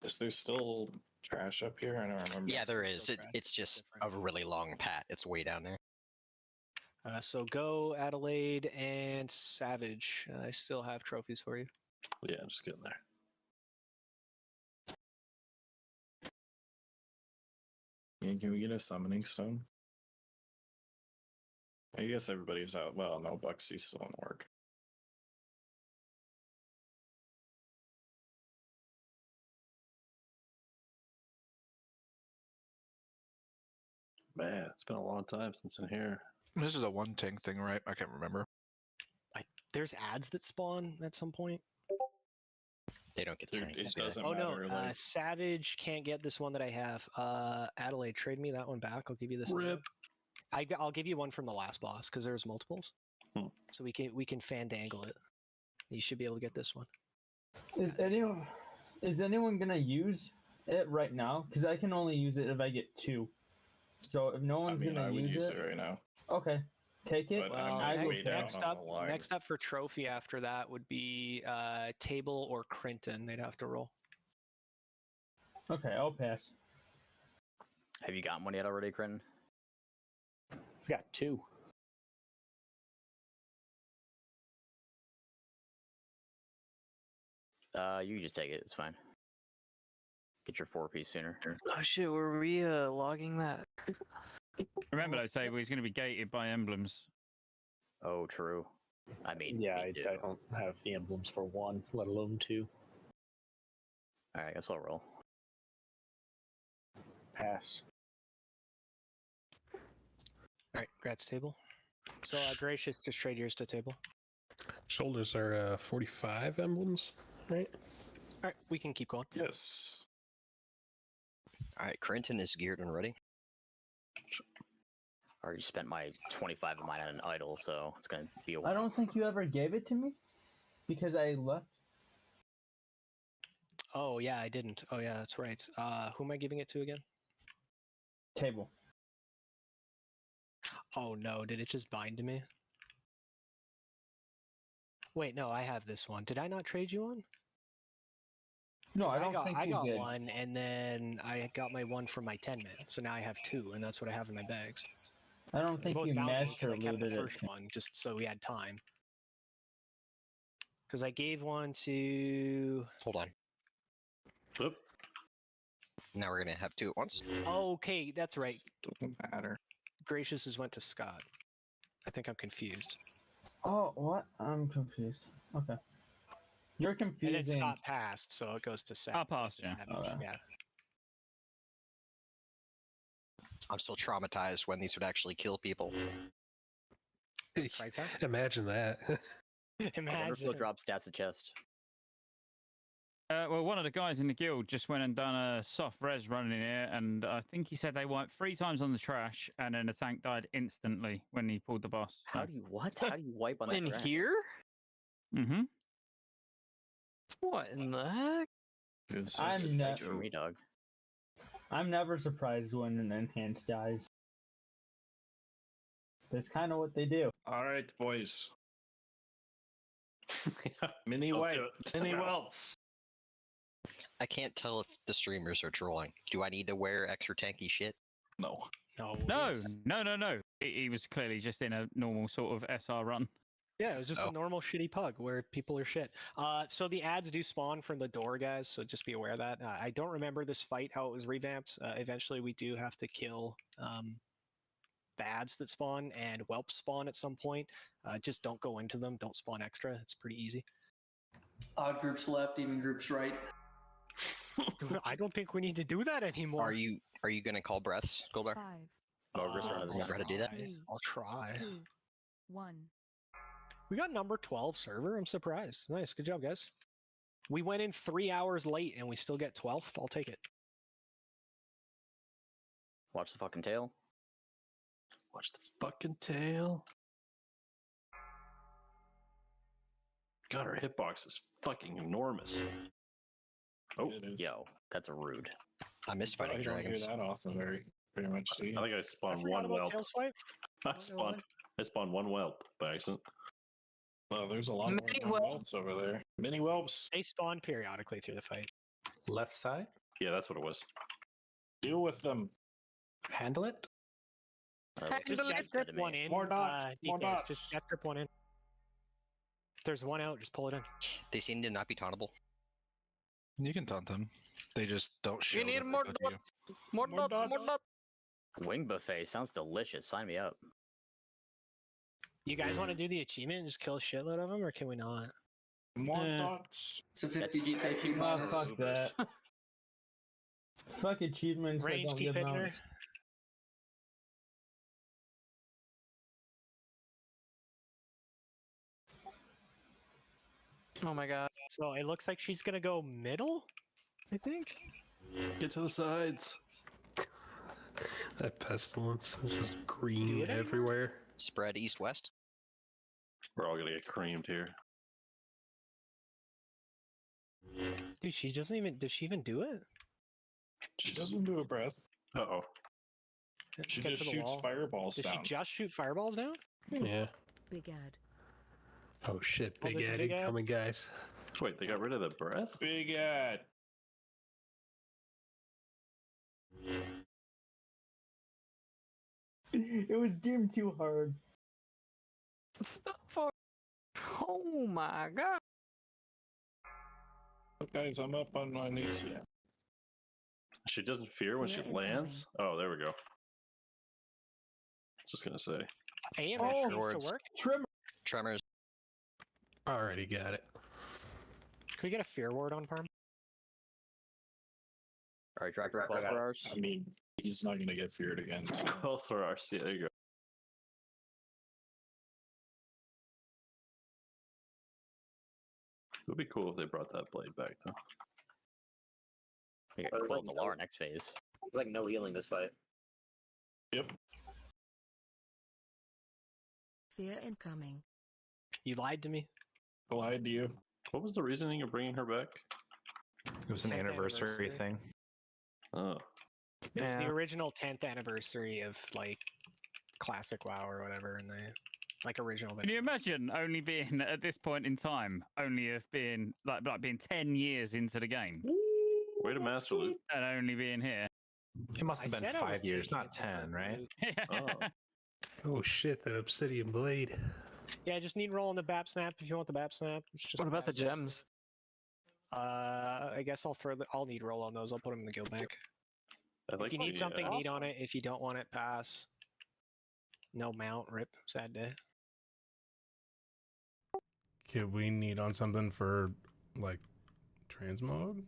Is there still trash up here? I don't remember. Yeah, there is. It's just a really long pat. It's way down there. So go Adelaide and Savage. I still have trophies for you. Yeah, just getting there. Yeah, can we get a summoning stone? I guess everybody's out. Well, no, Buxy's still in work. Man, it's been a long time since in here. This is a one tank thing, right? I can't remember. There's ads that spawn at some point. They don't get tanked. It doesn't Oh no, matter. Savage can't get this one that I have. Adelaide, trade me that one back. I'll give you this. Rip. I'll give you one from the last boss because there's multiples. So we can fandangle it. You should be able to get this one. Is anyone Is anyone gonna use it right now? Because I can only use it if I get 2. So if no one's I gonna would use use it, it right now. okay, take it. But Well, I'm I will way down next on up, the line. next up for trophy after that would be Table or Crinton. They'd have to roll. Okay, I'll pass. Have you gotten one yet already, Crinton? I've got 2. You can just take it. It's fine. Get your 4-piece sooner. Oh shit, were we logging that? Remember though, Table, he's going to be gated by emblems. Oh, true. I mean, Yeah, me I too. don't have the emblems for 1, let alone 2. All right, I guess I'll roll. Pass. All right, congrats, Table. So, Gracious, just trade yours to Table. Shoulders are 45 emblems, right? All right, we can keep going. Yes. All right, Crinton is geared and ready. I already spent my 25 of mine on an idol, so it's going to be a while. I don't think you ever gave it to me because I left. Oh, yeah, I didn't. Oh, yeah, that's right. Who am I giving it to again? Table. Oh, no, did it just bind to me? Wait, no, I have this one. Did I not trade you one? No, I don't think I you got did. one, and then I got my one from my 10-man. So now I have 2, and that's what I have in my bags. I don't think Both you bound to me 'cause master I kept the looted it. first one just so we had time. Because I gave one to. Hold on. Oop. Now we're gonna have 2 at once. Okay, that's right. Doesn't matter. Gracious's went to Scott. I think I'm confused. Oh, what? I'm confused. Okay. You're And then confusing. Scott passed, so it goes to Seth. I'll pass, yeah. Okay. Yeah. I'm still traumatized when these would actually kill people. Right there? Imagine that. I wonder if they'll Imagine. drop stats at chest. Well, one of the guys in the guild just went and done a soft res running in here, and I think he said they wiped 3 times on the trash, and then the tank died instantly when he pulled the boss. How do you what? How do you wipe on that In track? here? Mm-hmm. What in the heck? I'm Thanks for me, dog. I'm never surprised when an enhanced dies. That's kind of what they do. All right, boys. Mini I'll wipe. do it. Mini whelps. I can't tell if the streamers are trolling. Do I need to wear extra tanky shit? No. No. He was clearly just in a normal sort of SR run. Yeah, it was just a normal shitty pug where people are shit. So the ads do spawn from the door, guys, so just be aware of that. I don't remember this fight, how it was revamped. Eventually, we do have to kill the ads that spawn, and whelps spawn at some point. Just don't go into them. Don't spawn extra. It's pretty easy. Odd groups left, even groups right. I don't think we need to do that anymore. Are you gonna call breaths, Goldar? 5, Margaret's running the Remember how to do that? 3, I'll try. 2, 1. We got number 12 server. I'm surprised. Nice. Good job, guys. We went in 3 hours late and we still get 12th. I'll take it. Watch the fucking tail. Watch the fucking tail. God, our hitbox is fucking enormous. Oh, It is. Yo, that's a rude. I miss fighting I don't hear dragons. that often very much. Do you? I think I I spawned forgot one about whelp. tail swipe. I spawned 1 whelp by accident. Oh, there's a lot Mini more whelp. whelps over there. Mini whelps. They spawn periodically through the fight. Left side. Yeah, that's what it was. Deal with them. Handle it. Just death grip one in. More dots, more DKs, dots. Just death grip one in. If there's one out, just pull it in. They seem to not be tauntable. You can taunt them. They just don't show. We need that more they're with you. dots. More dots. More dots. Wing buffet sounds delicious. Sign me up. You guys want to do the achievement and just kill a shitload of them, or can we not? More dots. It's a 50 DKP Oh, minus. fuck that. Fuck achievements that Range, don't keep give hitting her. mounts. Oh my god. So it looks like she's gonna go middle, I think. Get to the sides. That pestilence is just Do green it anymore? everywhere. Spread east-west. We're all gonna get creamed here. Dude, she doesn't even. Does she even do it? She doesn't do a breath. Uh-oh. She Get just to the shoots wall. fireballs Does down. she just shoot fireballs down? Yeah. Big ad. Oh shit, Oh, big there's a ad big ad? incoming, guys. Wait, they got rid of the breath? Big ad. It was deemed too hard. Oh my god. Guys, I'm up on my knees. Yeah. She doesn't fear when she lands? Oh, there we go. I was just gonna say. AMS seems to work. Trimmer. Tremors. Already got it. Can we get a fear ward on Parm? Alright, Tractor, 12 for ours. I mean, he's not gonna get feared again. So. 12 for RC, there you go. It would be cool if they brought that blade back, though. We got Quilt Alar next phase. It's like no healing this fight. Yep. Fear incoming. You lied to me. I lied to you. What was the reasoning of bringing her back? It was an 10th anniversary thing. Oh. It was the Yeah. original 10th anniversary of like classic WoW or whatever, and they like original. Can you imagine only being at this point in time, only of being like being 10 years into the game? Way to master loot. And only being here. It must have I been said I was 5 years, taking not it to 10, right? Oh. Oh shit, that obsidian blade. Yeah, just need roll on the BAP snap if you want the BAP snap. It's just What about the BAP snap. gems? I guess I'll need roll on those. I'll put them in the guild bank. I like If you need the, something, need on it. If you don't want it, pass. No mount, rip. Sad day. Could we need on something for like transmog?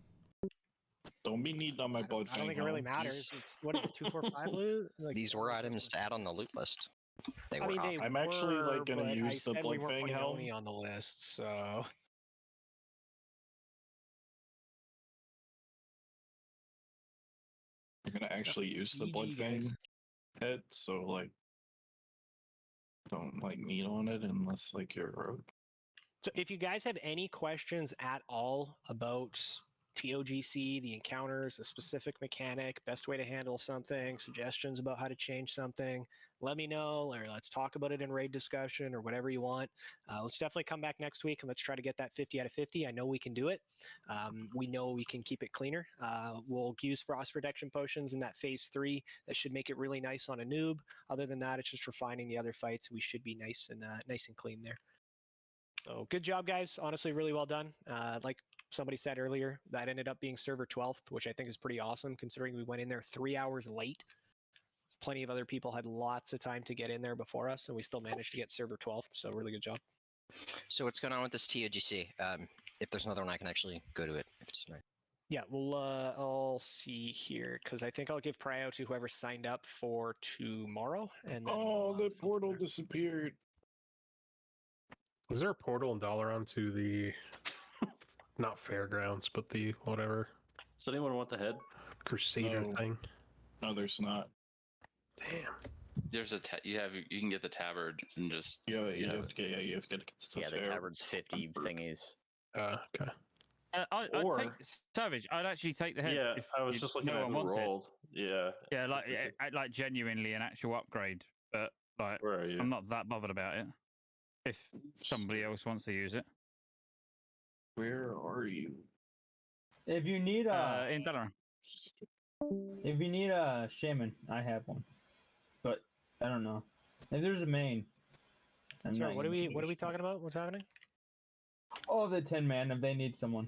Don't be needing on my blood. I don't think it really matters. It's what is it, 245 loot? Like, These were items to add on the loot list. They I were mean, they I'm actually, like, were, gonna but use I the said we Blood weren't Fang putting helm. Oni on the list, so You're gonna actually use the GG, blood guys. fang head, so like don't like meat on it unless like you're rogue. So if you guys have any questions at all about ToGC, the encounters, a specific mechanic, best way to handle something, suggestions about how to change something, let me know, or let's talk about it in raid discussion or whatever you want. Let's definitely come back next week and let's try to get that 50 out of 50. I know we can do it. We know we can keep it cleaner. We'll use frost protection potions in that phase 3. That should make it really nice on a noob. Other than that, it's just refining the other fights. We should be nice and clean there. So good job, guys. Honestly, really well done. Like somebody said earlier, that ended up being server 12th, which I think is pretty awesome considering we went in there 3 hours late. Plenty of other people had lots of time to get in there before us, and we still managed to get server 12th. So really good job. So what's going on with this TOGC? If there's another one, I can actually go to it. If it's tonight. Yeah, we'll I'll see here because I think I'll give prio to whoever signed up for tomorrow. And then the portal disappeared. Is there a portal in Dalaran to the not fairgrounds, but the whatever? Does anyone want the head? Crusader No. thing? No, there's not. Damn. There's a you can get the tabard and just You have to get Yeah, the tabard's 50 thingies. Okay. I'd take Savage. I'd actually take the head. Yeah, if I was just looking no at one who wants it. rolled. Yeah. Yeah, like genuinely an actual upgrade, but like Where are you? I'm not that bothered about it. If somebody else wants to use it, Where are you? If you need in Dalaran. if you need a shaman, I have one, but I don't know if there's a main. I'm Sorry, not what are gonna we use what are we it. talking about? What's happening? Oh, the 10 man. If they need someone.